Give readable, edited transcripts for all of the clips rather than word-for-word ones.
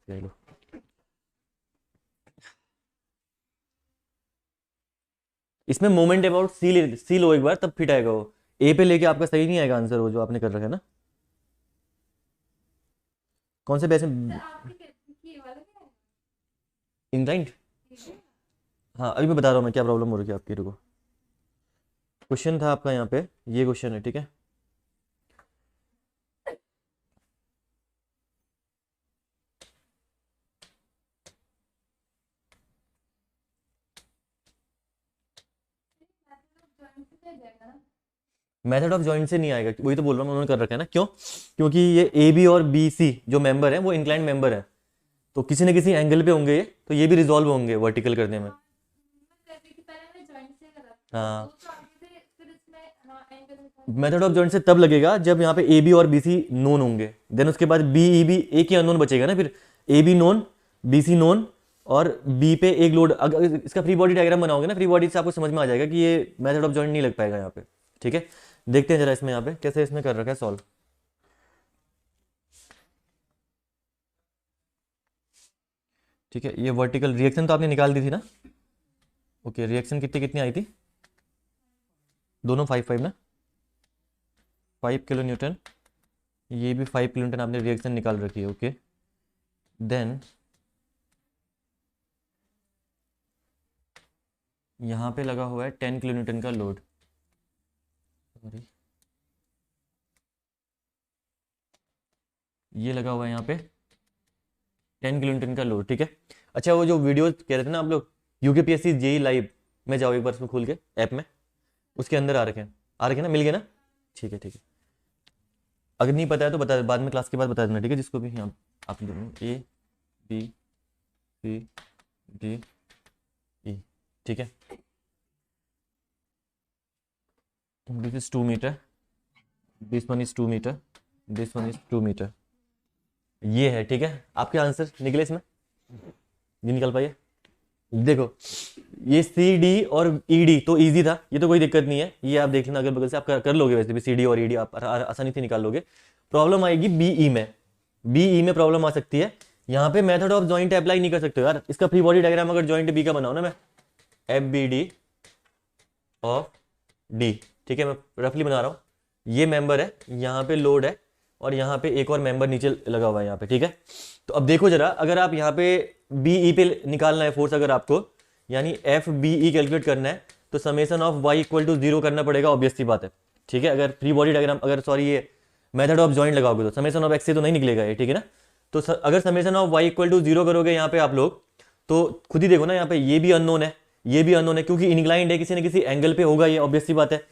ये लो। इसमें moment about सी लो एक बार, तब फिट आएगा वो। ए पे लेके आपका सही नहीं आएगा आंसर, वो जो आपने कर रखा है ना। कौन से पैसे इंक्लाइंड? हाँ अभी मैं बता रहा हूँ मैं क्या प्रॉब्लम हो रही है आपकी। रुको, क्वेश्चन था आपका यहाँ पे, ये क्वेश्चन है, ठीक है। मेथड ऑफ जॉइंट से नहीं आएगा, वही तो बोल रहा हूँ, उन्होंने कर रखा है ना। क्यों? क्योंकि ये ए बी और बी सी जो मेंबर है वो इंक्लाइंड मेंबर है, तो किसी न किसी एंगल पे होंगे ये, तो ये भी रिजॉल्व होंगे वर्टिकल करने में। हाँ, मेथड ऑफ जॉइंट से तब लगेगा जब यहाँ पे ए बी और बी सी नोन होंगे, देन उसके बाद बी ई बी, एक ही अननोन बचेगा ना फिर। A B known, B C known, और बी पे एक लोड। अगर इसका फ्री बॉडी डायग्राम बनाओगे ना, फ्री बॉडी से आपको समझ में आ जाएगा कि ये मेथड ऑफ जॉइंट नहीं लग पाएगा यहाँ पे, ठीक है। देखते हैं जरा इसमें यहाँ पे कैसे इसमें कर रखा है सॉल्व। ठीक है, ये वर्टिकल रिएक्शन तो आपने निकाल दी थी ना। ओके, रिएक्शन कितनी कितनी आई थी दोनों? 5 5 ना, 5 किलो न्यूटन। ये भी 5 किलो न्यूटन आपने रिएक्शन निकाल रखी है। ओके, देन यहाँ पे लगा हुआ है 10 किलो न्यूटन का लोड। सॉरी, ये लगा हुआ है यहाँ पे 10 किलो न्यूटन का लोड, ठीक है। अच्छा, वो जो वीडियो कह रहे थे ना आप लोग, यूकेपीएससी जेई लाइव में जाओ एक बार उसमें खोल के ऐप में, उसके अंदर आ रखे हैं ना, मिल गए ना? ठीक है ठीक है, अगर नहीं पता है तो बता, बाद में क्लास के बाद बता देना, ठीक है। जिसको भी यहाँ आप A B C D E, ठीक है। This is 2 metre, this one is 2 metre, this one is 2 metre. ये है, ठीक है। आपके आंसर निकले इसमें, ये निकल पाइए। देखो, ये सी डी और ई डी तो इजी था, ये तो कोई दिक्कत नहीं है, ये आप देख लेना अगर बगल से, आप कर लोगे वैसे भी। सी डी और ई डी आप आसानी से निकाल लोगे। प्रॉब्लम आएगी बी ई में, बी ई में प्रॉब्लम आ सकती है। यहाँ पे मेथड ऑफ जॉइंट अप्लाई नहीं कर सकते हो यार। इसका फ्री बॉडी डायग्राम अगर जॉइंट बी का बनाओ ना, मैं F B D of D, ठीक है, मैं रफली बना रहा हूँ। ये मेंबर है, यहाँ पे लोड है, और यहाँ पे एक और मेंबर नीचे लगा हुआ है यहाँ पे, ठीक है। तो अब देखो जरा, अगर आप यहाँ पे बी ई पे निकालना है फोर्स अगर आपको, यानी एफ बी ई कैलकुलेट करना है, तो summation of y equal to 0 करना पड़ेगा, ऑब्वियस सी बात है, ठीक है। अगर फ्री बॉडी डायग्राम, अगर सॉरी ये मेथड ऑफ जॉइंट लगाओगे तो समेशन ऑफ एक्स से तो नहीं निकलेगा ये, ठीक है ना। तो अगर summation of y equal to 0 करोगे यहाँ पे आप लोग, तो खुद ही देखो ना, यहाँ पे ये भी अननोन है, ये भी अननोन है, क्योंकि इनक्लाइंड है, किसी न किसी एंगल पे होगा ये, ऑब्वियस सी बात है।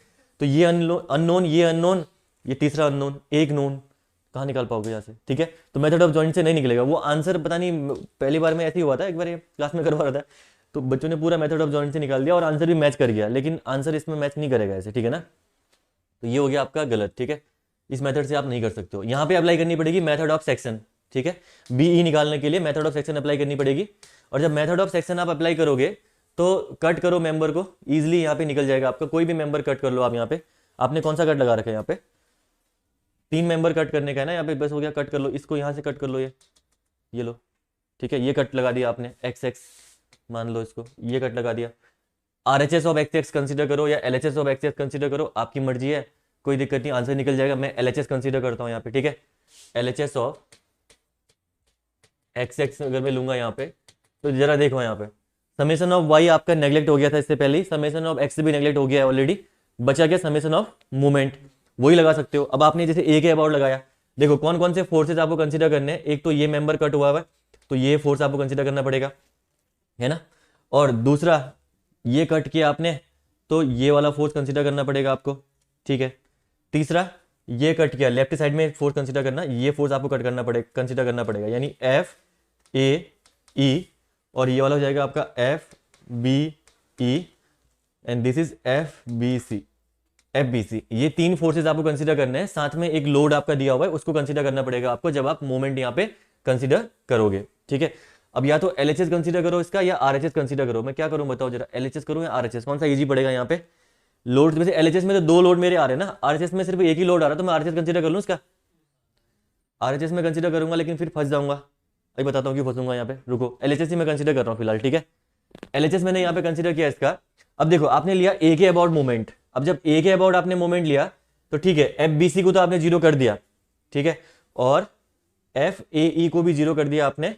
तो ये अननोन, ये अननोन, ये तीसरा अननोन, एक नोन, कहाँ निकाल पाओगे यहाँ से, ठीक है। तो मेथड ऑफ जॉइंट से नहीं निकलेगा वो आंसर। पता नहीं पहली बार में ऐसे ही हुआ था, एक बार ये क्लास में करवा रहा था, तो बच्चों ने पूरा मेथड ऑफ जॉइंट से निकाल दिया और आंसर भी मैच कर गया, लेकिन आंसर इसमें मैच नहीं करेगा ऐसे, ठीक है ना। तो ये हो गया आपका गलत, ठीक है। इस मेथड से आप नहीं कर सकते हो। यहाँ पे अप्लाई करनी पड़ेगी मेथड ऑफ सेक्शन, ठीक है। बीई निकालने के लिए मेथड ऑफ सेक्शन अप्लाई करनी पड़ेगी, और जब मेथड ऑफ सेक्शन आप अप्लाई करोगे तो कट करो मेंबर को, इजिली यहाँ पे निकल जाएगा आपका। कोई भी मेंबर कट कर लो आप। यहाँ पे आपने कौन सा कट लगा रखा है? यहाँ पे 3 मेंबर कट करने का है ना, यहाँ पे बस हो गया, कट कर लो इसको, यहाँ से कट कर लो, ये लो, ठीक है। ये कट लगा दिया आपने, एक्स एक्स मान लो इसको, ये कट लगा दिया। R H S of x x consider करो या L H S of x x consider करो, आपकी मर्जी है, कोई दिक्कत नहीं, आंसर निकल जाएगा। मैं एल एच एस कंसिडर करता हूँ यहाँ पे, ठीक है। L H S of x x अगर मैं लूंगा यहाँ पे, तो जरा देखो यहाँ पे, समेशन ऑफ वाई आपका नेग्लेक्ट हो गया था इससे पहले ही, समेशन ऑफ एक्स भी नेग्लेक्ट हो गया है ऑलरेडी, बचा गया समेशन ऑफ मूवमेंट, वही लगा सकते हो। अब आपने जैसे ए के अबाउट लगाया, देखो कौन कौन से फोर्सेज आपको कंसिडर करने हैं। एक तो ये मेंबर कट हुआ है, तो ये फोर्स आपको कंसिडर करना पड़ेगा, है ना। और दूसरा ये कट किया आपने, तो ये वाला फोर्स कंसिडर करना पड़ेगा आपको, ठीक है। तीसरा ये कट किया, लेफ्ट साइड में फोर्स कंसिडर करना, ये फोर्स आपको कट करना पड़ेगा, कंसिडर करना पड़ेगा, यानी एफ ए ई, और ये वाला हो जाएगा आपका F B E, and this is F B C, F B C. ये 3 फोर्सेज आपको कंसिडर करने हैं, साथ में एक लोड आपका दिया हुआ है, उसको कंसिडर करना पड़ेगा आपको जब आप मोमेंट यहाँ पे कंसिडर करोगे, ठीक है। अब या तो एलएचएस कंसिडर करो इसका, या आरएचएस कंसिडर करो। मैं क्या करूं बताओ जरा, एलएचएस करूं या आरएचएस, कौन सा इजी पड़ेगा यहाँ पे? लोड में से एलएचएस में तो 2 लोड मेरे आ रहे हैं ना, आरएचएस में सिर्फ एक ही लोड आ रहा है, तो मैं आरएचएस कंसिडर कर लूं इसका। आरएचएस में कंसिडर करूंगा लेकिन फिर फंस जाऊंगा, अभी बताता हूँ क्यों फंसूंगा यहाँ पे, रुको। एलएचएस ही मैं कंसीडर कर रहा हूँ फिलहाल, ठीक है। एलएचएस मैंने यहाँ पे कंसीडर किया इसका। अब देखो आपने लिया ए के अबाउट मोमेंट, अब जब ए के अबाउट आपने मोमेंट लिया तो ठीक है, एफ बी सी को तो आपने जीरो कर दिया, ठीक है, और एफ ए ई को भी जीरो कर दिया आपने।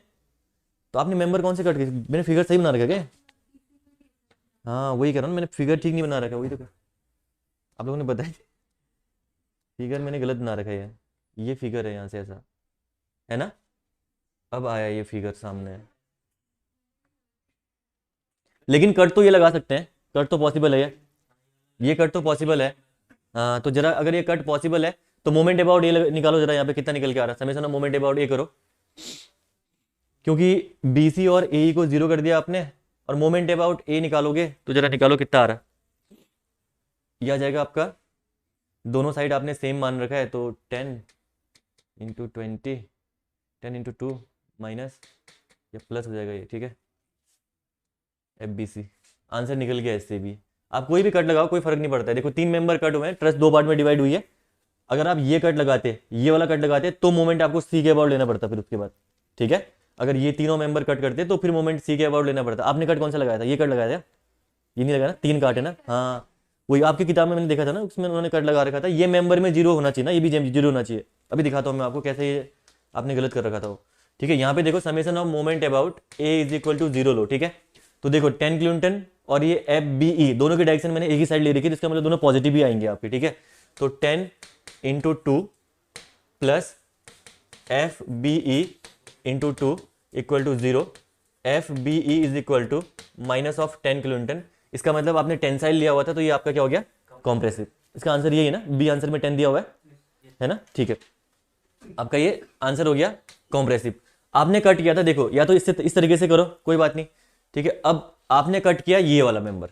तो आपने मेंबर कौन से कट किए? मैंने फिगर सही बना रखा क्या? हाँ वही कर रहा हूँ, मैंने फिगर ठीक नहीं बना रखा, वही तो आप लोगों ने बताया, फिगर मैंने गलत बना रखा है। ये फिगर है यहाँ से ऐसा, है ना? अब आया ये फिगर सामने। लेकिन कट तो ये लगा सकते हैं, कट तो पॉसिबल है, ये कट तो पॉसिबल है। हाँ तो जरा अगर ये कट पॉसिबल है तो मोमेंट अबाउट ये निकालो जरा, यहाँ पे कितना निकल के आ रहा है, समेशन ऑफ मोमेंट अबाउट ये करो, क्योंकि बीसी और ए को जीरो कर दिया आपने, और मोमेंट अबाउट ए निकालोगे तो जरा निकालो कितना आ रहा है। ये आ जाएगा आपका, दोनों साइड आपने सेम मान रखा है, तो 10 इंटू 20, 10 इंटू 2 माइनस या प्लस हो जाएगा ये, ठीक है। एफ बी सी आंसर निकल गया इससे भी। आप कोई भी कट लगाओ कोई फर्क नहीं पड़ता है। देखो 3 मेंबर कट हुए हैं, ट्रस्ट 2 पार्ट में डिवाइड हुई है। अगर आप ये कट लगाते, ये वाला कट लगाते, तो मोमेंट आपको सी के अबाउट लेना पड़ता फिर उसके बाद, ठीक है। अगर ये तीनों मेंबर कट करते तो फिर मोमेंट सी के अबाउट लेना पड़ता। आपने कट कौन सा लगाया था? ये कट लगाया था, ये नहीं लगाया ना, 3 काट है ना। हाँ वही आपकी किताब में मैंने देखा था ना, उसमें उन्होंने कट लगा रखा था। ये मेंबर में जीरो होना चाहिए ना, ये भी जीरो होना चाहिए। अभी दिखाता हूँ मैं आपको कैसे ये आपने गलत कर रखा था वो, ठीक है। यहाँ पे देखो summation of moment about A is equal to 0 लो, ठीक है। तो देखो 10 किलोन्टन और ये एफ बी ई दोनों की डायरेक्शन मैंने एक ही साइड ले रखी है, इसका मतलब दोनों पॉजिटिव ही आएंगे आपके, ठीक है। तो 10 into 2 plus F B E into 2 equal to 0, F B E is equal to minus of 10 kilonewton. इसका मतलब आपने टेंसाइल लिया हुआ था, तो ये आपका क्या हो गया? कॉम्प्रेसिव। इसका आंसर यही है ना, बी आंसर में 10 दिया हुआ है ना, ठीक है। आपका ये आंसर हो गया कॉम्प्रेसिव। आपने कट किया था, देखो या तो इससे इस तरीके से करो कोई बात नहीं, ठीक है। अब आपने कट किया ये वाला मेंबर,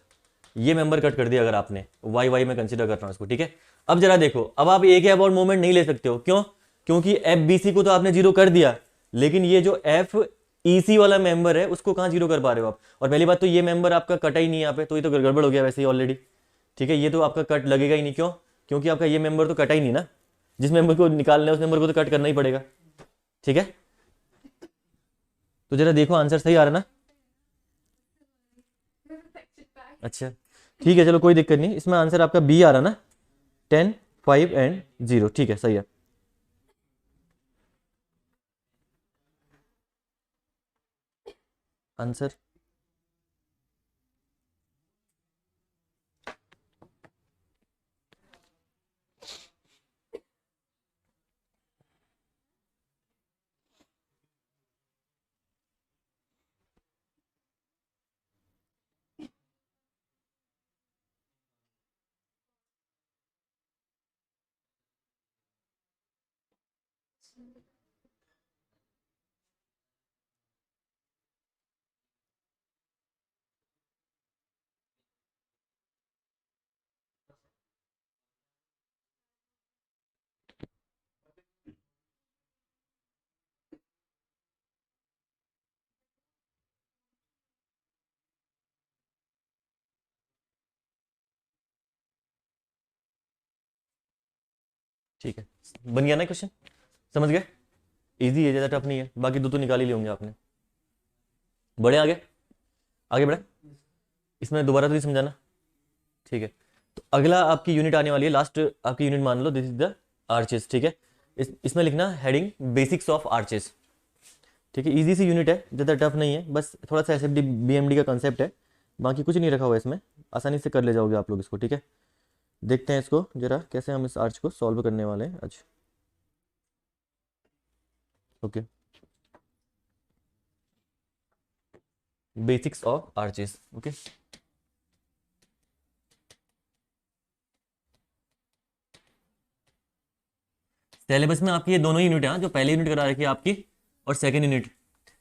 ये मेंबर कट कर दिया अगर आपने, वाई वाई में कंसीडर कर रहा हूं इसको, ठीक है। अब जरा देखो, अब आप ए के अबाउट मोमेंट नहीं ले सकते हो, क्यों? क्योंकि एफ बी सी को तो आपने जीरो कर दिया, लेकिन ये जो एफ ई सी वाला मेंबर है उसको कहां जीरो कर पा रहे हो आप? और पहली बात तो ये मेंबर आपका कटा ही नहीं यहाँ पे, तो ये तो गड़बड़ हो गया वैसे ही ऑलरेडी, ठीक है। ये तो आपका कट लगेगा ही नहीं, क्यों? क्योंकि आपका ये मेंबर तो कटा ही नहीं ना, जिस मेंबर को निकालना है उस मेंबर को तो कट करना ही पड़ेगा, ठीक है। तो जरा देखो आंसर सही आ रहा है ना? अच्छा ठीक है, चलो कोई दिक्कत नहीं, इसमें आंसर आपका बी आ रहा ना, 10, 5 एंड 0, ठीक है, सही है। आंसर ठीक है, बन गया ना क्वेश्चन? समझ गए? इजी है, ज़्यादा टफ नहीं है, बाकी दो तो निकाल ही होंगे आपने। बढ़े आगे, आगे बढ़े, इसमें दोबारा तो नहीं समझाना, ठीक है। तो अगला आपकी यूनिट आने वाली है, लास्ट आपकी यूनिट मान लो, दिस इज द आर्चेस, ठीक है। इसमें लिखना हेडिंग बेसिक्स ऑफ आर्चेस, ठीक है। इजी सी यूनिट है, ज़्यादा टफ नहीं है, बस थोड़ा सा S F D B M D का कंसेप्ट है, बाकी कुछ नहीं रखा हुआ है इसमें, आसानी से कर ले जाओगे आप लोग इसको, ठीक है। देखते हैं इसको जरा कैसे हम इस आर्च को सॉल्व करने वाले हैं आज, okay. Basics of arches, okay. Syllabus में आपकी ये दोनों ही यूनिट है, जो पहले यूनिट करा रखी है आपकी और सेकंड यूनिट,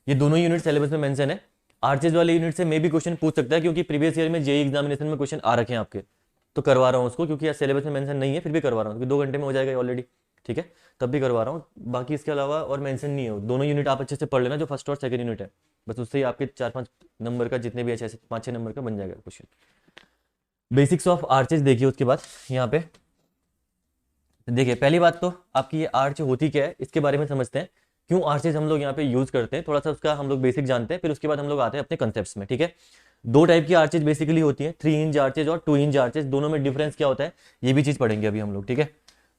ये दोनों ही यूनिट सिलेबस में मेंशन है। आर्चेज वाले यूनिट से मे भी क्वेश्चन पूछ सकता है, क्योंकि प्रीवियस ईयर में जेई एग्जामिनेशन में क्वेश्चन आ रखे हैं आपके, तो करवा रहा हूँ उसको, क्योंकि यार सिलेबस में मेंशन नहीं है, फिर भी करवा रहा हूँ, क्योंकि 2 घंटे में हो जाएगा ऑलरेडी, ठीक है, तब भी करवा रहा हूँ। बाकी इसके अलावा और मेंशन नहीं है, दोनों यूनिट आप अच्छे से पढ़ लेना, जो फर्स्ट और सेकंड यूनिट है, बस उससे ही आपके 4-5 नंबर का, जितने भी अच्छे 5-6 नंबर का बन जाएगा क्वेश्चन। बेसिक्स ऑफ आर्चेज देखिए, उसके बाद यहाँ पे देखिए, पहली बात तो आपकी ये आर्च होती क्या है इसके बारे में समझते हैं। क्यों आर्चेज हम लोग यहाँ पे यूज करते हैं, थोड़ा सा उसका हम लोग बेसिक जानते हैं, फिर उसके बाद हम लोग आते हैं अपने कंसेप्ट में, ठीक है। दो टाइप की आर्चेज बेसिकली होती है, 3 हिंज आर्चेज और 2 हिंज आर्चेज, दोनों में डिफरेंस क्या होता है ये भी चीज पढ़ेंगे अभी हम लोग, ठीक है।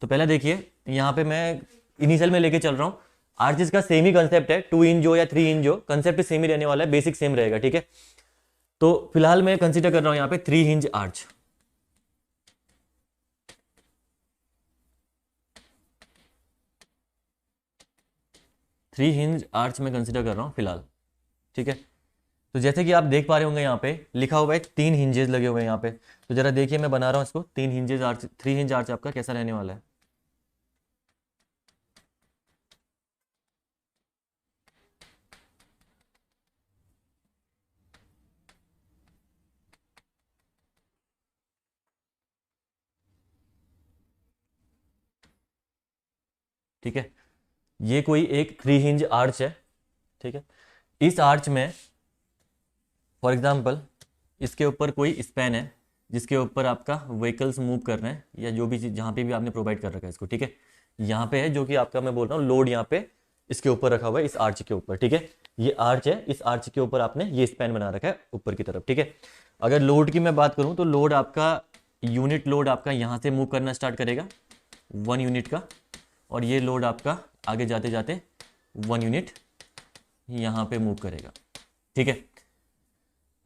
तो पहले देखिए यहाँ पे मैं इनिशियल में लेके चल रहा हूँ, आर्चेज का सेम ही कंसेप्ट है, 2 इंच हो या 3 इंच हो, कंसेप्ट सेम ही रहने वाला है, बेसिक सेम रहेगा, ठीक है। तो फिलहाल मैं कंसीडर कर रहा हूं यहाँ पे 3 हिंज आर्च, 3 हिंज आर्च में कंसीडर कर रहा हूं फिलहाल, ठीक है। तो जैसे कि आप देख पा रहे होंगे यहाँ पे लिखा हुआ है 3 हिंजेस लगे हुए हैं यहाँ पे, तो जरा देखिए मैं बना रहा हूँ इसको, 3 हिंजेस आर्च, 3 हिंज आर्च आपका कैसा रहने वाला है। ठीक है, ये कोई एक 3 हिंज आर्च है, ठीक है। इस आर्च में फॉर एग्जाम्पल इसके ऊपर कोई स्पैन है जिसके ऊपर आपका व्हीकल्स मूव कर रहे हैं, या जो भी चीज जहाँ पे भी आपने प्रोवाइड कर रखा है इसको, ठीक है। यहाँ पे है जो कि आपका मैं बोल रहा हूँ लोड यहाँ पे इसके ऊपर रखा हुआ है, इस आर्च के ऊपर, ठीक है। ये आर्च है, इस आर्च के ऊपर आपने ये स्पैन बना रखा है ऊपर की तरफ, ठीक है। अगर लोड की मैं बात करूँ तो लोड आपका यूनिट लोड आपका यहाँ से मूव करना स्टार्ट करेगा 1 यूनिट का, और ये लोड आपका आगे जाते जाते 1 यूनिट यहाँ पे मूव करेगा, ठीक है।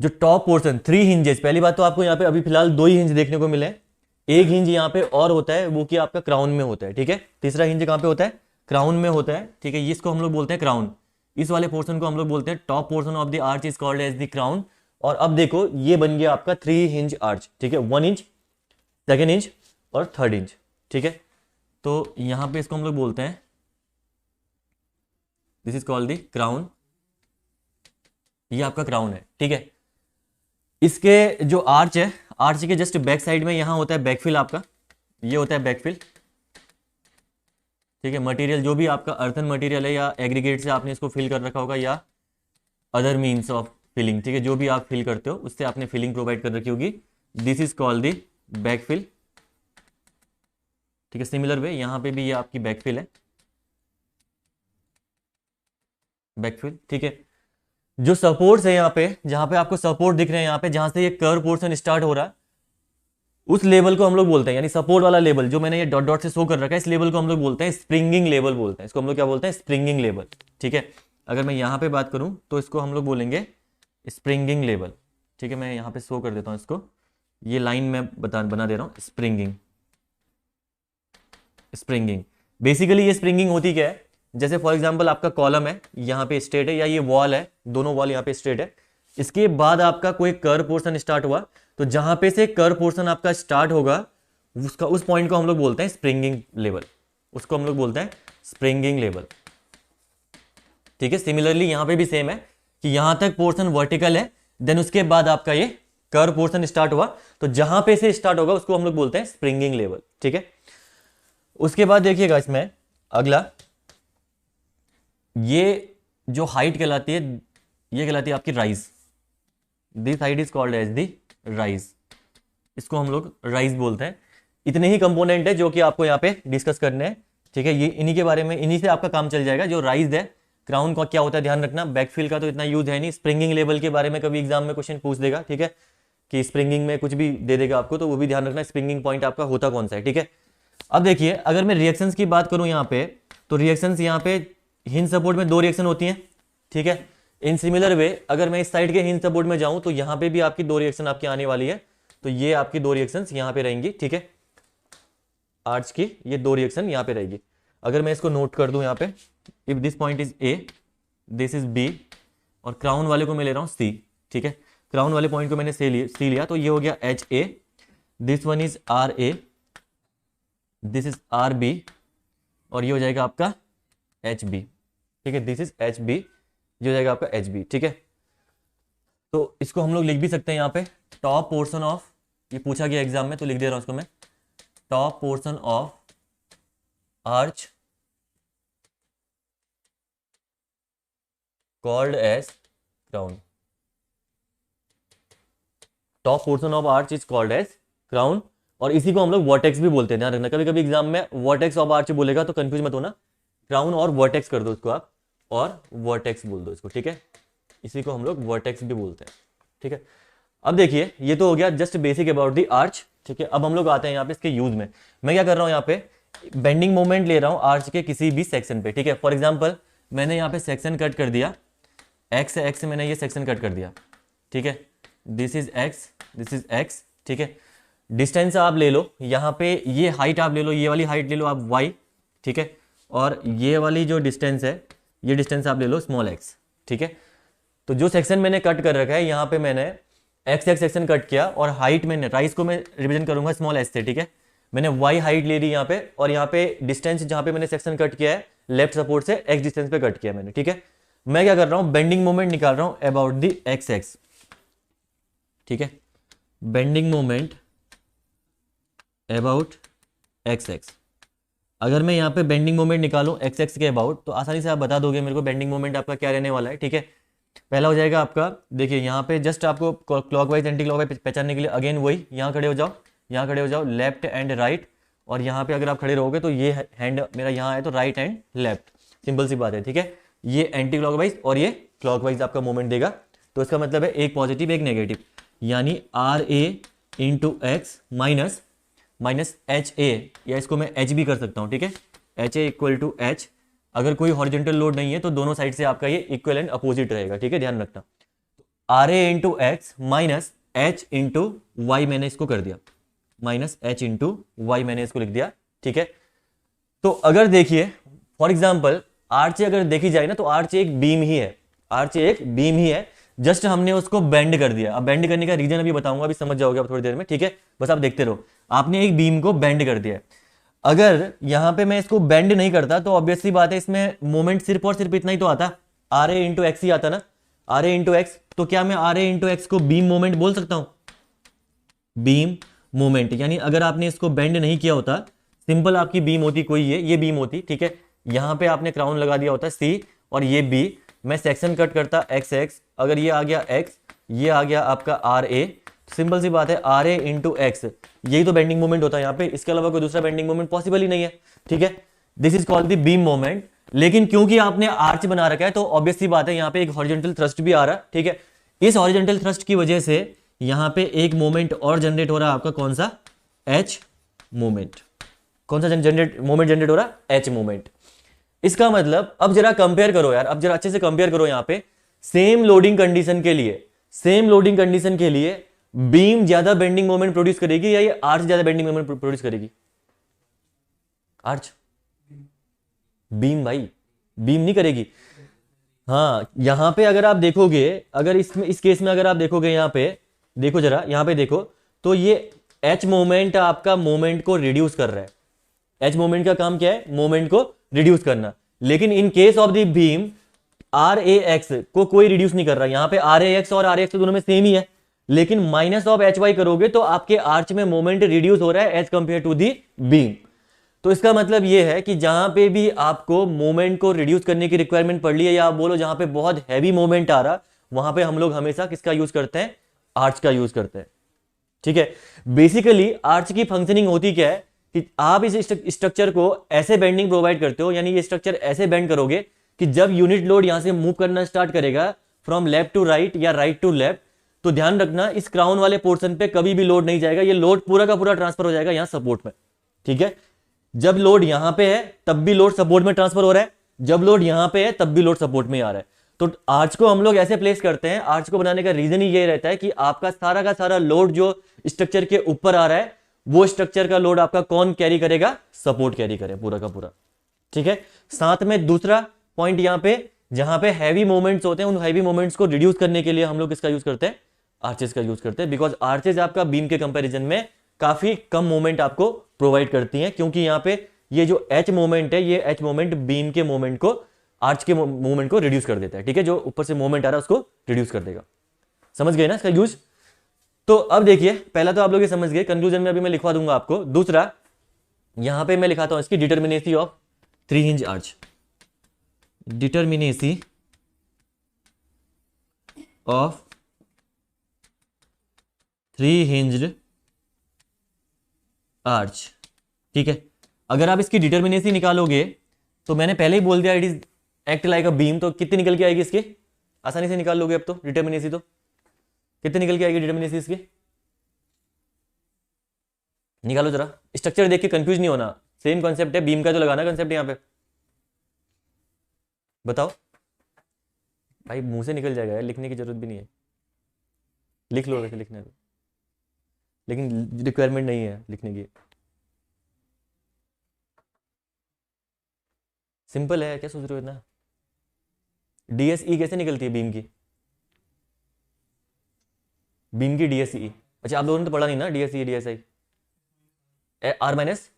जो टॉप पोर्शन 3 हिंजेस, पहली बात तो आपको यहाँ पे अभी फिलहाल 2 ही हिंज देखने को मिले हैं, एक हिंज यहाँ पे और होता है वो कि आपका क्राउन में होता है, ठीक है। तीसरा हिंज कहाँ पे होता है, क्राउन में होता है, ठीक है। इसको हम लोग बोलते हैं क्राउन, इस वाले पोर्शन को हम लोग बोलते हैं top portion of the arch is called as the crown. और अब देखो ये बन गया आपका 3 हिंज आर्च, ठीक है, 1 इंच, 2nd इंच और 3rd इंच, ठीक है। तो यहाँ पे इसको हम लोग बोलते हैं, this is called the crown, ये आपका क्राउन है, ठीक है। इसके जो आर्च है, आर्च के जस्ट बैक साइड में यहाँ होता है बैकफिल आपका, ये होता है बैकफिल, ठीक है। मटेरियल जो भी आपका अर्थन मटेरियल है या एग्रीगेट से आपने इसको फिल कर रखा होगा या अदर मीन्स ऑफ फिलिंग, ठीक है, जो भी आप फिल करते हो उससे आपने फिलिंग प्रोवाइड कर रखी होगी, this is called the backfill, ठीक है। सिमिलर वे यहाँ पे भी ये आपकी बैकफिल है, बैकफिल, ठीक है। जो सपोर्ट्स है यहाँ पे, जहां पे आपको सपोर्ट दिख रहे हैं यहाँ पे, जहां से ये कर्व पोर्शन स्टार्ट हो रहा है, उस लेवल को हम लोग बोलते हैं, यानी सपोर्ट वाला लेवल जो मैंने ये डॉट डॉट से शो कर रखा है, इस लेवल को हम लोग बोलते हैं स्प्रिंगिंग लेवल बोलते हैं, इसको हम लोग क्या बोलते हैं, स्प्रिंगिंग लेवल, ठीक है। अगर मैं यहाँ पे बात करूं तो इसको हम लोग बोलेंगे स्प्रिंगिंग लेवल, ठीक है। मैं यहाँ पे शो कर देता हूँ इसको, ये लाइन में बना दे रहा हूँ, स्प्रिंगिंग, स्प्रिंगिंग। बेसिकली ये स्प्रिंगिंग होती क्या है, जैसे फॉर एग्जांपल आपका कॉलम है यहाँ पे स्ट्रेट है, या ये वॉल है, दोनों वॉल यहाँ पे स्ट्रेट है, इसके बाद आपका कोई कर्व पोर्शन स्टार्ट हुआ, तो जहां पे से कर्व पोर्शन आपका स्टार्ट होगा उसका उस पॉइंट को हम लोग बोलते हैं स्प्रिंगिंग लेवल, उसको हम लोग बोलते हैं स्प्रिंगिंग लेवल, ठीक है। सिमिलरली यहाँ पे भी सेम है कि यहां तक पोर्शन वर्टिकल है, देन उसके बाद आपका ये कर्व पोर्शन स्टार्ट हुआ, तो जहां पे से स्टार्ट होगा उसको हम लोग बोलते हैं स्प्रिंगिंग लेवल, ठीक है। उसके बाद देखिएगा इसमें अगला, ये जो हाइट कहलाती है ये कहलाती है आपकी rise, this height is called as the rise, इसको हम लोग राइज बोलते हैं। इतने ही कंपोनेंट है जो कि आपको यहाँ पे डिस्कस करने हैं, ठीक है। ये इन्हीं के बारे में, इन्हीं से आपका काम चल जाएगा। जो राइज है, क्राउन का क्या होता है ध्यान रखना, बैकफिल का तो इतना यूज है नहीं, स्प्रिंगिंग लेवल के बारे में कभी एग्जाम में क्वेश्चन पूछ देगा, ठीक है, कि स्प्रिंगिंग में कुछ भी दे देगा आपको, तो वो भी ध्यान रखना स्प्रिंगिंग पॉइंट आपका होता कौन सा है, ठीक है। अब देखिए अगर मैं रिएक्शंस की बात करूं यहाँ पे, तो रिएक्शंस यहाँ पे हिंज सपोर्ट में 2 रिएक्शन होती हैं, ठीक है। इन सिमिलर वे अगर मैं इस साइड के हिंज सपोर्ट में जाऊं तो यहाँ पे भी आपकी 2 रिएक्शन आपकी आने वाली है, तो ये आपकी 2 रिएक्शंस यहाँ पे रहेंगी, ठीक है। आर्च की ये 2 रिएक्शन यहाँ पे रहेगी। अगर मैं इसको नोट कर दूं यहाँ पे, if this point is A, this is B, और क्राउन वाले को मैं ले रहा हूँ सी, ठीक है। क्राउन वाले पॉइंट को मैंने सी लिया, तो ये हो गया H A, this one is R A, this is R B, और ये हो जाएगा आपका एच बी, ठीक है। दिस इज एच बी, ये हो जाएगा आपका एच बी, ठीक है। तो इसको हम लोग लिख भी सकते हैं यहाँ पे, टॉप पोर्शन ऑफ, ये पूछा गया एग्जाम में तो लिख दे रहा हूं इसको मैं, top portion of arch called as crown, top portion of arch is called as crown, और इसी को हम लोग वर्टेक्स भी बोलते हैं, ध्यान रखना। कभी कभी एग्जाम में वर्टेक्स ऑफ आर्च बोलेगा तो कंफ्यूज मत होना, क्राउन और वर्टेक्स कर दो उसको आप, और वर्टेक्स बोल दो इसको, ठीक है। इसी को हम लोग वर्टेक्स भी बोलते हैं, ठीक है। अब देखिए ये तो हो गया just basic about the arch, ठीक है। अब हम लोग आते हैं यहाँ पे इसके यूज में। मैं क्या कर रहा हूँ यहाँ पे, बेंडिंग मोमेंट ले रहा हूँ आर्च के किसी भी सेक्शन पे, ठीक है। फॉर एग्जाम्पल मैंने यहाँ पे सेक्शन कट कर दिया, एक्स से एक्स से मैंने ये सेक्शन कट कर दिया, ठीक है। This is x, this is x, ठीक है। डिस्टेंस आप ले लो यहाँ पे, ये हाइट आप ले लो, ये वाली हाइट ले लो आप वाई, ठीक है। और ये वाली जो डिस्टेंस है, ये डिस्टेंस आप ले लो स्मॉल एक्स, ठीक है। तो जो सेक्शन मैंने कट कर रखा है यहाँ पे मैंने एक्स एक्स सेक्शन कट किया, और हाइट मैंने राइज को मैं रिप्रेजेंट करूंगा स्मॉल एस से, ठीक है। मैंने वाई हाइट ले ली यहाँ पे, और यहाँ पे डिस्टेंस जहाँ पे मैंने सेक्शन कट किया है लेफ्ट सपोर्ट से एक्स डिस्टेंस पे कट किया मैंने, ठीक है। मैं क्या कर रहा हूँ, बेंडिंग मोमेंट निकाल रहा हूँ अबाउट दी एक्स एक्स, ठीक है। Bending moment about x x. अगर मैं यहाँ पे बेंडिंग मोमेंट निकालूं एक्स एक्स के अबाउट, तो आसानी से आप बता दोगे मेरे को बेंडिंग मोमेंट आपका क्या रहने वाला है, ठीक है। पहला हो जाएगा आपका, देखिए यहाँ पे जस्ट आपको क्लॉकवाइज एंटी क्लॉकवाइज पहचानने के लिए अगेन वही, यहाँ खड़े हो जाओ, यहाँ खड़े हो जाओ, लेफ्ट एंड राइट। और यहाँ पे अगर आप खड़े रहोगे तो ये हैंड मेरा यहाँ है तो राइट एंड लेफ्ट, सिंपल सी बात है, ठीक है। ये एंटी क्लॉकवाइज और ये क्लॉकवाइज आपका मोमेंट देगा। तो इसका मतलब है एक पॉजिटिव एक नेगेटिव, यानी R A into X minus minus H A, या इसको मैं एच भी कर सकता हूँ, ठीक है। H A equal to H. अगर कोई हॉरिजॉन्टल लोड नहीं है तो दोनों साइड से आपका ये इक्वल एंड अपोजिट रहेगा, ठीक है, ध्यान रखना। R A into X minus H into Y मैंने इसको कर दिया, माइनस एच इंटू वाई मैंने इसको लिख दिया, ठीक है। तो अगर देखिए फॉर एग्जाम्पल आर्च अगर देखी जाए ना, तो आर्च एक बीम ही है, आर्च एक बीम ही है, जस्ट हमने उसको बेंड कर दिया। अब बेंड करने का रीजन अभी बताऊंगा, अभी समझ जाओगे आप थोड़ी देर में, ठीक है। बस आप देखते रहो, आपने एक बीम को बेंड कर दिया। अगर यहां पे मैं इसको बेंड नहीं करता तो ऑब्वियसली बात है इसमें मोमेंट सिर्फ और सिर्फ इतना ही तो आता, आर ए इंटू एक्स ही आता ना, आर ए इंटू एक्स। तो क्या मैं आर ए इंटू एक्स को बीम मोमेंट बोल सकता हूं, बीम मोमेंट। यानी अगर आपने इसको बेंड नहीं किया होता, सिंपल आपकी बीम होती कोई ये बीम होती, ठीक है। यहां पे आपने क्राउन लगा दिया होता सी, और ये बी, मैं सेक्शन कट करता एक्स एक्स, अगर ये आ गया एक्स, ये आ गया आपका आर ए, सिंपल सी बात है आर ए इंटू एक्स, यही तो बेंडिंग मोमेंट होता है यहाँ पे, इसके अलावा कोई दूसरा बेंडिंग मोमेंट पॉसिबल ही नहीं है, ठीक है। This is called the beam moment. लेकिन क्योंकि आपने आर्च बना रखा है तो ऑब्वियसली बात है यहाँ पे एक हॉरिजॉन्टल थ्रस्ट भी आ रहा है, ठीक है। इस हॉरिजॉन्टल थ्रस्ट की वजह से यहाँ पे एक मोमेंट और जनरेट हो रहा है आपका, कौन सा, एच मोमेंट। कौन सा मोमेंट जनरेट हो रहा है, एच मोमेंट। इसका मतलब अब जरा कंपेयर करो यार, अब जरा अच्छे से कंपेयर करो यहाँ पे, सेम लोडिंग कंडीशन के लिए, सेम लोडिंग कंडीशन के लिए बीम ज्यादा बेंडिंग मोमेंट प्रोड्यूस करेगी या ये आर्च ज्यादा बेंडिंग मोमेंट प्रोड्यूस करेगी, आर्च, बीम भाई, बीम नहीं करेगी। हाँ यहां पे अगर आप देखोगे, अगर इसमें इस केस में अगर आप देखोगे, यहाँ पे देखो जरा, यहाँ पे देखो तो ये एच मोमेंट आपका मोमेंट को रिड्यूस कर रहा है। एच मोमेंट का काम क्या है, मोमेंट को रिड्यूस करना। लेकिन in case of the beam R A X को कोई रिड्यूस नहीं कर रहा। यहाँ पे आर ए एक्स और आर ए एक्स दोनों में सेम ही है, लेकिन माइनस ऑफ एच वाई करोगे तो आपके आर्च में मोमेंट रिड्यूस हो रहा है as compare to the beam. तो इसका मतलब यह है कि जहां पे भी आपको मोमेंट को रिड्यूस करने की रिक्वायरमेंट पड़ रही है, या आप बोलो जहां पे बहुत हैवी मोमेंट आ रहा, वहां पे हम लोग हमेशा किसका यूज करते हैं, आर्च का यूज करते हैं, ठीक है। बेसिकली आर्च की फंक्शनिंग होती क्या है कि आप इस स्ट्रक्चर को ऐसे बेंडिंग प्रोवाइड करते हो, यानी ये स्ट्रक्चर ऐसे बेंड करोगे कि जब यूनिट लोड यहां से मूव करना स्टार्ट करेगा फ्रॉम लेफ्ट टू राइट या राइट टू लेफ्ट, तो ध्यान रखना इस क्राउन वाले पोर्शन पे कभी भी लोड नहीं जाएगा, ये लोड पूरा का पूरा ट्रांसफर हो जाएगा यहां सपोर्ट में, ठीक है। जब लोड यहां पे है तब भी लोड सपोर्ट में ट्रांसफर हो रहा है, जब लोड यहां पे है तब भी लोड सपोर्ट में आ रहा है। तो आर्च को हम लोग ऐसे प्लेस करते हैं, आर्च को बनाने का रीजन ही ये रहता है कि आपका सारा का सारा लोड जो स्ट्रक्चर के ऊपर आ रहा है, वो स्ट्रक्चर का लोड आपका कौन कैरी करेगा, सपोर्ट कैरी करे पूरा का पूरा, ठीक है। साथ में दूसरा पॉइंट यहां पे, जहां पे हैवी मोमेंट्स होते हैं, उन हैवी मोमेंट्स को रिड्यूस करने के लिए हम लोग किसका यूज करते हैं, आर्चेस का यूज करते हैं। बिकॉज आर्चेस आपका बीम के कंपैरिजन में काफी कम मोमेंट आपको प्रोवाइड करती हैं, क्योंकि यहां पे ये जो एच मोमेंट है, ये एच मोमेंट बीम के मोमेंट को, आर्च के मोमेंट को रिड्यूस कर देता है, ठीक है। जो ऊपर से मोमेंट आ रहा है उसको रिड्यूस कर देगा। समझ गए ना इसका यूज। तो अब देखिए, पहला तो आप लोग ये समझ गए, कंक्लूजन में अभी मैं लिखवा दूंगा आपको। दूसरा यहां पे मैं लिखाता हूं इसकी determinacy of 3 hinge arch, determinacy of 3 hinged arch, ठीक है। अगर आप इसकी डिटर्मिनेसी निकालोगे तो मैंने पहले ही बोल दिया it is act like a beam, तो कितनी निकल के आएगी इसकी, आसानी से निकाल लोगे अब तो डिटर्मिनेसी, तो कितनी निकल के आएगी डिटर्मिनेसी इसकी, निकालो जरा, स्ट्रक्चर देख के कंफ्यूज नहीं होना, सेम कॉन्सेप्ट है बीम का जो लगाना कॉन्सेप्ट यहाँ पे, बताओ भाई, मुंह से निकल जाएगा यार, लिखने की जरूरत भी नहीं है, लिख लो वैसे लिखना है तो, लेकिन रिक्वायरमेंट नहीं है लिखने की, सिंपल है, क्या सोच रहे हो इतना। डीएसई कैसे निकलती है बीम की, बीम की डीएसई, अच्छा आप लोगों ने तो पढ़ा नहीं ना DSE DSI, R minus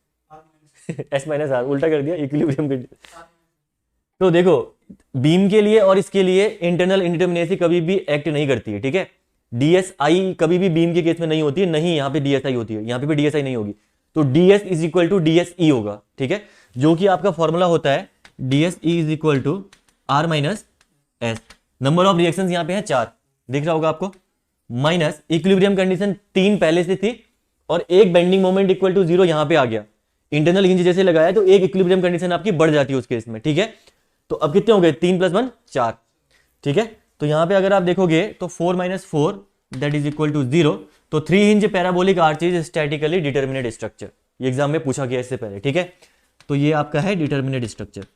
S minus R, उल्टा कर दिया, इक्विलिब्रियम कंडीशन। तो देखो बीम के लिए और इसके लिए इंटरनल इंडिटर्मिनेसी कभी भी एक्ट नहीं करती है, ठीक है। डीएसआई कभी भी बीम के केस में नहीं होती है, नहीं यहाँ पे डीएसआई होती है, यहाँ पे भी डीएसआई नहीं होगी, तो DS is equal to DSE होगा, ठीक है, जो कि आपका फॉर्मूला होता है DSE is equal to R minus S. Number of reactions यहाँ पे है 4, दिख रहा होगा आपको, माइनस इक्विलिब्रियम कंडीशन 3 पहले से थी और एक बेंडिंग मोमेंट इक्वल टू 0 यहां पे आ गया, इंटरनल हिंज जैसे लगाया तो एक इक्विलिब्रियम कंडीशन आपकी बढ़ जाती है उस केस में, ठीक है। तो अब कितने हो गए, 3 + 1 4, ठीक है। तो यहां पे अगर आप देखोगे तो 4 - 4 दैट इज इक्वल टू 0, तो 3 hinge parabolic arch is statically determinate structure, ये एग्जाम में पूछा गया इससे पहले, ठीक है। तो ये आपका है डिटर्मिनेट स्ट्रक्चर,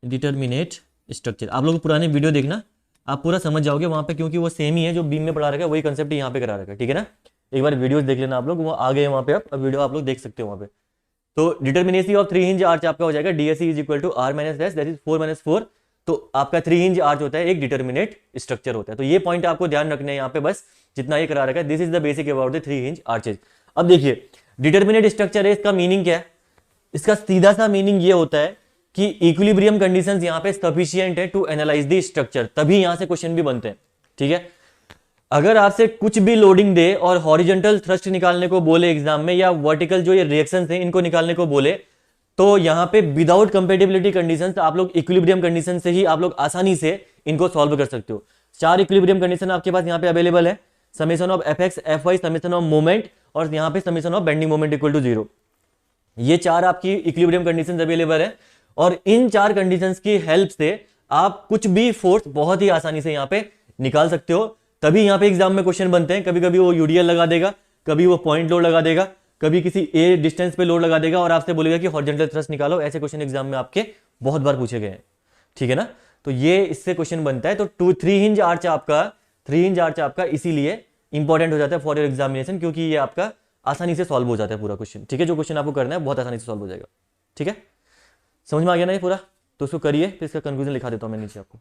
डिटर्मिनेट स्ट्रक्चर, आप लोग पुराने वीडियो देखना, आप पूरा समझ जाओगे वहां पे, क्योंकि वो सेम ही है जो बीम में पढ़ा रखा है, वही कंसेप्ट यहाँ पे करा रखा है, ठीक है ना। एक बार वीडियोस देख लेना आप लोग, वो आ गए वहां पे, अब वीडियो आप लोग देख सकते हो वहां पे। तो डिटर्मिनेसी ऑफ 3 हिंज आर्च आपका हो जाएगा DSE is equal to R minus S, that is 4 - 4, तो आपका 3 हिंज आर्च होता है एक डिटर्मिनेट स्ट्रक्चर होता है। तो ये पॉइंट आपको ध्यान रखना है यहाँ पे, बस जितना ये करा रखा है, this is the basic about the 3 hinge arches. अब देखिए डिटर्मिनेट स्ट्रक्चर है, इसका मीनिंग क्या है, इसका सीधा सा मीनिंग ये होता है कि इक्विलिब्रियम कंडीशंस यहां पे सफिशिएंट है टू एनालाइज द स्ट्रक्चर, तभी यहां से क्वेश्चन भी बनते हैं, ठीक है। अगर आपसे कुछ भी लोडिंग दे और हॉरिजॉन्टल थ्रस्ट निकालने को बोले एग्जाम में, या वर्टिकल जो ये रिएक्शंस हैं इनको निकालने को बोले, तो यहां पे विदाउट कंपेटिबिलिटी कंडीशंस आप लोग इक्विलिब्रियम कंडीशन से ही आप लोग आसानी से इनको सॉल्व कर सकते हो। 4 इक्विलिब्रियम कंडीशन आपके पास यहाँ पे अवेलेबल है, summation of F X F Y, summation of moment, और यहाँ पे summation of bending moment equal to 0, ये 4 आपकी इक्विलिब्रियम कंडीशंस अवेलेबल है, और इन 4 कंडीशंस की हेल्प से आप कुछ भी फोर्स बहुत ही आसानी से यहाँ पे निकाल सकते हो, तभी यहाँ पे एग्जाम में क्वेश्चन बनते हैं। कभी कभी वो यूडीएल लगा देगा, कभी वो पॉइंट लोड लगा देगा, कभी किसी ए डिस्टेंस पे लोड लगा देगा और आपसे बोलेगा कि हॉरिजॉन्टल थ्रस्ट निकालो, ऐसे क्वेश्चन एग्जाम में आपके बहुत बार पूछे गए हैं, ठीक है ना। तो ये इससे क्वेश्चन बनता है, तो 3 हिंज आर्च आपका इसीलिए इंपॉर्टेंट हो जाता है फॉर योर एग्जामिनेशन, क्योंकि ये आपका आसानी से सॉल्व हो जाता है पूरा क्वेश्चन, ठीक है। जो क्वेश्चन आपको करना है बहुत आसानी से सॉल्व हो जाएगा, ठीक है। समझ में आ गया ना ये पूरा, तो उसको करिए, फिर इसका कंक्लूजन लिखा देता हूं मैं नीचे आपको।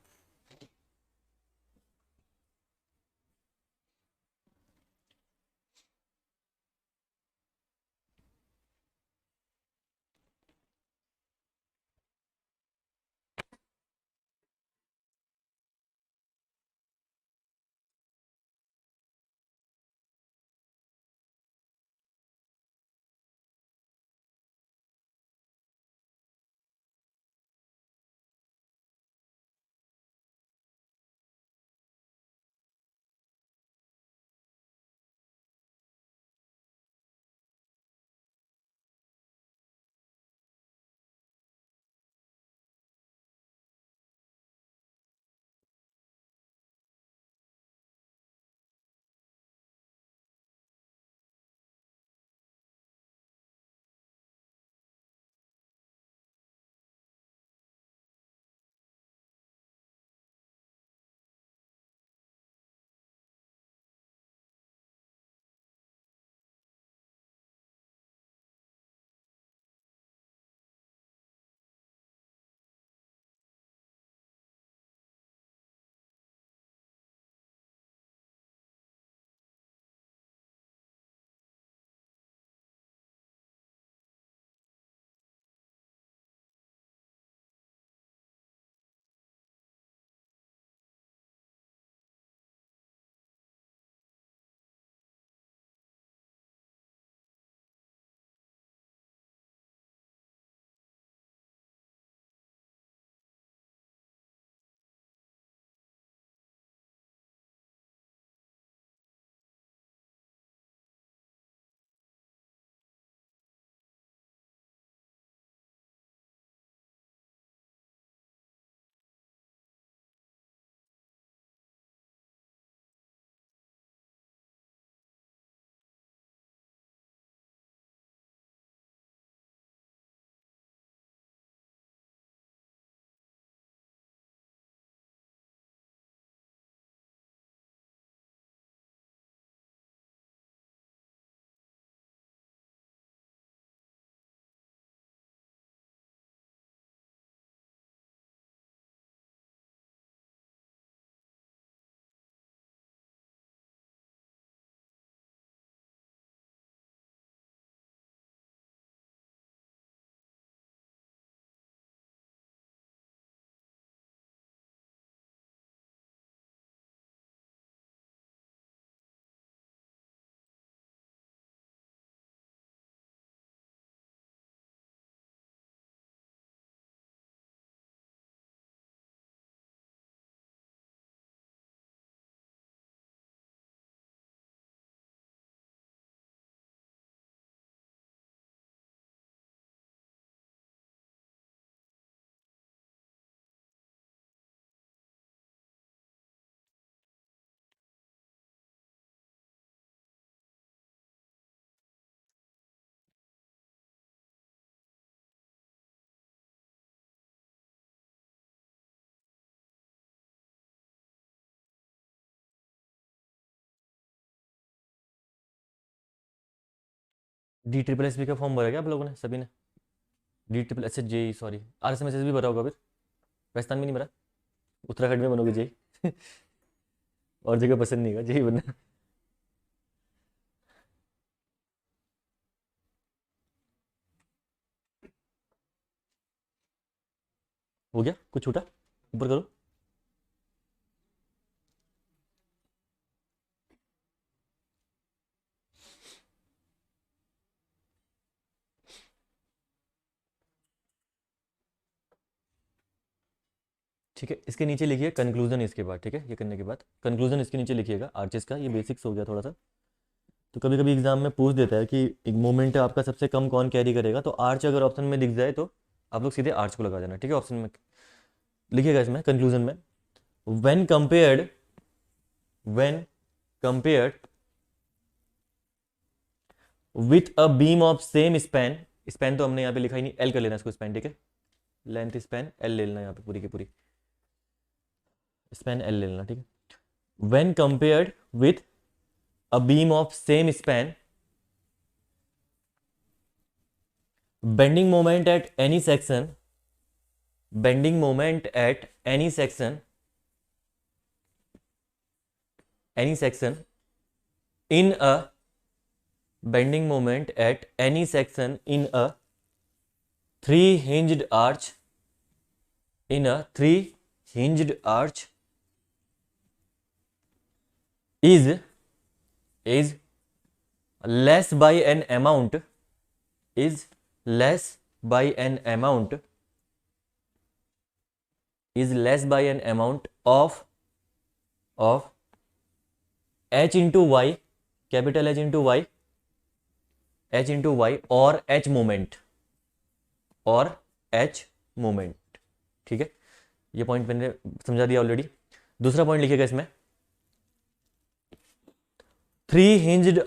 DSSS का फॉर्म भरा क्या आप लोगों ने सभी ने? DSSS जेई, सॉरी RSMSS भी भरा होगा फिर। राजस्थान में नहीं भरा, उत्तराखंड में बनोगे जेई और जगह पसंद नहीं होगा जेई बनना। हो गया, कुछ छूटा? ऊपर करो। ठीक है, इसके नीचे लिखिए कंक्लूजन इसके बाद। ठीक है, ये करने के बाद कंक्लूजन इसके नीचे लिखिएगा आर्चेस का। ये बेसिक्स हो गया थोड़ा सा। तो कभी कभी एग्जाम में पूछ देता है कि एक मोमेंट आपका सबसे कम कौन कैरी करेगा, तो आर्च अगर ऑप्शन में दिख जाए तो आप लोग सीधे आर्च को लगा देना। ठीक है, ऑप्शन में लिखिएगा इसमें कंक्लूजन में, when compared with a beam of same span, span तो हमने यहाँ पे लिखा ही नहीं, एल कर लेना इसको स्पैन। ठीक है, लेंथ स्पैन एल ले लेना यहाँ पे, पूरी की पूरी स्पैन एल ले लेना। ठीक है, when compared with a beam of same span, bending moment at any section, bending moment at any section, any section in a bending moment at any section in a three hinged arch, in a three hinged arch is less by an amount, is less by an amount, is less by an amount of h into y, capital H into y, h into y, or h moment, or h moment। ठीक है, ये point मैंने समझा दिया already. दूसरा point लिखिएगा इसमें, three hinged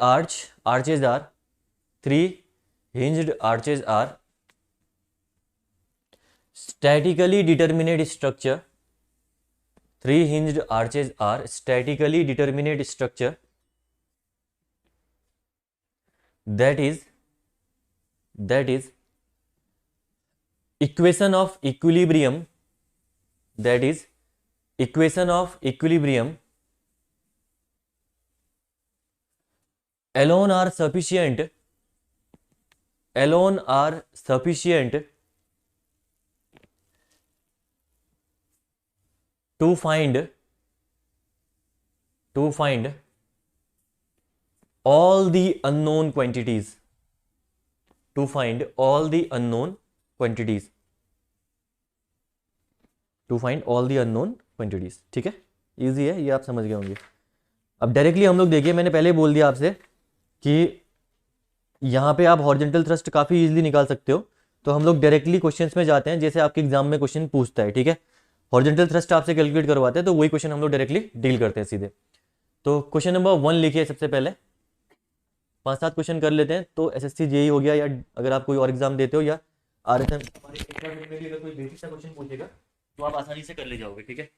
arches are, three hinged arches are statically determinate structure, three hinged arches are statically determinate structure that is equation of equilibrium, that is equation of equilibrium alone are sufficient to find all the unknown quantities, to find all the unknown quantities, to find all the unknown quantities। ठीक है, easy है ये, आप समझ गए होंगे। अब directly हम लोग देखिए, मैंने पहले बोल दिया आपसे कि यहाँ पे आप हॉरिजॉन्टल थ्रस्ट काफ़ी इजीली निकाल सकते हो, तो हम लोग डायरेक्टली क्वेश्चंस में जाते हैं जैसे आपके एग्जाम में क्वेश्चन पूछता है। ठीक है, हॉरिजॉन्टल थ्रस्ट आपसे कैलकुलेट करवाते हैं, तो वही क्वेश्चन हम लोग डायरेक्टली डील करते हैं सीधे। तो क्वेश्चन नंबर 1 लिखिए सबसे पहले, 5-7 क्वेश्चन कर लेते हैं। तो एसएससी जेई हो गया, या अगर आप कोई और एग्जाम देते हो, या आरएसएम में भी अगर कोई बेसिक सा क्वेश्चन पूछेगा तो आप आसानी से कर ले जाओगे। ठीक है,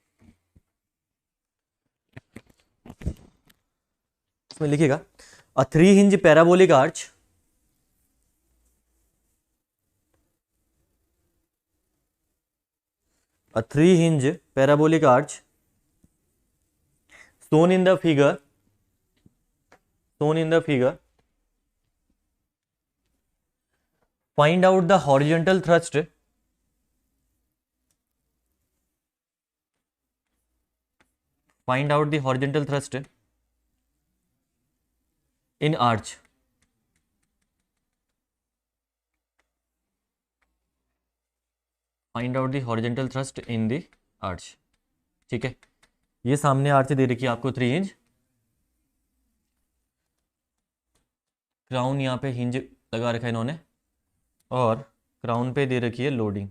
इसमें लिखिएगा a three hinge parabolic arch, a three hinge parabolic arch shown in the figure, find out the horizontal thrust, find out the horizontal thrust in arch, find out the horizontal thrust in the arch। ठीक है, ये सामने arch दे रखी है आपको 3 inch, crown यहाँ पे hinge लगा रखा है इन्होंने, और क्राउन पे दे रखी है loading.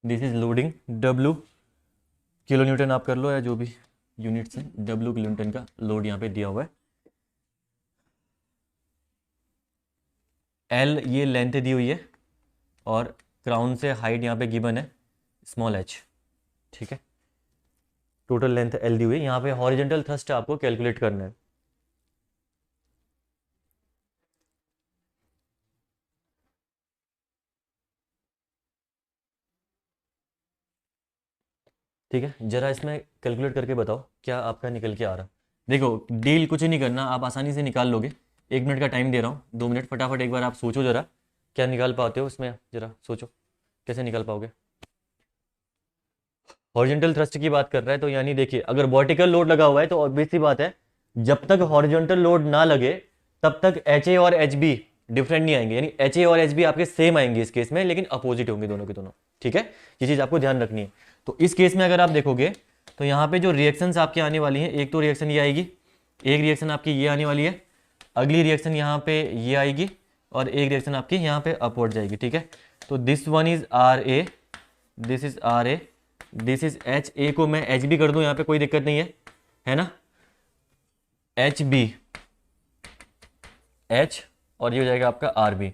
This is loading W kilo Newton आप कर लो, या जो भी यूनिट्स हैं, W किलो न्यूटन का लोड यहाँ पे दिया हुआ है। L ये लेंथ दी हुई है, और क्राउन से हाइट यहाँ पे गिवन है स्मॉल h, ठीक है। टोटल लेंथ l दी हुई, यहाँ पे हॉरिजेंटल थ्रस्ट आपको कैलकुलेट करना है। ठीक है, जरा इसमें कैलकुलेट करके बताओ क्या आपका निकल के आ रहा। देखो डील कुछ नहीं करना, आप आसानी से निकाल लोगे। 1 मिनट का टाइम दे रहा हूँ, 2 मिनट, फटाफट एक बार आप सोचो जरा क्या निकाल पाते हो इसमें, जरा सोचो कैसे निकाल पाओगे। हॉरिजॉन्टल थ्रस्ट की बात कर रहा है तो यानी देखिए अगर वर्टिकल लोड लगा हुआ है तो ऑब्वियस सी बात है जब तक हॉरिजॉन्टल लोड ना लगे तब तक एच ए और एच बी डिफरेंट नहीं आएंगे, यानी एच ए और एच बी आपके सेम आएंगे इस केस में, लेकिन अपोजिट होंगे दोनों के दोनों, ठीक है। ये चीज आपको ध्यान रखनी है। तो इस केस में अगर आप देखोगे तो यहाँ पे जो रिएक्शंस आपके आने वाली हैं, एक तो रिएक्शन ये आएगी, एक रिएक्शन आपकी ये आने वाली है, अगली रिएक्शन यहाँ पे ये आएगी और एक रिएक्शन आपकी यहाँ पे अपवर्ड जाएगी, ठीक है। तो this one is R A, this is R A, this is H A को मैं एच बी कर दूं, यहाँ पे कोई दिक्कत नहीं है ना, एच बी एच, और ये हो जाएगा आपका आर बी।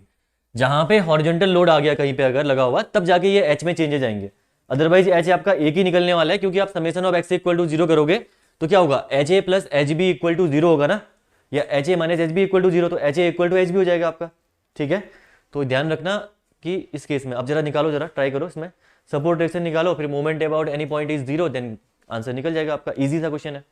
जहां पे हॉरिजॉन्टल लोड आ गया कहीं पे अगर लगा हुआ तब जाके ये एच में चेंजेस आएंगे, अदरवाइज एच आपका एक ही निकलने वाला है, क्योंकि आप summation of X equal to 0 करोगे तो क्या होगा, H A plus H B equal to 0 होगा ना, या H A minus H B equal to 0, तो H A equal to H B हो जाएगा आपका, ठीक है। तो ध्यान रखना कि इस केस में अब जरा निकालो, जरा ट्राई करो इसमें सपोर्ट रिएक्शन निकालो, फिर moment about any point is 0, then answer निकल जाएगा आपका। इजी सा क्वेश्चन है।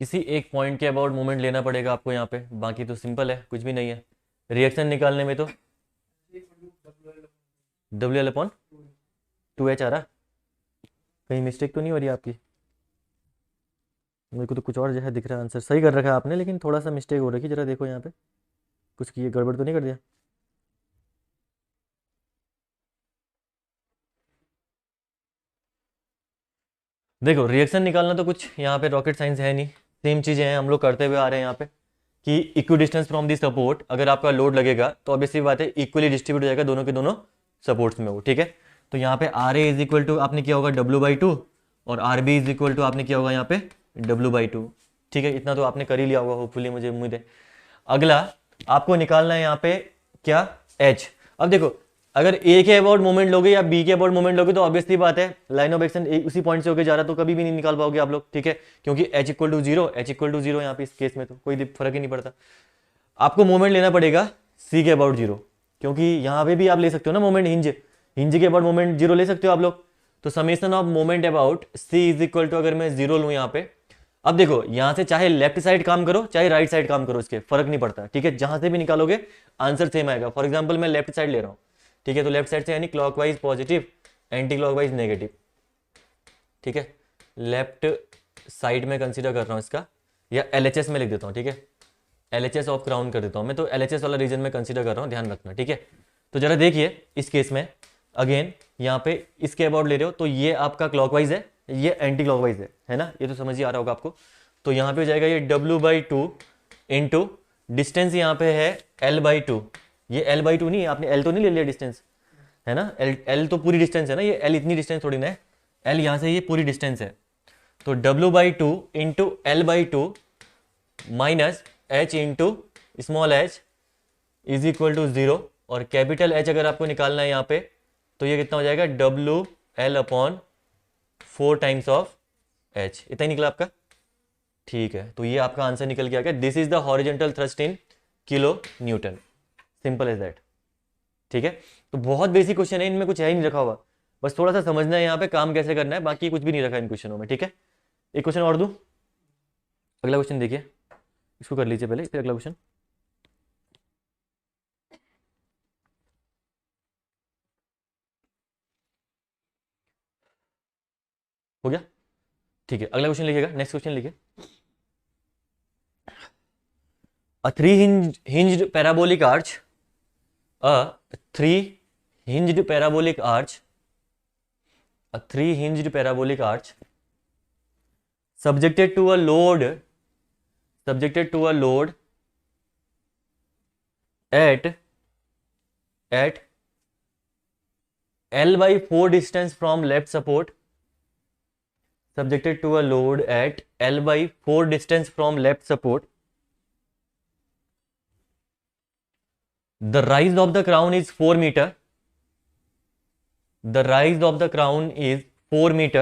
किसी एक पॉइंट के अबाउट मोमेंट लेना पड़ेगा आपको यहाँ पे, बाकी तो सिंपल है, कुछ भी नहीं है। रिएक्शन निकालने में तो डब्ल्यू एल अपॉन 2h आ रहा, कहीं मिस्टेक तो नहीं हो रही आपकी? मेरे को तो कुछ और जो है दिख रहा है, आंसर सही कर रखा है आपने, लेकिन थोड़ा सा मिस्टेक हो रही है, जरा देखो यहाँ पे कुछ किए गड़बड़ तो नहीं कर दिया। देखो रिएक्शन निकालना तो कुछ यहाँ पे रॉकेट साइंस है नहीं, सेम चीज़ें हैं हम लोग करते हुए आ रहे हैं यहाँ पे कि equi distance from the support, अगर आपका लोड लगेगा तो ऑब्वियसली बात है इक्वली डिस्ट्रीब्यूट हो जाएगा दोनों के दोनों सपोर्ट्स में वो, ठीक है। तो यहाँ पे R A is equal to आपने किया होगा W/2 और R B is equal to आपने किया होगा यहाँ पे W/2, ठीक है। इतना तो आपने कर ही लिया होगा होपफुली, मुझे उम्मीद है। अगला आपको निकालना है यहाँ पे क्या, एच। अब देखो अगर ए के अबाउट मोमेंट लोगे या बी के अबाउट मोमेंट लोगे तो ऑब्वियसली बात है लाइन ऑफ एक्शन उसी पॉइंट से होकर जा रहा है, तो कभी भी नहीं निकाल पाओगे आप लोग, ठीक है, क्योंकि एच इक्वल टू जीरो यहाँ पे इस केस में तो कोई फर्क ही नहीं पड़ता। आपको मोमेंट लेना पड़ेगा सी के अबाउट 0, क्योंकि यहाँ पे भी आप ले सकते हो ना मोमेंट हिंज के अबाउट मोमेंट 0 ले सकते हो आप लोग। तो summation of moment about C is equal to अगर मैं 0 लूँ यहाँ पे, अब देखो यहां से चाहे लेफ्ट साइड काम करो चाहे राइट साइड काम करो, इसके फर्क नहीं पड़ता, ठीक है, जहां से भी निकालोगे आंसर सेम आएगा। फॉर एग्जांपल मैं लेफ्ट साइड ले रहा हूं, ठीक है, तो लेफ्ट साइड से यानी clockwise positive, anti clockwise negative, ठीक है। लेफ्ट साइड में कंसीडर कर रहा हूं इसका, या LHS में लिख देता हूं, ठीक है, LHS ऑफ क्राउन कर देता हूं मैं, तो LHS वाला रीजन में कंसीडर कर रहा हूं, ध्यान रखना, ठीक है। तो जरा देखिए इस केस में अगेन यहाँ पे इसके अबाउट ले रहे हो तो ये आपका क्लॉकवाइज है, ये एंटी क्लॉकवाइज है ना, ये तो समझ ही आ रहा होगा आपको। तो यहाँ पे हो जाएगा ये W/2 इंटू डिस्टेंस यहाँ पे है L/2, ये L/2 नहीं, आपने L तो नहीं ले लिया डिस्टेंस, है ना, L तो पूरी डिस्टेंस है ना, ये L इतनी डिस्टेंस थोड़ी ना है, L यहाँ से ये पूरी डिस्टेंस है। तो W/2 into L/2 minus H into small h is equal to 0, और कैपिटल H अगर आपको निकालना है यहाँ पे तो ये कितना हो जाएगा WL upon 4 times of H, इतना ही निकला आपका, ठीक है। तो ये आपका आंसर निकल के आ गया, this is the horizontal thrust in kilo newton, simple as that, ठीक है। तो बहुत बेसिक क्वेश्चन है, इनमें कुछ है ही नहीं रखा हुआ, बस थोड़ा सा समझना है यहाँ पे काम कैसे करना है, बाकी कुछ भी नहीं रखा इन क्वेश्चनों में, ठीक है। एक क्वेश्चन और दूं, अगला क्वेश्चन देखिए, इसको कर लीजिए पहले, फिर अगला क्वेश्चन। ठीक है, अगला क्वेश्चन लिखिएगा, नेक्स्ट क्वेश्चन लिखिए। A three hinged parabolic arch, a three hinged parabolic arch, a three hinged parabolic arch subjected to a load at L by 4 distance from left support, subjected to a load at L by 4 distance from left support. The rise of the crown is 4 meter. The rise of the crown is 4 meter.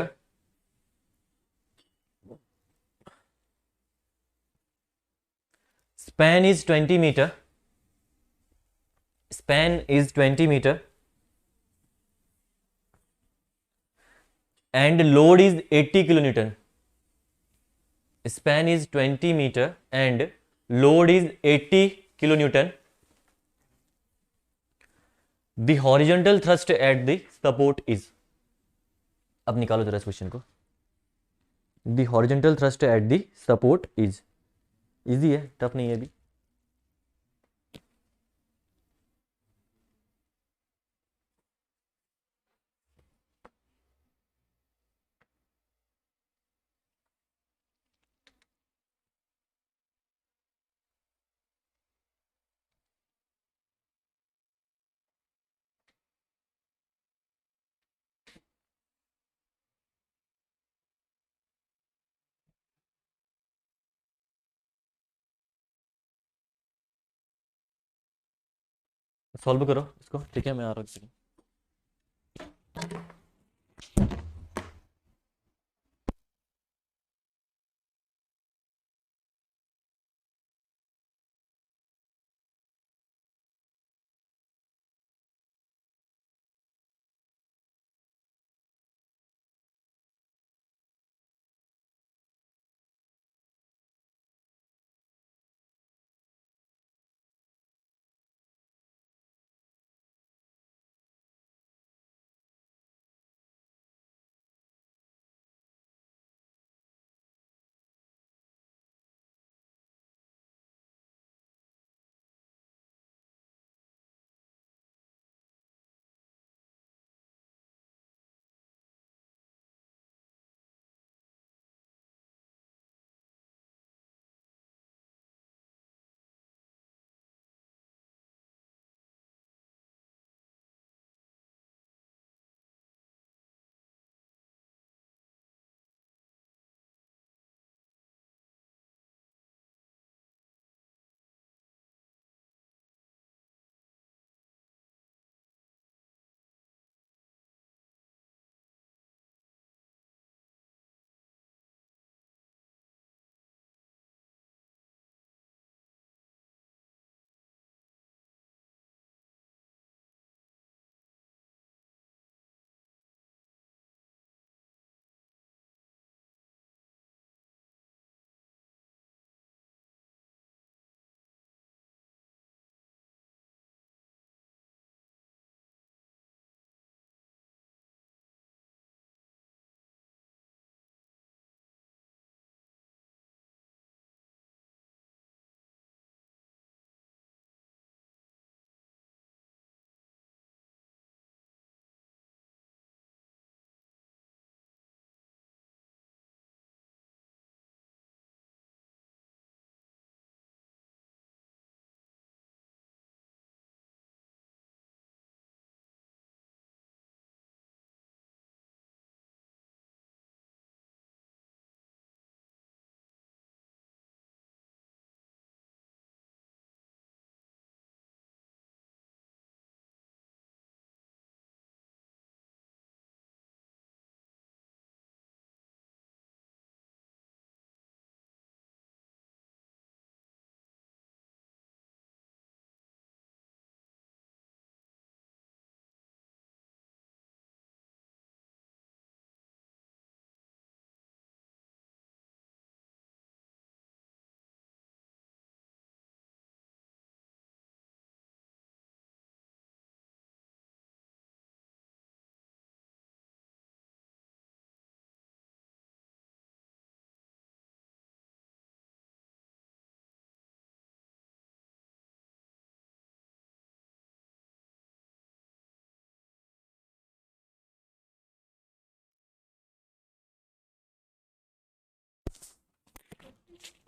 Span is 20 meter. Span is 20 meter. And load is 80 kilonewton. Span is 20 meter and load is 80 kilonewton. The horizontal thrust at the support is, अब निकालो जरा इस question को। The horizontal thrust at the support is, easy है, tough नहीं है अभी। Solve करो इसको, ठीक है, मैं आ रहा हूँ।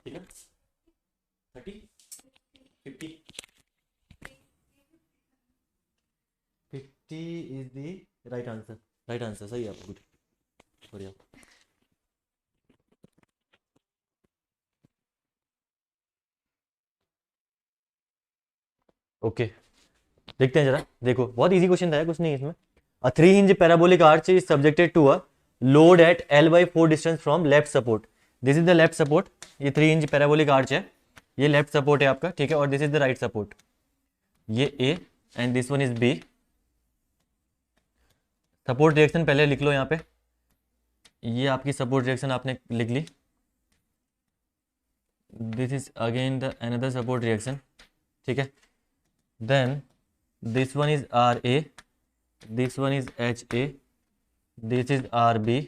ठीक है 30 50 50 is the right answer, right answer सही है आपका, गुड बढ़िया। ओके देखते हैं जरा, देखो बहुत इजी क्वेश्चन था, कुछ नहीं इसमें। अ 3 hinge parabolic arch is subjected to a load at L/4 distance from left support. This is the left support, ये 3 hinge parabolic arch है, ये लेफ्ट सपोर्ट है आपका, ठीक है, और this is the right support, ये A and this one is B। Support reaction पहले लिख लो यहाँ पे, ये आपकी सपोर्ट रिएक्शन आपने लिख ली। This is again the another support reaction, ठीक है। Then this one is RA, this one is HA, this is RB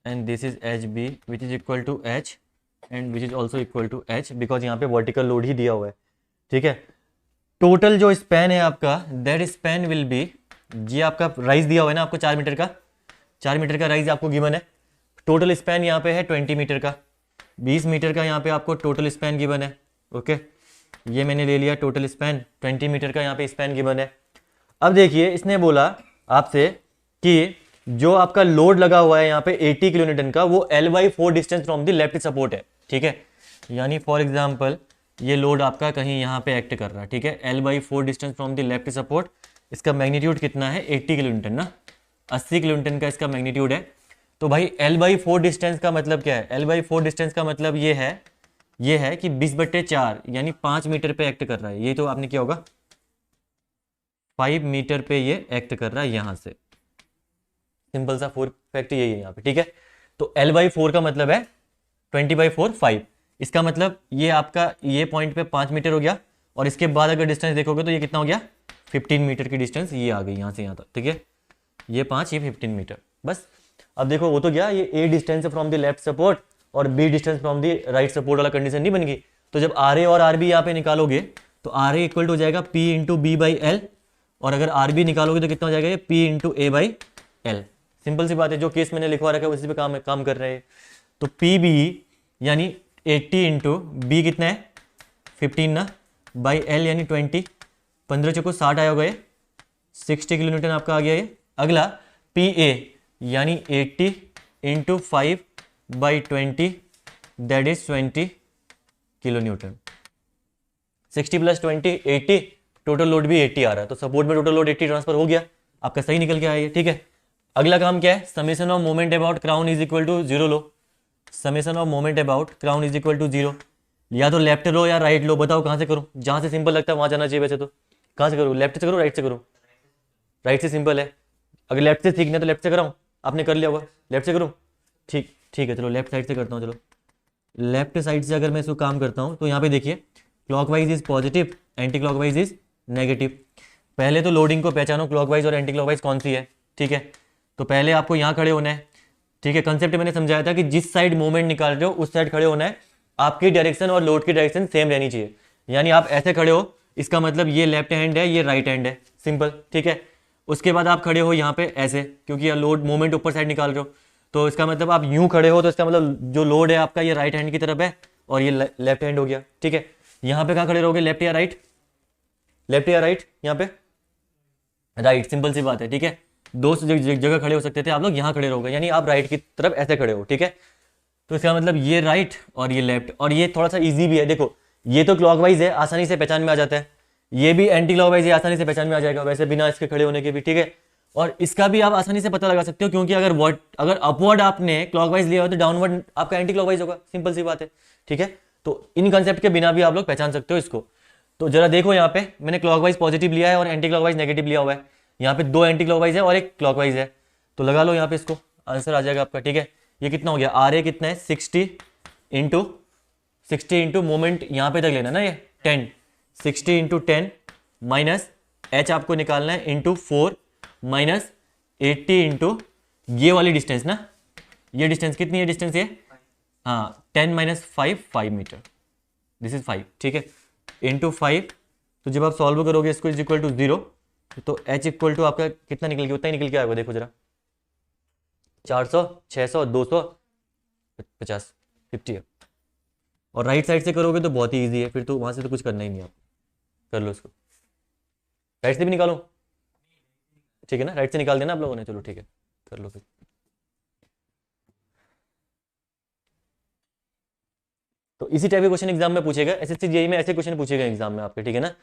and this is HB which is equal to H and which is also equal to H because यहाँ पे vertical load ही दिया हुआ है, ठीक है। Total जो span है आपका, दैट स्पैन विल बी, ये आपका राइज दिया हुआ है ना आपको 4 मीटर का, 4 मीटर का राइज आपको गिवन है। टोटल स्पैन यहाँ पे है 20 मीटर का, 20 मीटर का यहाँ पे आपको टोटल स्पैन गिवन है। ओके ये मैंने ले लिया टोटल स्पैन, 20 मीटर का यहाँ पे स्पैन गिवन है। अब देखिए इसने बोला आपसे कि जो आपका लोड लगा हुआ है यहाँ पे 80 किलो न्यूटन का, वो L/4 distance from the left support है, ठीक है। यानी फॉर एग्जांपल ये लोड आपका कहीं यहाँ पे एक्ट कर रहा है, ठीक है, L/4 distance from the left support, इसका मैग्नीट्यूड कितना है 80 किलो न्यूटन ना, 80 किलो न्यूटन का इसका मैग्नीट्यूड है। तो भाई L/4 डिस्टेंस का मतलब क्या है, L/4 डिस्टेंस का मतलब ये है कि 20/4 यानी 5 मीटर पे एक्ट कर रहा है, ये तो आपने क्या होगा 5 मीटर पे ये एक्ट कर रहा है यहाँ से, सिंपल सा फोर फैक्ट यही है यहाँ पे, ठीक है। तो L/4 का मतलब है 20/4 5, इसका मतलब ये आपका ये पॉइंट पे 5 मीटर हो गया, और इसके बाद अगर डिस्टेंस देखोगे तो ये कितना हो गया 15 मीटर की डिस्टेंस ये आ गई यहाँ से यहाँ तक, ठीक है, ये 5 ये 15 मीटर बस। अब देखो वो तो गया, ये A distance from the left support और B distance from the right support वाला कंडीशन नहीं बन गई। तो जब RA और RB यहाँ पे निकालोगे तो RA इक्वल टू हो जाएगा P इंटू B/L, और अगर RB निकालोगे तो कितना हो जाएगा ये P इंटू A/L। सिंपल सी बात है, जो केस मैंने लिखवा रखा है उसी पे काम कर रहे हैं। तो PB यानी 80 इंटू B कितना है 15 ना, बाई L यानी 20, 15 चौको 60 आया होगा, ये 60 किलो न्यूटन आपका आ गया ये। अगला PA यानी 80 into 5/20 that is 20 kilo Newton. 60 + 20 80, total load भी 80 आ रहा है, तो सपोर्ट में टोटल लोड 80 ट्रांसफर हो गया, आपका सही निकल के आया ये, ठीक है। अगला काम क्या है, summation of moment about crown is equal to 0 लो, summation of moment about crown is equal to 0, या तो लेफ्ट लो या राइट लो, बताओ कहाँ से करूँ, जहाँ से सिंपल लगता है वहाँ जाना चाहिए वैसे तो। कहाँ से करूँ, लेफ्ट से करूँ राइट से करूँ? राइट से सिंपल है, अगर लेफ्ट से सीखना तो लेफ्ट से कराऊँ, आपने कर लिया होगा, लेफ्ट से करूँ, ठीक है चलो लेफ्ट साइड से करता हूँ। चलो लेफ्ट साइड से अगर मैं इसको काम करता हूँ तो यहाँ पे देखिए clockwise is positive, anti clockwise is negative. पहले तो लोडिंग को पहचानो क्लॉकवाइज और एंटी क्लॉकवाइज कौन सी है, ठीक है। तो पहले आपको यहाँ खड़े होना है, ठीक है। कंसेप्ट मैंने समझाया था कि जिस साइड मूवमेंट निकाल रहे हो उस साइड खड़े होना है, आपकी डायरेक्शन और लोड की डायरेक्शन सेम रहनी चाहिए। यानी आप ऐसे खड़े हो, इसका मतलब ये लेफ्ट हैंड है ये राइट हैंड है, सिंपल, ठीक है। उसके बाद आप खड़े हो यहाँ पे ऐसे, क्योंकि लोड मूवमेंट ऊपर साइड निकाल रहे हो, तो इसका मतलब आप यूं खड़े हो, तो इसका मतलब जो लोड है आपका ये राइट हैंड की तरफ है और ये लेफ्ट हैंड हो गया, ठीक है। यहाँ पे कहाँ खड़े रहोगे, लेफ्ट या राइट, लेफ्ट या राइट, यहाँ पे राइट, सिंपल सी बात है, ठीक है। दो जगह खड़े हो सकते थे आप लोग, यहाँ खड़े रहोगे, यानी आप राइट की तरफ ऐसे खड़े हो, ठीक है। तो इसका मतलब ये राइट और ये लेफ्ट, और ये थोड़ा सा इजी भी है, देखो ये तो क्लॉकवाइज है, आसानी से पहचान में आ जाता है, ये भी एंटी क्लॉकवाइज है, आसानी से पहचान में आ जाएगा वैसे बिना इसके खड़े होने के भी, ठीक है। और इसका भी आप आसानी से पता लगा सकते हो, क्योंकि अगर अपवर्ड आपने क्लॉकवाइज लिया हो तो डाउनवर्ड आपका एंटी क्लॉकवाइज होगा, सिंपल सी बात है, ठीक है। तो इन कंसेप्ट के बिना भी आप लोग पहचान सकते हो इसको। तो जरा देखो यहाँ पे मैंने क्लॉकवाइज पॉजिटिव लिया है और एंटी क्लॉकवाइज नेगेटिव लिया हुआ है, यहाँ पे 2 एंटी क्लॉकवाइज है और 1 क्लॉकवाइज है, तो लगा लो यहाँ पे, इसको आंसर आ जाएगा आपका, ठीक है। ये कितना हो गया, RA कितना है 60 इंटू मोमेंट यहाँ पे तक लेना ना, ये 10, 60 इंटू 10 माइनस H आपको निकालना है इंटू 4 माइनस 80 इंटू ये वाली डिस्टेंस ना, ये डिस्टेंस कितनी है, डिस्टेंस ये हाँ 10 - 5 मीटर, दिस इज 5, ठीक है, इंटू 5। तो जब आप सॉल्व करोगे इसको इज इक्वल टू 0, तो H इक्वल टू आपका कितना निकल गया, उतना ही निकल के आएगा, देखो जरा 400 600 250 50 है, और राइट साइड से करोगे तो बहुत ही ईजी है, फिर तो वहां से तो कुछ करना ही नहीं आप, कर लो इसको, राइट से भी निकालो, ठीक है ना, राइट से निकाल देना आप लोगों ने, चलो ठीक है, कर लो फिर। तो इसी टाइप के क्वेश्चन एग्जाम में पूछेगा, एसएससी जेईई में ऐसे क्वेश्चन पूछेगा एग्जाम में आपके, ठीक है ना,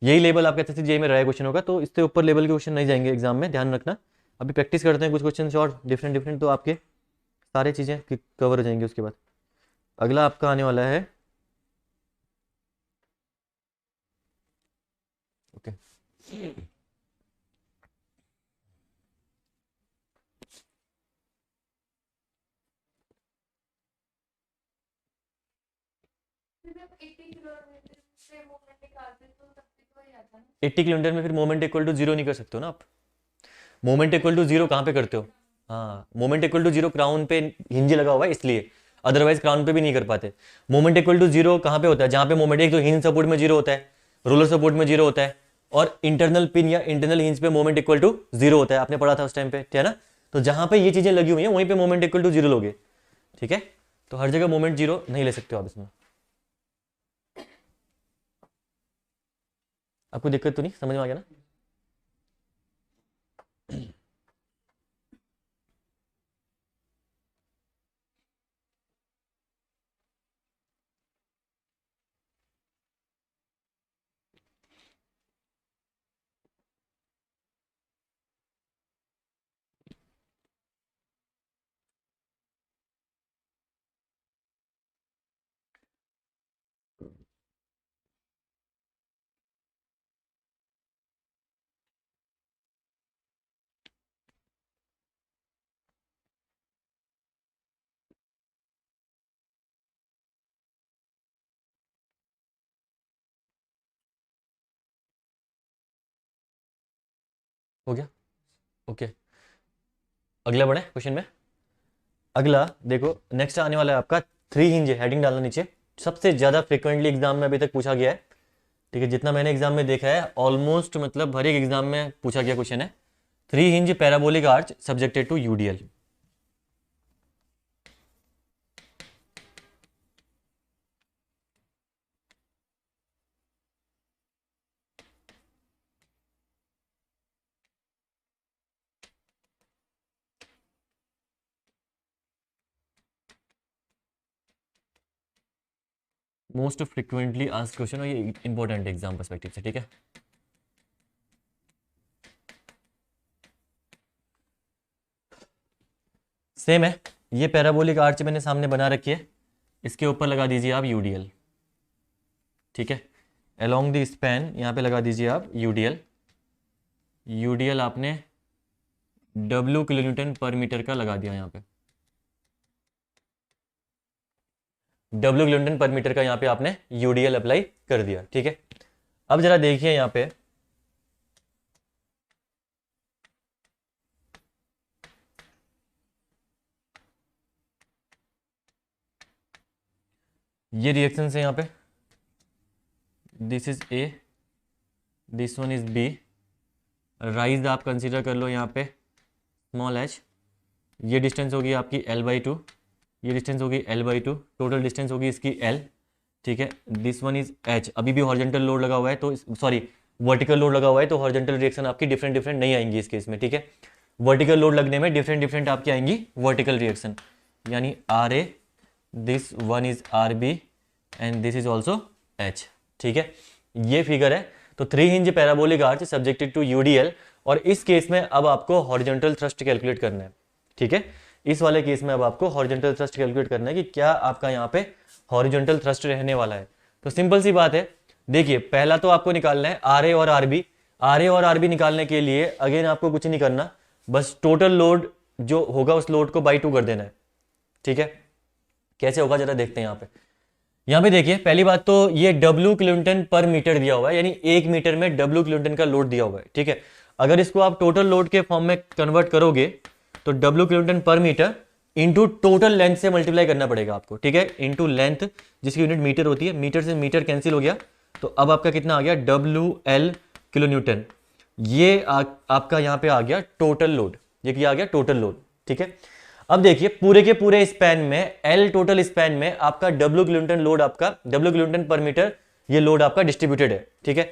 यही लेवल आपका एसएससी जेईई में रहा क्वेश्चन होगा, तो इससे ऊपर लेवल के क्वेश्चन नहीं जाएंगे एग्जाम में, ध्यान रखना। अभी प्रैक्टिस करते हैं कुछ क्वेश्चन और डिफरेंट डिफरेंट, तो आपके सारी चीज़ें कवर हो जाएंगी उसके बाद। अगला आपका आने वाला है, ओके, 80 किलोमीटर में फिर मोमेंट इक्वल टू जीरो नहीं कर सकते हो ना आप, मोमेंट इक्वल टू जीरो कहाँ पे करते हो, हाँ moment equal to zero crown पे हिंज लगा हुआ है इसलिए, अदरवाइज क्राउन पे भी नहीं कर पाते। मोमेंट इक्वल टू जीरो कहाँ पे होता है, जहाँ पे मोमेंट, एक तो हिंज सपोर्ट में जीरो होता है, रोलर सपोर्ट में जीरो होता है, और इंटरनल पिन या इंटरनल हिंज पे मोमेंट इक्वल टू जीरो होता है, आपने पढ़ा था उस टाइम पे, ठीक है ना। तो जहाँ पे ये चीजें लगी हुई हैं वहीं पे मोमेंट इक्वल टू जीरो लोगे, ठीक है, तो हर जगह मोमेंट जीरो नहीं ले सकते हो आप इसमें। आपको दिक्कत तो नहीं, समझ में आ गया ना। हो गया, ओके, अगला बढ़े क्वेश्चन में। अगला देखो, नेक्स्ट आने वाला है आपका थ्री हिंज, हेडिंग डालना नीचे, सबसे ज्यादा फ्रिक्वेंटली एग्जाम में अभी तक पूछा गया है, ठीक है, जितना मैंने एग्जाम में देखा है ऑलमोस्ट, मतलब हर एक एग्जाम में पूछा गया क्वेश्चन है, three hinge parabolic arch subjected to UDL. Most frequently asked question, और ये इंपॉर्टेंट एग्जाम पर्सपेक्टिव से, ठीक है। सेम है, ये पैराबोलिक आर्च मैंने सामने बना रखी है, इसके ऊपर लगा दीजिए आप यूडीएल, ठीक है, अलोंग द स्पैन यहाँ पे लगा दीजिए आप यूडीएल, यूडीएल आपने W किलोन्यूटन पर मीटर का लगा दिया यहाँ पे, W किलोन्यूटन पर मीटर का यहाँ पे आपने यूडीएल अप्लाई कर दिया, ठीक है। अब जरा देखिए यहाँ पे, ये रिएक्शन है यहाँ पे, this is A, this one is B, rise आप कंसीडर कर लो यहाँ पे स्मॉल एच, ये डिस्टेंस होगी आपकी L/2, ये डिस्टेंस होगी L/2, टोटल डिस्टेंस होगी इसकी L, ठीक है, दिस वन इज H, अभी भी हॉरिजॉन्टल लोड लगा हुआ है, तो सॉरी वर्टिकल लोड लगा हुआ है, तो हॉरिजॉन्टल रिएक्शन आपकी डिफरेंट डिफरेंट नहीं आएंगी इस केस में, ठीक है, वर्टिकल लोड लगने में डिफरेंट डिफरेंट आपकी आएंगी वर्टिकल रिएक्शन, यानी RA, this one is RB and this is also H, ठीक है, ये फिगर है। तो three hinge parabolic arch subjected to UDL, और इस केस में अब आपको हॉरिजॉन्टल थ्रस्ट कैलकुलेट करना है, ठीक है, इस वाले केस में अब आपको हॉरिजॉन्टल थ्रस्ट कैलकुलेट करना है कि क्या आपका यहाँ पे हॉरिजॉन्टल थ्रस्ट रहने वाला है। तो सिंपल सी बात है, देखिए पहला तो आपको निकालना है RA और RB, RA और RB निकालने के लिए अगेन आपको कुछ नहीं करना, बस टोटल लोड जो होगा उस लोड को बाई 2 कर देना है, ठीक है। कैसे होगा जरा देखते हैं यहाँ पे देखिए, पहली बात तो ये W किलोन्यूटन पर मीटर दिया हुआ है, यानी 1 मीटर में W किलोन्यूटन का लोड दिया हुआ है, ठीक है। अगर इसको आप टोटल लोड के फॉर्म में कन्वर्ट करोगे तो W किलोन्यूटन पर मीटर इंटू टोटल लेंथ से मल्टीप्लाई करना पड़ेगा आपको, ठीक है, इंटू लेंथ जिसकी यूनिट मीटर होती है, मीटर से मीटर कैंसिल हो गया, तो अब आपका कितना आ गया WL किलोन्यूटन, ये आपका यहाँ पे आ गया टोटल लोड, ये क्या आ गया टोटल लोड, ठीक है। अब देखिए पूरे के पूरे स्पैन में, एल टोटल स्पैन में आपका डब्ल्यू किलोन्यूटन लोड, आपका डब्ल्यू किलोन्यूटन पर मीटर, ये लोड आपका डिस्ट्रीब्यूटेड है, ठीक है।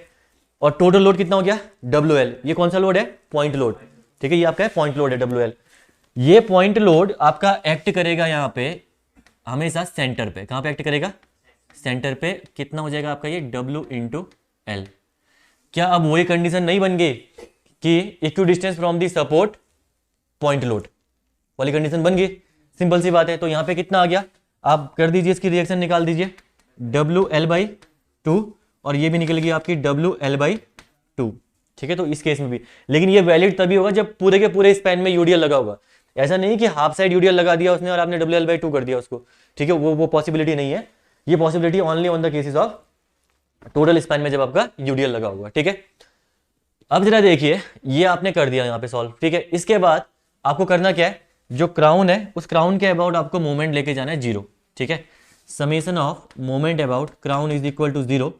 और टोटल लोड कितना हो गया, डब्ल्यू एल। ये कौन सा लोड है, पॉइंट लोड, ठीक है, ये आपका पॉइंट लोड है डब्ल्यू एल। ये पॉइंट लोड आपका एक्ट करेगा यहाँ पे हमेशा सेंटर पे। कहां पे एक्ट करेगा, सेंटर पे। कितना हो जाएगा आपका ये डब्ल्यू इंटू एल। क्या अब वही कंडीशन नहीं बन गई कि equi distance from the support point load वाली कंडीशन बन गई? सिंपल सी बात है। तो यहां पे कितना आ गया, आप कर दीजिए, इसकी रिएक्शन निकाल दीजिए, डब्ल्यू एल बाई टू, और ये भी निकल गई आपकी डब्ल्यू एल बाई टू, ठीक है। तो इस केस में भी, लेकिन ये वैलिड तभी होगा जब पूरे के पूरे स्पैन में यूडीएल लगा होगा। ऐसा नहीं कि हाफ साइड यूडीएल लगा दिया उसने और आपने डब्ल्यू एल बाई टू कर दिया उसको, ठीक है, वो पॉसिबिलिटी नहीं है। ये possibility only on the cases of total span में जब आपका यूडीएल लगा होगा, ठीक है। अब जरा देखिए, ये आपने कर दिया यहाँ पे सॉल्व, ठीक है। इसके बाद आपको करना क्या है, जो क्राउन है उस क्राउन के अबाउट आपको मोमेंट लेके जाना है जीरो, ठीक है। Summation of moment about crown is equal to zero.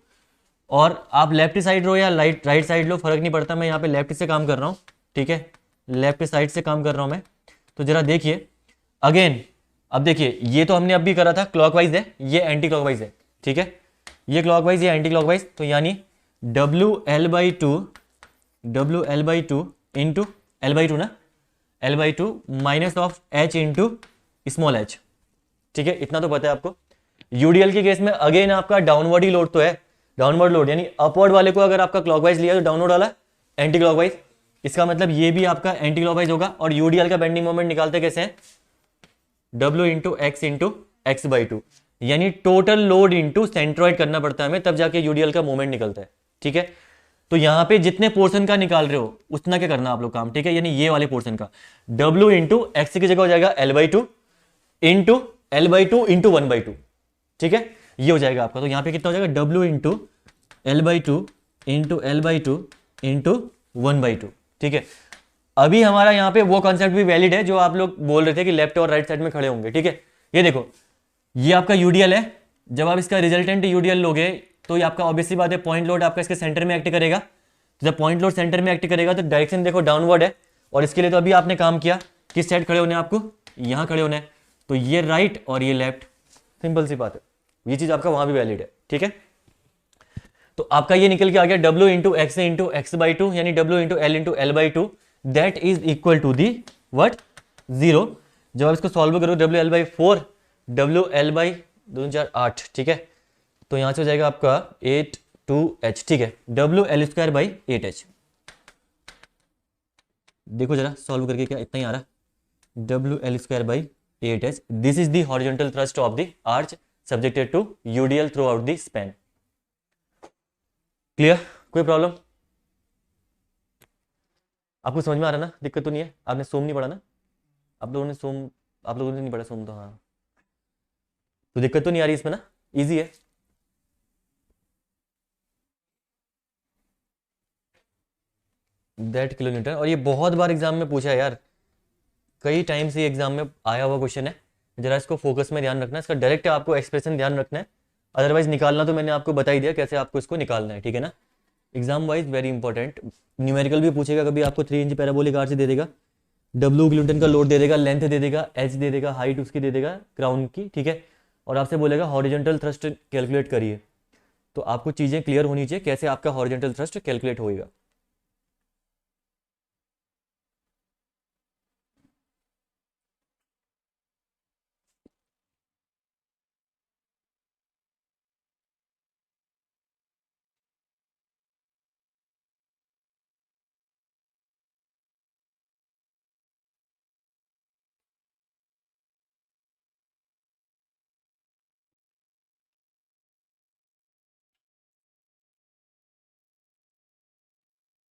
और आप लेफ्ट साइड लो या राइट साइड लो, फर्क नहीं पड़ता, मैं यहाँ पे लेफ्ट से काम कर रहा हूँ, ठीक है, लेफ्ट साइड से काम कर रहा हूँ मैं। तो जरा देखिए अगेन, अब देखिए ये तो हमने अभी करा था क्लॉकवाइज है, ये एंटी क्लॉकवाइज है, ठीक है, ये क्लॉकवाइज ये एंटी क्लॉकवाइज। तो यानी W L by two, W L by two into L by two ना, L by two minus of H into small H, ठीक है, इतना तो पता है आपको। यूडीएल के केस में अगेन आपका डाउनवर्ड ही लोड तो है, डाउनवर्ड लोड, यानी अपवर्ड वाले को अगर आपका क्लॉकवाइज लिया तो डाउनवर्ड वाला एंटी क्लॉकवाइज, इसका मतलब ये भी आपका एंटी क्लॉकवाइज होगा। और यूडीएल का बेंडिंग मोमेंट निकालते कैसे हैं, W into X by two, यानी टोटल लोड इंटू सेंट्रॉइड करना पड़ता है हमें, तब जाके यूडीएल का मोमेंट निकलता है, ठीक है। तो यहां पे जितने पोर्शन का निकाल रहे हो उतना क्या करना आप लोग काम, ठीक है, यानी ये वाले पोर्शन का डब्ल्यू इंटू एक्स की जगह हो जाएगा L by two into L by two into one by two, ठीक है, ये हो जाएगा आपका। तो यहां पे कितना हो जाएगा, W into L by two into L by two into one by two, ठीक है। अभी हमारा यहाँ पे वो कॉन्सेप्ट भी वैलिड है जो आप लोग बोल रहे थे कि लेफ्ट और राइट साइड में खड़े होंगे, ठीक है। ये देखो, ये आपका यूडीएल है, जब आप इसका रिजल्टेंट यूडीएल लोगे तो ये आपका ऑब्वियसली बात है पॉइंट लोड आपका इसके सेंटर में एक्ट करेगा। तो जब पॉइंट लोड सेंटर में एक्ट करेगा तो डायरेक्शन देखो डाउनवर्ड है, और इसके लिए तो अभी आपने काम किया, किस साइड खड़े होने आपको, यहां खड़े होने हैं, तो ये राइट और ये लेफ्ट, सिंपल सी बात है। ये चीज आपका वहां भी वैलिड है, ठीक है। तो आपका ये निकल के आ गया W into X by two, यानी W into L by two, that is equal to the what, zero. जब आप इसको सॉल्व करो, W L by four, W L by दो चार आठ, ठीक है। तो यहां से हो जाएगा आपका 8 2 h, ठीक है, W L square by 8 h। देखो जरा सॉल्व करके क्या इतना ही आ रहा, W L square by 8 h। This is the horizontal thrust of the arch subjected to UDL throughout the span. Clear, कोई प्रॉब्लम आपको समझ में आ रहा ना, दिक्कत तो नहीं है? आपने सोम नहीं पढ़ा ना, आप लोगों ने सोम, आप लोगों ने नहीं पढ़ा सोम तो, हाँ, तो दिक्कत तो नहीं आ रही इसमें ना, इजी है। दैट किलोमीटर, और ये बहुत बार एग्जाम में पूछा है यार, कई टाइम से एग्जाम में आया हुआ क्वेश्चन है। जरा इसको फोकस में ध्यान रखना है, इसका डायरेक्ट आपको एक्सप्रेशन ध्यान रखना है, अदरवाइज निकालना तो मैंने आपको बता ही दिया कैसे आपको इसको निकालना है, ठीक है ना। Exam wise very important, numerical भी पूछेगा कभी, आपको 3 इंच पैराबोलिक आर्च दे देगा, डब्ल्यू किलोमीटर का लोड दे देगा, लेंथ दे देगा, एच दे देगा, हाइट उसकी दे देगा क्राउन की, ठीक है, और आपसे बोलेगा हॉरिजॉन्टल थ्रस्ट कैलकुलेट करिए। तो आपको चीजें क्लियर होनी चाहिए कैसे आपका हॉरिजॉन्टल थ्रस्ट कैलकुलेट होएगा।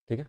ठीक है।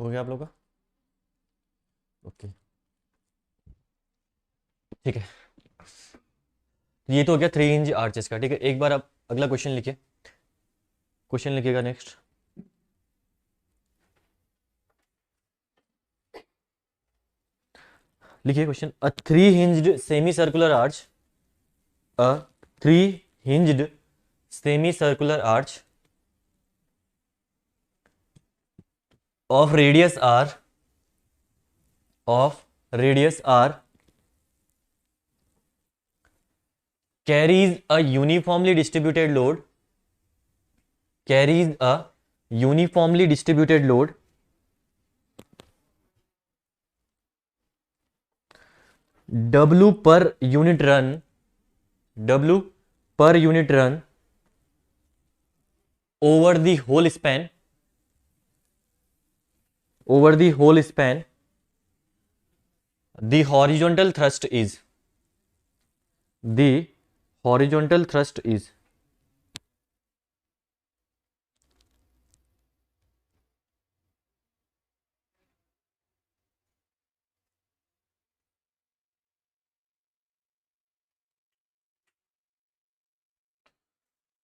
हो गया आप लोग का? ओके, ठीक है। ये तो हो गया 3 इंच आर्चेस का, ठीक है। एक बार आप अगला क्वेश्चन लिखिए, क्वेश्चन लिखिएगा नेक्स्ट। लिखिए question, a three hinged semi circular arch, a three hinged semi circular arch of radius r of radius r carries a uniformly distributed load, carries a uniformly distributed load w per unit run, w per unit run over the whole span, over the whole span. The horizontal thrust is, the horizontal thrust is,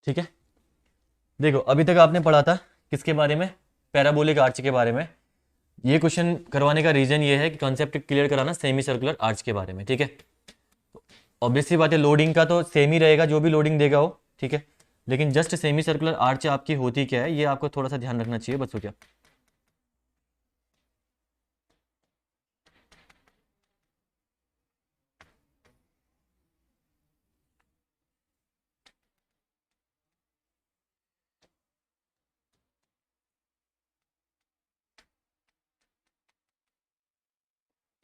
ठीक है। देखो अभी तक आपने पढ़ा था किसके बारे में, पैराबोलिक आर्च के बारे में। ये क्वेश्चन करवाने का रीजन ये है कि कॉन्सेप्ट क्लियर कराना सेमी सर्कुलर आर्च के बारे में, ठीक है। ऑब्वियसली बात है, लोडिंग का तो सेम ही रहेगा जो भी लोडिंग देगा वो, ठीक है। लेकिन जस्ट सेमी सर्कुलर आर्च आपकी होती क्या है, ये आपको थोड़ा सा ध्यान रखना चाहिए, बस हो क्या।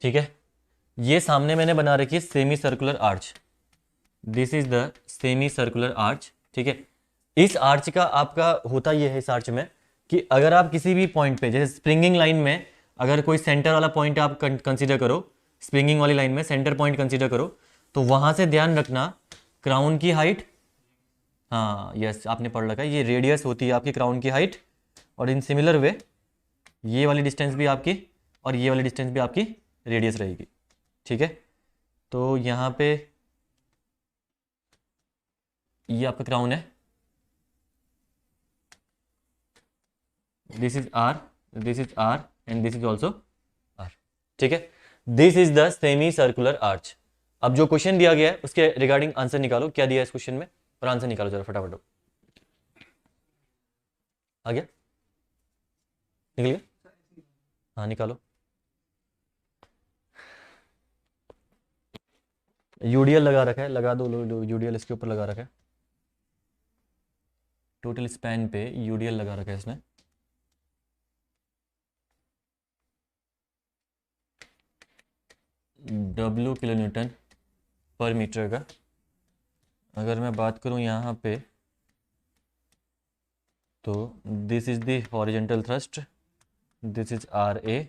ठीक है, ये सामने मैंने बना रखी है semi circular arch, this is the semi circular arch, ठीक है। इस आर्च का आपका होता ये है इस आर्च में कि अगर आप किसी भी पॉइंट पे, जैसे स्प्रिंगिंग लाइन में अगर कोई सेंटर वाला पॉइंट आप कंसीडर करो, स्प्रिंगिंग वाली लाइन में सेंटर पॉइंट कंसीडर करो, तो वहां से ध्यान रखना क्राउन की हाइट, हाँ यस आपने पढ़ रखा है, ये रेडियस होती है आपकी क्राउन की हाइट, और इन सिमिलर वे ये वाली डिस्टेंस भी आपकी और ये वाली डिस्टेंस भी आपकी रेडियस रहेगी, ठीक है। तो यहाँ पे ये आपका क्राउन है, this is R, this is R and this is also R, ठीक है। This is the semi circular arch. अब जो क्वेश्चन दिया गया है उसके रिगार्डिंग आंसर निकालो, क्या दिया है इस क्वेश्चन में, और आंसर निकालो जरा फटाफट। आ गया, निकल गया, हाँ निकालो। यूडीएल लगा रखा है, लगा दो यूडीएल इसके ऊपर लगा रखा है, टोटल स्पैन पे यूडीएल लगा रखा है इसने। W kilo newton per metre का अगर मैं बात करूं यहाँ पे, तो this is the horizontal thrust, this is R A,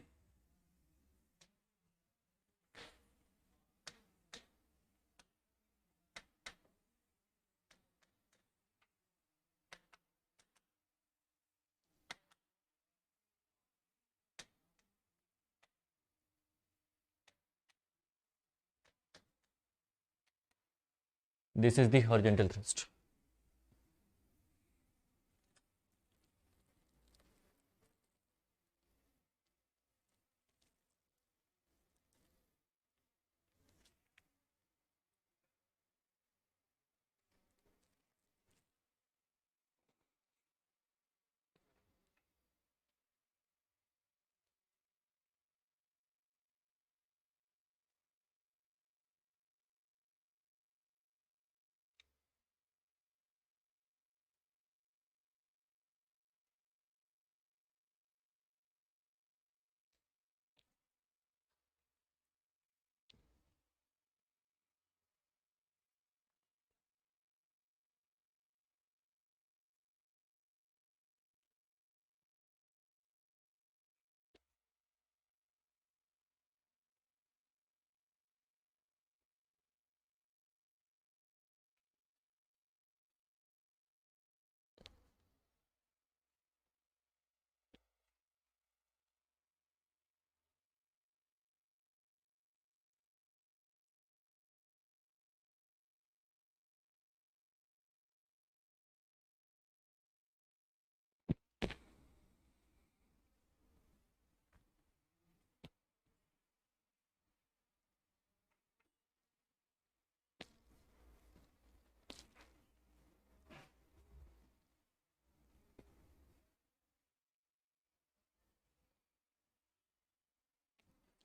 this is the horizontal thrust.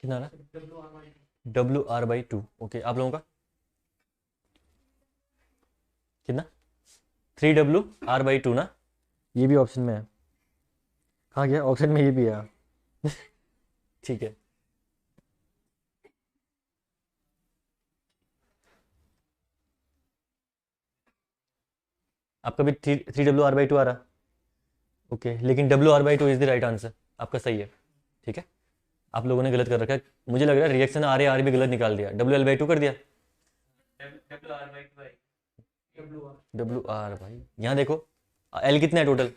कितना आ रहा? WR/2। ओके, आप लोगों का कितना? 3WR/2 ना? ये भी ऑप्शन में है। कहाँ गया ऑप्शन में? ये भी है। ठीक है। आपका भी 3WR/2 आ रहा? ओके, लेकिन WR/2 is the right answer, आपका सही है। ठीक है, आप लोगों ने गलत कर रखा है। मुझे लग रहा है रिएक्शन RAR भी गलत निकाल दिया, WL/2 कर दिया। WR भाई, यहाँ देखो L कितना है टोटल?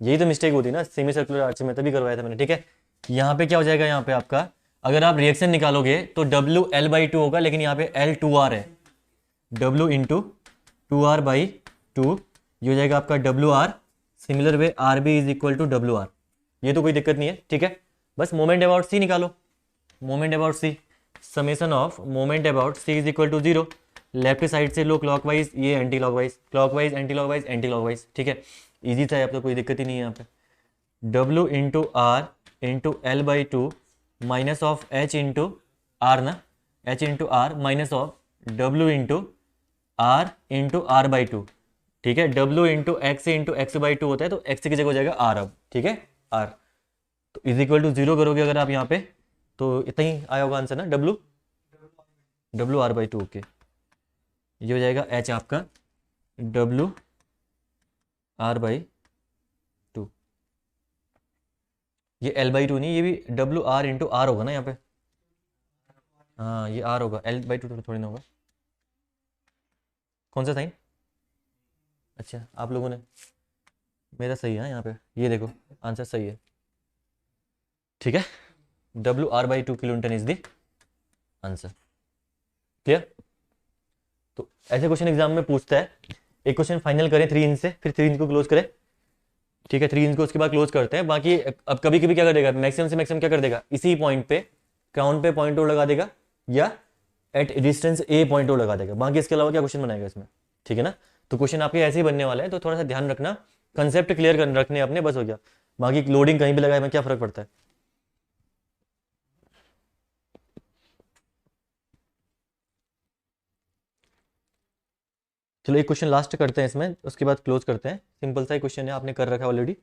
यही तो मिस्टेक होती है ना सेमी सर्कुलर आर्च में, तभी करवाया था मैंने। ठीक है, यहाँ पे क्या हो जाएगा? यहाँ पे आपका अगर आप रिएक्शन निकालोगे तो WL/2 होगा, लेकिन यहाँ पे L2R है। W इंटू 2R/2, ये हो जाएगा आपका WR। Similar way RB is equal to WR। ये तो कोई दिक्कत नहीं है। ठीक है, बस मोमेंट अबाउट C निकालो। Moment about C, summation of moment about C is equal to 0। Left side से लो क्लॉकवाइज, ये anti clockwise, clockwise anti clockwise anti clockwise. ठीक है, इजी था, अब तो कोई दिक्कत ही नहीं है यहाँ पे। W into R into L/2 minus of H into R ना, H into R minus of W into R into R/2। ठीक है, W into x into x/2 होता है, तो x की जगह हो जाएगा R अब। ठीक है, R तो इज इक्वल टू 0 करोगे अगर आप यहाँ पे, तो इतना ही आया होगा आंसर ना, WR/2। ओके, ये हो जाएगा H आपका WR/2। ये L/2 नहीं, ये भी WR इंटू R होगा ना यहाँ पे। हाँ, ये R होगा, L/2 थोड़ी ना होगा। कौन सा साइन? अच्छा, आप लोगों ने, मेरा सही है यहाँ पे, ये देखो आंसर सही है। ठीक है, WR/2 kilo Newton is the answer. Clear? तो ऐसे क्वेश्चन एग्जाम में पूछता है। एक क्वेश्चन फाइनल करें 3 इंच से, फिर 3 इंच को क्लोज करें। ठीक है, 3 इंच को उसके बाद क्लोज करते हैं। बाकी अब कभी कभी क्या कर देगा, मैक्सिमम से मैक्सिमम क्या कर देगा, इसी पॉइंट पे क्राउन पे पॉइंट और लगा देगा, या एट डिस्टेंस A पॉइंट और लगा देगा। बाकी इसके अलावा क्या क्वेश्चन बनाएगा इसमें? ठीक है ना, तो क्वेश्चन आपके ऐसे ही बनने वाले हैं, तो थोड़ा सा ध्यान रखना, कंसेप्ट क्लियर कर रखने अपने, बस हो गया। बाकी लोडिंग कहीं भी लगाए में क्या फर्क पड़ता है। चलो एक क्वेश्चन लास्ट करते हैं इसमें, उसके बाद क्लोज करते हैं। सिंपल सा ही क्वेश्चन है, आपने कर रखा है ऑलरेडी।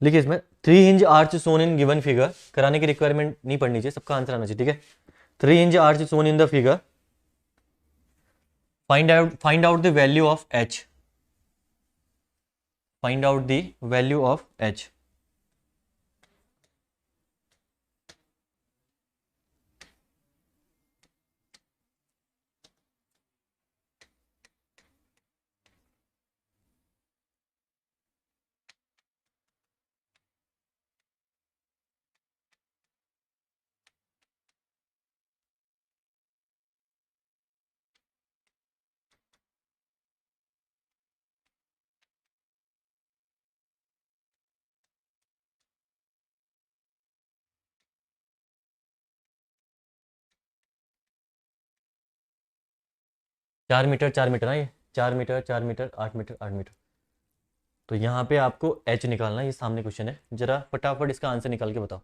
देखिए इसमें 3 hinge arch shown in given figure, कराने की रिक्वायरमेंट नहीं पड़नी चाहिए, सबका आंसर आना चाहिए। ठीक है, 3 hinge arch shown in the figure, find out the value of H। Find out the value of H। चार मीटर 4 मीटर ना, ये 4 मीटर 4 मीटर 8 मीटर 8 मीटर। तो यहाँ पे आपको H निकालना है, ये सामने क्वेश्चन है, जरा फटाफट इसका आंसर निकाल के बताओ।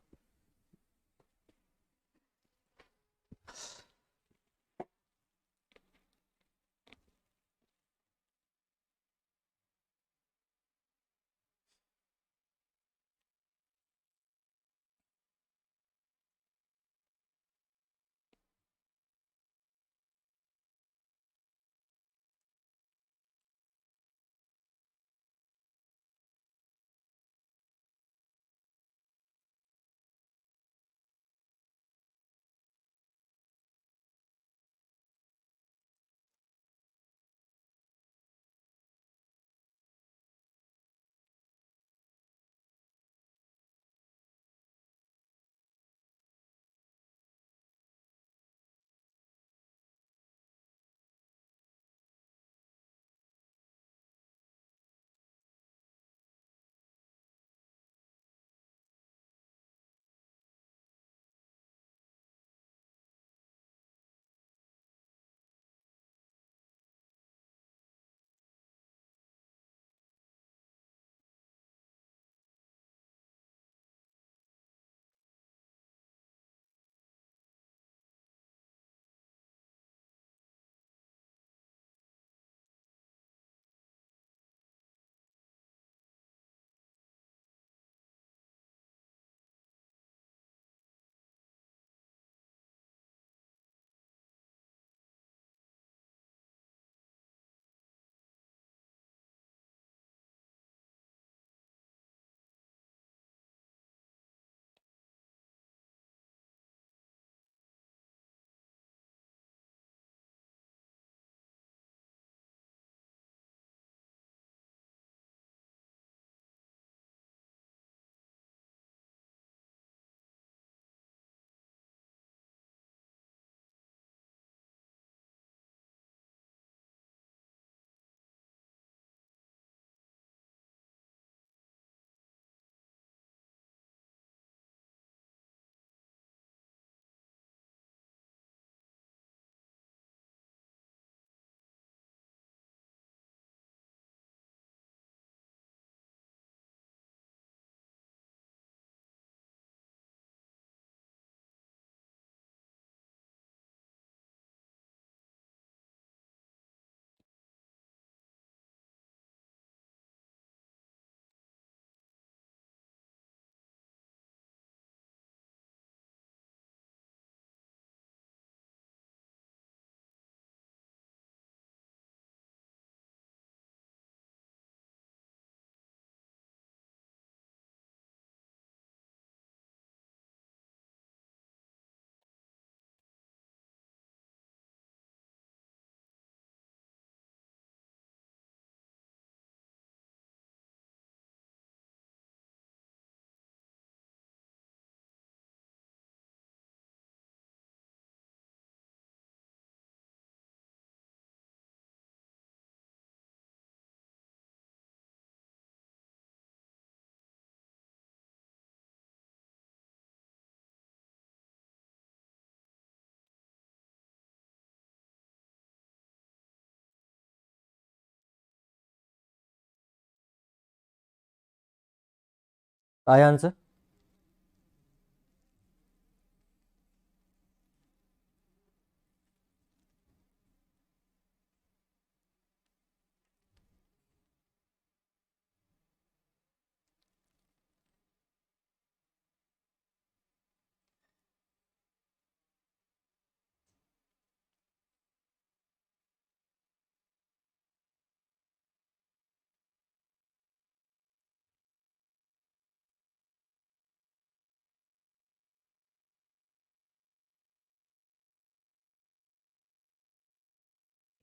आया आंसर?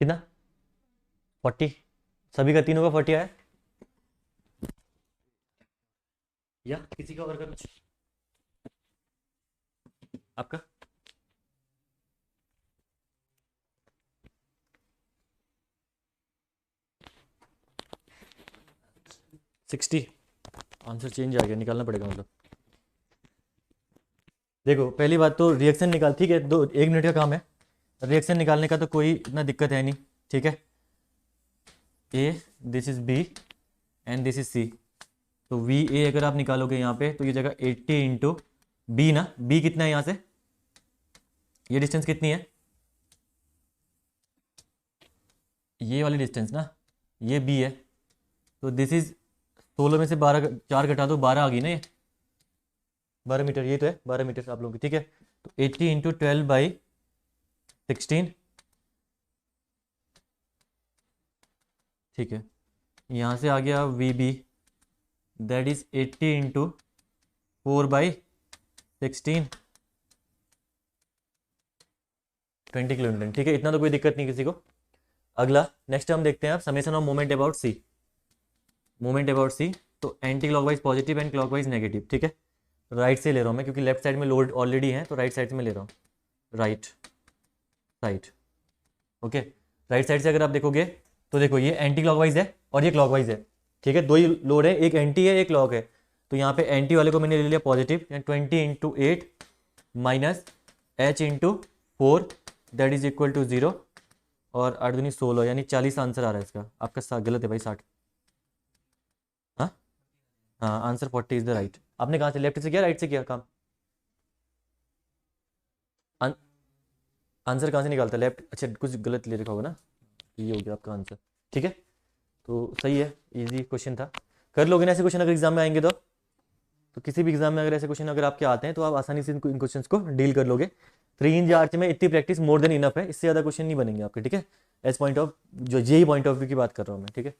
कितना? 40? सभी का तीनों का 40 आया या किसी का और का कुछ? आपका 60? आंसर चेंज आ गया, निकालना पड़ेगा मतलब। देखो पहली बात तो रिएक्शन निकाल, ठीक है, 1 मिनट का काम है। रिएक्शन निकालने का तो कोई इतना दिक्कत है नहीं, ठीक है। A, this is B and this is C. तो वी ए अगर आप निकालोगे यहाँ पे तो ये जगह 80 इंटू बी ना, बी कितना है यहाँ से, ये डिस्टेंस कितनी है, ये वाली डिस्टेंस ना, ये बी है। तो दिस इज 16 में से 12, 4 घटा दो, 12 आ गई ना, ये 12 मीटर, ये तो है 12 मीटर आप लोगों की, ठीक है। तो 80 इंटू 12/16, ठीक है। यहाँ से आ गया V B, that is 80 into 4/16, 20 kilometre, ठीक है। इतना तो कोई दिक्कत नहीं किसी को। अगला नेक्स्ट हम देखते हैं आप summation of moment about C. Moment about C, तो anti clockwise positive and clockwise negative, ठीक है। राइट से ले रहा हूँ मैं क्योंकि लेफ्ट साइड में लोड ऑलरेडी है, तो राइट साइड से मैं ले रहा हूँ, right side, okay. Right side से अगर आप देखोगे तो देखो ये एंटी क्लॉकवाइज है और ये क्लॉकवाइज है, ठीक है। दो ही लोड है, एक एंटी है एक क्लॉक है। तो यहाँ पे एंटी वाले को मैंने ले लिया positive, 20 into 8 minus H into 4 that is equal to 0, और 8 दूनी 16, यानी 40 आंसर आ रहा है इसका। आपका गलत है भाई, 60। हाँ हाँ, आंसर 40 इज द राइट। आपने कहाँ से, लेफ्ट से किया राइट से किया काम? आंसर कहाँ से निकालता है, लेफ्ट? अच्छा कुछ गलत ले रखा होगा ना, ये हो गया आपका आंसर, ठीक है। तो सही है, इजी क्वेश्चन था। कर लोगे ना ऐसे क्वेश्चन अगर एग्जाम में आएंगे तो किसी भी एग्जाम में अगर ऐसे क्वेश्चन अगर आपके आते हैं तो आप आसानी से इन क्वेश्चंस को डील कर लोगे। 3 इंच आर्च में इतनी प्रैक्टिस मोर देन इनफ है, इससे ज़्यादा क्वेश्चन नहीं बनेंगे आपके, ठीक है। एज पॉइंट ऑफ जो जेई पॉइंट ऑफ व्यू की बात कर रहा हूँ मैं, ठीक है।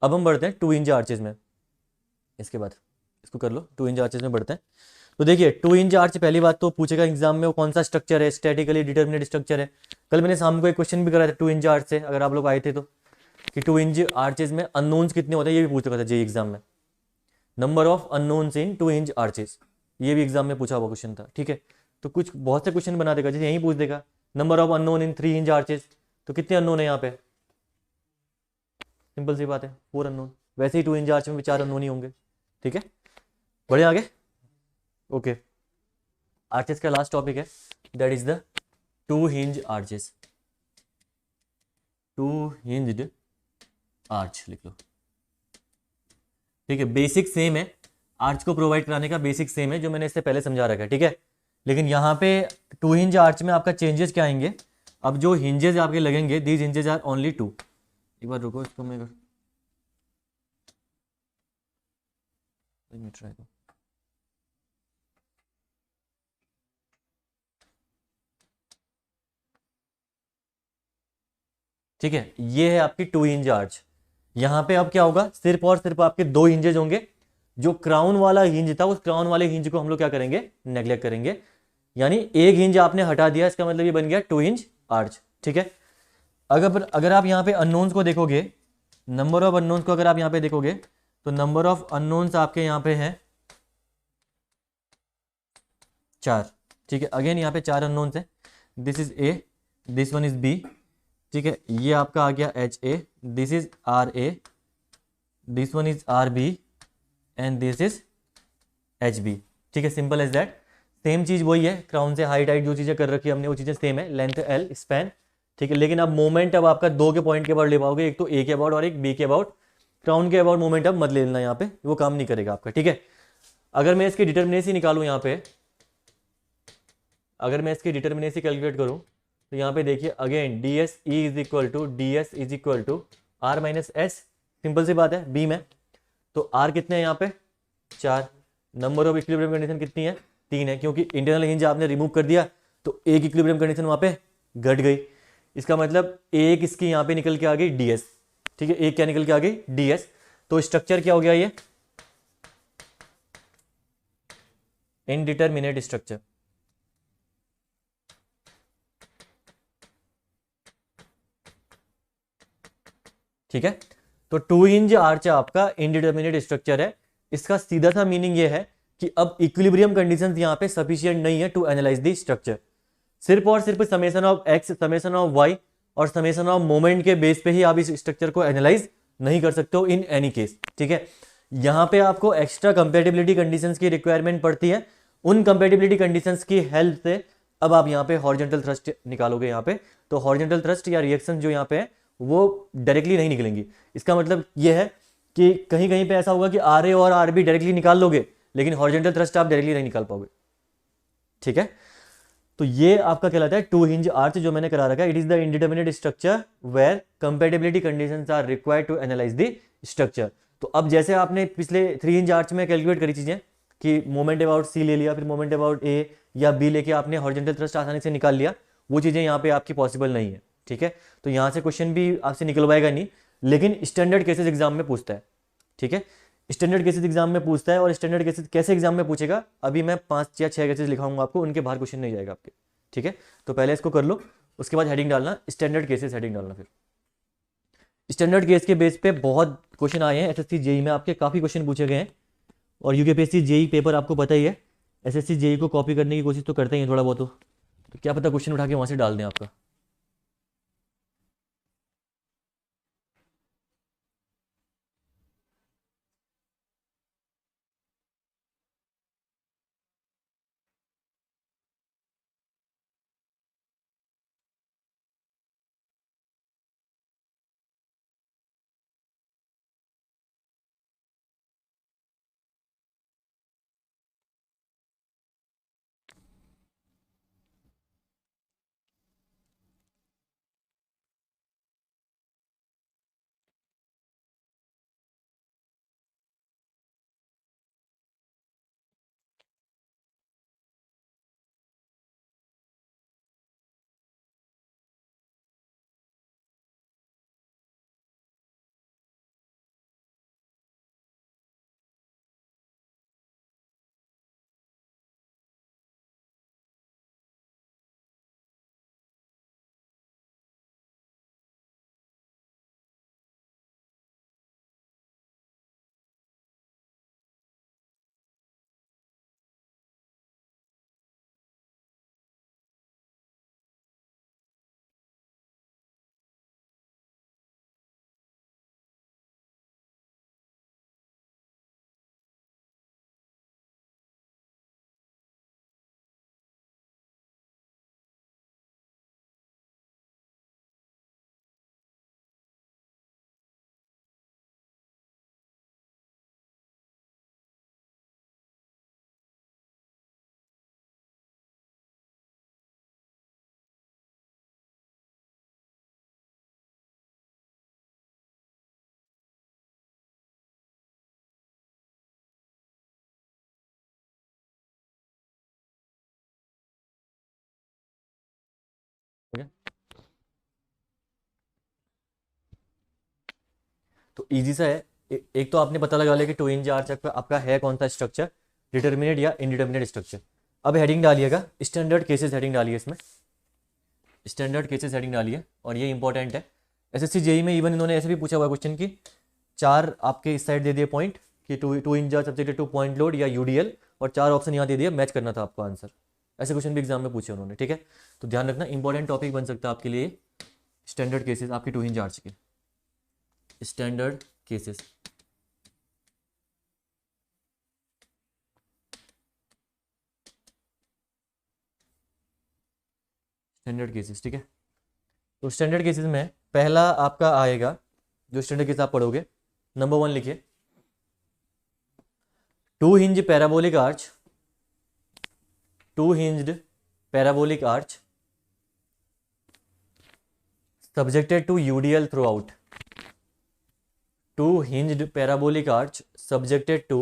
अब हम बढ़ते हैं 2 इंच आर्चेज में, इसके बाद इसको कर लो, 2 इंच आर्चेज में बढ़ते हैं। तो देखिए 2 इंच आर्च, पहली बात तो पूछेगा एग्जाम में वो कौन सा स्ट्रक्चर है, स्टैटिकली डिटर्मिनेट स्ट्रक्चर है। कल मैंने शाम को एक क्वेश्चन भी करा था 2 इंच आर्च से, अगर आप लोग आए थे तो, कि 2 इंच आर्चेज में अननोन्स कितने होते हैं, ये भी पूछ रखा था जेई एग्जाम में। Number of unknowns in 2 inch arches, ये भी एग्जाम में पूछा हुआ क्वेश्चन था, ठीक है। तो कुछ बहुत से क्वेश्चन बना देगा, जैसे यहीं पूछ देगा number of unknown in 3 inch arches, तो कितने अननोन है यहाँ पे, सिंपल सी बात है 4 अननोन। वैसे ही 2 इंच आर्च में भी 4 अननोन ही होंगे, ठीक है। बढ़े आगे, ओके। आर्चेस का लास्ट टॉपिक है, that is the 2 hinge arches. 2 hinged arch लिख लो, ठीक है। बेसिक सेम है, आर्च को प्रोवाइड कराने का बेसिक सेम है जो मैंने इससे पहले समझा रखा है, ठीक है। लेकिन यहाँ पे 2 हिंज आर्च में आपका चेंजेस क्या आएंगे, अब जो हिंजेस आपके लगेंगे, दीज हिंजेस आर ओनली 2। एक बार रुको, इसको मैं ट्राई करूँ, ठीक है। ये है आपकी 2 इंच आर्च। यहाँ पे अब क्या होगा, सिर्फ और सिर्फ आपके 2 हिंजेज होंगे। जो क्राउन वाला हिंज था, उस क्राउन वाले हिंज को हम लोग क्या करेंगे, नेग्लेक्ट करेंगे। यानी एक हिंज आपने हटा दिया, इसका मतलब ये बन गया 2 इंच आर्च, ठीक है। अगर आप यहाँ पे अननोन्स को देखोगे, नंबर ऑफ अननोन्स को अगर आप यहाँ पे देखोगे, तो नंबर ऑफ अननोन्स आपके यहाँ पे हैं 4, ठीक है। अगेन यहाँ पे 4 अननोन्स हैं, this is A, this one is B, ठीक है। ये आपका आ गया H A, this is R A, this one is R B and this is H B, ठीक है। Simple as that. सेम चीज वही है, क्राउन से हाइट हाइट जो चीजें कर रखी है हमने वो चीजें सेम है, लेंथ एल, स्पैन, ठीक है। लेकिन अब मोमेंट अब आपका 2 के पॉइंट के अबाउट ले पाओगे, एक तो ए के अबाउट और एक बी के अबाउट। क्राउन के अबाउट मोमेंटम मत ले लेना यहाँ पे, वो काम नहीं करेगा आपका, ठीक है। अगर मैं इसकी डिटर्मिनेसी निकालूं यहाँ पे, अगर मैं इसकी डिटर्मिनेसी कैलकुलेट करूं तो यहाँ पे देखिए again D S E is equal to D S is equal to R minus S, simple सी बात है बी में। तो आर कितने हैं यहाँ पे 4, नंबर ऑफ इक्विलिब्रियम कंडीशन कितनी है 3 है, क्योंकि इंटरनल हिंज आपने रिमूव कर दिया तो एक इक्विलिब्रियम कंडीशन वहाँ पे घट गई। इसका मतलब एक इसकी यहाँ पे निकल के आ गई डी एस, ठीक है, एक क्या निकल के आ गई डी एस। तो स्ट्रक्चर क्या हो गया ये इनडिटरमिनेट स्ट्रक्चर, ठीक है। तो 2 इंच आर्च आपका इनडिटरमिनेट स्ट्रक्चर है। इसका सीधा सा मीनिंग ये है कि अब इक्विलिब्रियम कंडीशंस यहां पे सफिशिएंट नहीं है टू एनालाइज द स्ट्रक्चर। सिर्फ और सिर्फ summation of X, summation of Y और समेशन ऑफ मोमेंट के बेस पे ही आप इस स्ट्रक्चर को एनालाइज नहीं कर सकते हो इन एनी केस, ठीक है। यहां पे आपको एक्स्ट्रा कंपेटिबिलिटी कंडीशंस की रिक्वायरमेंट पड़ती है। उन कंपेटिबिलिटी कंडीशंस की हेल्प से अब आप यहाँ पे हॉरिजॉन्टल थ्रस्ट निकालोगे यहाँ पे, तो हॉरिजॉन्टल थ्रस्ट या रिएक्शन जो यहाँ पे है वो डायरेक्टली नहीं निकलेंगी। इसका मतलब ये है कि कहीं कहीं पे ऐसा होगा कि आर ए और आर बी डायरेक्टली निकाल लोगे, लेकिन हॉरिजॉन्टल थ्रस्ट आप डायरेक्टली नहीं निकाल पाओगे, ठीक है। तो ये आपका कहलाता है 2 हिंज आर्च जो मैंने करा रखा है। It is the indeterminate structure where compatibility conditions are required to analyse the structure. तो अब जैसे आपने पिछले 3 हिंज आर्च में कैलकुलेट करी चीजें कि मोमेंट अबाउट सी ले लिया, फिर मोमेंट अबाउट ए या बी लेके आपने हॉरिजॉन्टल थ्रस्ट आसानी से निकाल लिया, वो चीजें यहाँ पे आपकी पॉसिबल नहीं है, ठीक है। तो यहां से क्वेश्चन भी आपसे निकलवाएगा नहीं, लेकिन स्टैंडर्ड केसेस एग्जाम में पूछता है, ठीक है। स्टैंडर्ड केसेस एग्जाम में पूछता है, और स्टैंडर्ड केसेस कैसे एग्जाम में पूछेगा अभी मैं 5 या 6 केसेस लिखाऊंगा आपको, उनके बाहर क्वेश्चन नहीं जाएगा आपके, ठीक है। तो पहले इसको कर लो, उसके बाद हेडिंग डालना स्टैंडर्ड केसेस, हेडिंग डालना। फिर स्टैंडर्ड केस के बेस पे बहुत क्वेश्चन आए हैं, एसएससी जेई में आपके काफी क्वेश्चन पूछे गए हैं, और यूकेपीएससी जेई पेपर आपको पता ही है, एसएससी जेई को कॉपी करने की कोशिश तो करते ही हैं थोड़ा बहुत, तो क्या पता क्वेश्चन उठा के वहां से डाल दें आपका। ठीक है, तो इजी सा है। एक तो आपने पता लगा लिया कि 2 इंच आर्च आपका है कौन सा स्ट्रक्चर, डिटर्मिनेट या इनडिटर्मिनेट स्ट्रक्चर। अब हेडिंग डालिएगा स्टैंडर्ड केसेस, हेडिंग डालिए इसमें, स्टैंडर्ड केसेस हेडिंग डालिए, और ये इंपॉर्टेंट है। एसएससी जेई में इवन इन्होंने ऐसे भी पूछा हुआ क्वेश्चन की 4 आपके इस साइड दे दिए पॉइंट कि 2 hinge arch subjected two point load या यूडीएल, और 4 ऑप्शन यहाँ दे दिए, मैच करना था आपको आंसर। ऐसे क्वेश्चन भी एग्जाम में पूछे उन्होंने, ठीक है। तो ध्यान रखना, इंपॉर्टेंट टॉपिक बन सकता है आपके लिए स्टैंडर्ड केसेस आपके 2 इंच आर्च के, स्टैंडर्ड केसेस। स्टैंडर्ड केसेस, ठीक है। तो स्टैंडर्ड केसेस में पहला आपका आएगा, जो स्टैंडर्ड केस आप पढ़ोगे नंबर 1 लिखिए, two hinge parabolic arch, two hinged parabolic arch subjected to UDL throughout, two hinged parabolic arch subjected to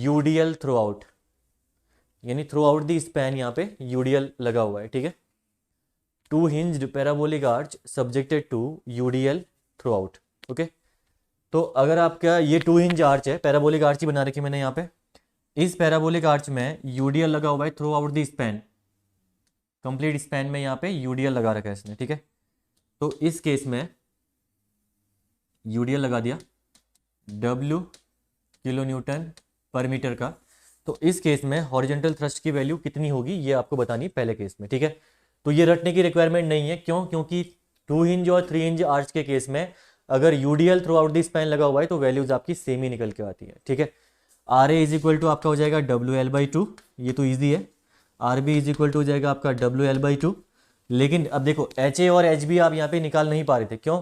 UDL throughout, यानी थ्रू आउट दी स्पैन यहाँ पे UDL लगा हुआ है, ठीक है। Two hinged parabolic arch subjected to UDL throughout, okay. तो अगर आपका ये टू हिंज आर्च है, पैराबोलिक आर्च ही बना रखी मैंने यहाँ पे, इस पैराबोलिक आर्च में UDL लगा हुआ है through out the span, complete span में यहाँ पे UDL लगा रखा है इसने, ठीक है। तो इस केस में UDL लगा दिया W kilo newton per metre का। तो इस केस में हॉरिजॉन्टल थ्रस्ट की वैल्यू कितनी होगी ये आपको बतानी है पहले केस में, ठीक है। तो ये रटने की रिक्वायरमेंट नहीं है, क्यों? क्योंकि टू हिंज और थ्री हिंज आर्च के केस में अगर UDL throughout the span लगा हुआ है तो वैल्यूज आपकी सेम ही निकल के आती है, ठीक है। RA इज इक्वल टू आपका हो जाएगा WL/2, ये तो ईजी है। RB इज इक्वल टू हो जाएगा आपका WL/2। लेकिन अब देखो HA और HB आप यहाँ पे निकाल नहीं पा रहे थे, क्यों?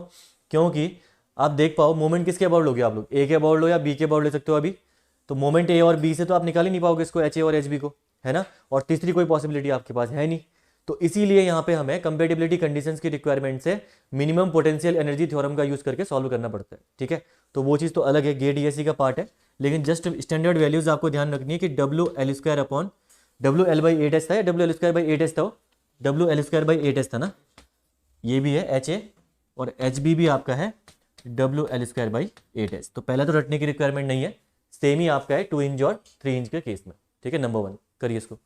क्योंकि आप देख पाओ मोमेंट किसके अबाउट लोगे आप लोग, A के अबाउट लो या B के अबाउट ले सकते हो अभी। तो मोमेंट A और B से तो आप निकाल ही नहीं पाओगे इसको, HA और HB को, है ना। और तीसरी कोई पॉसिबिलिटी आपके पास है नहीं। तो इसीलिए यहाँ पे हमें कंपेटिबिलिटी कंडीशंस की रिक्वायरमेंट से मिनिमम पोटेंशियल एनर्जी थ्योरम का यूज करके सॉल्व करना पड़ता है, ठीक है। तो वो चीज़ तो अलग है, गेट DSC का पार्ट है। लेकिन जस्ट स्टैंडर्ड वैल्यूज आपको ध्यान रखनी है कि WL² अपॉन WL/8h था या WL²/8h था, WL²/8h था ना, ये भी है HA और HB भी आपका है WL²/8h। तो पहला तो रटने की रिक्वायरमेंट नहीं है, सेम ही आपका है टू इंच और थ्री इंच के केस में, ठीक है। नंबर 1 करिए इसको।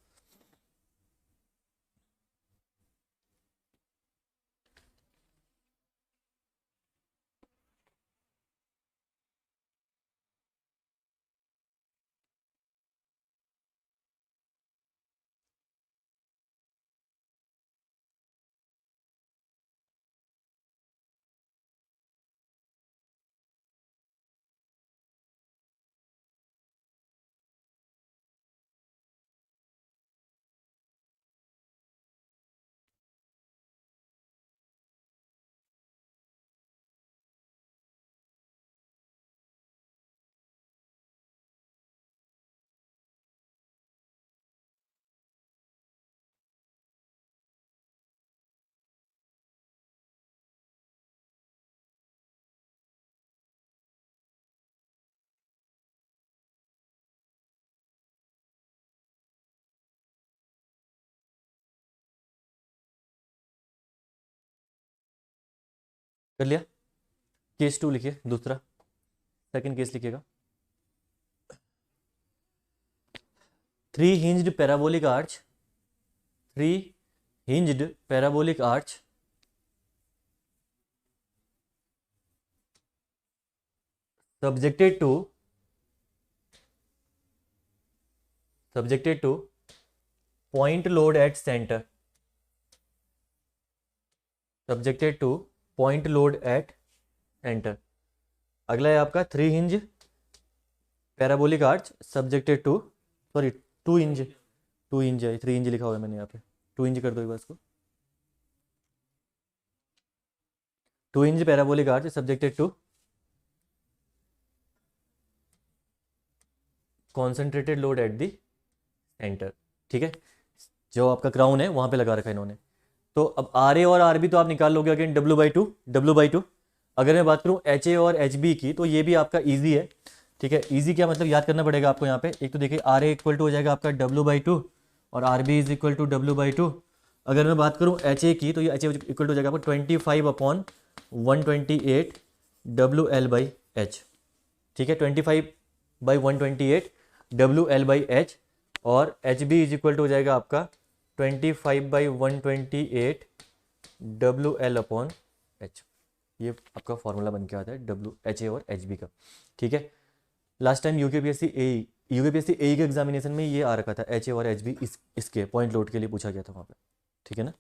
कर लिया? केस 2 लिखिए, दूसरा सेकंड केस लिखिएगा। Three hinged parabolic arch, three hinged parabolic arch subjected to point load at center, subjected to point load at center। अगला है आपका three hinge parabolic arch subjected to, sorry two hinge, two hinge है, three hinge लिखा हुआ है मैंने यहाँ पे, टू इंच कर दो एक बार इसको। Two hinge parabolic arch subjected to concentrated load at the centre, ठीक है। जो आपका क्राउन है वहां पे लगा रखा है इन्होंने। तो अब RA और RB तो आप निकाल लोगे अगेन W/2। अगर मैं बात करूं HA और HB की तो ये भी आपका इजी है, ठीक है। इजी क्या मतलब, याद करना पड़ेगा आपको यहाँ पे। एक तो देखिए RA इक्वल टू हो जाएगा आपका W/2 और RB is equal to W/2। अगर मैं बात करूं HA की तो ये HA इक्वल टू हो जाएगा आपको 25/128 WL/H, ठीक है। 25/128 WL/H और HB इज इक्वल टू हो जाएगा आपका 25/128 WL/H। ये आपका फॉर्मूला बन के आता है HA और HB का, ठीक है। लास्ट टाइम यूकेपीएससी AE के एग्जामिनेशन में ये आ रखा था, HA और HB इसके पॉइंट लोड के लिए पूछा गया था वहाँ पे, ठीक है ना।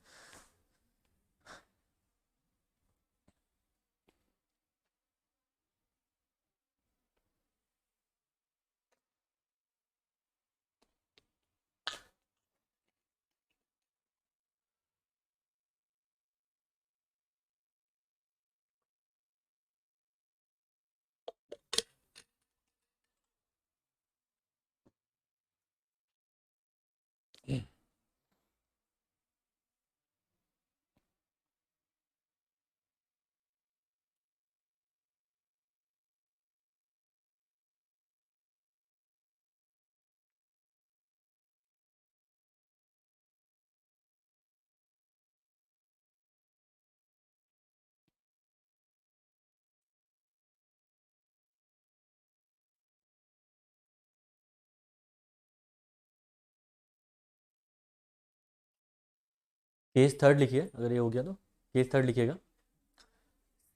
केस थर्ड लिखिए, अगर ये हो गया तो केस थर्ड लिखिएगा।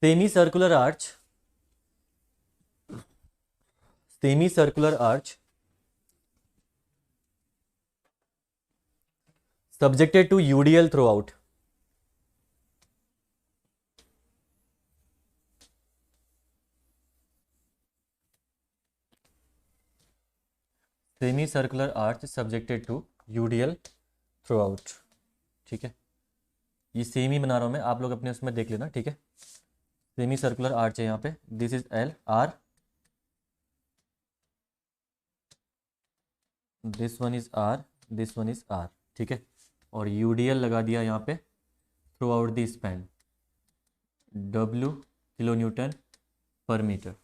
Semi circular arch, semi circular arch subjected to UDL throughout. Semi circular arch subjected to UDL throughout. ठीक है, ये सेम ही बना रहा हूँ मैं, आप लोग अपने उसमें देख लेना। ठीक है, सेमी सर्कुलर आर्च है यहाँ पे, this is L R, this one is R, this one is R. ठीक है, और यूडीएल लगा दिया यहाँ पे throughout the span, W kilo newton per metre.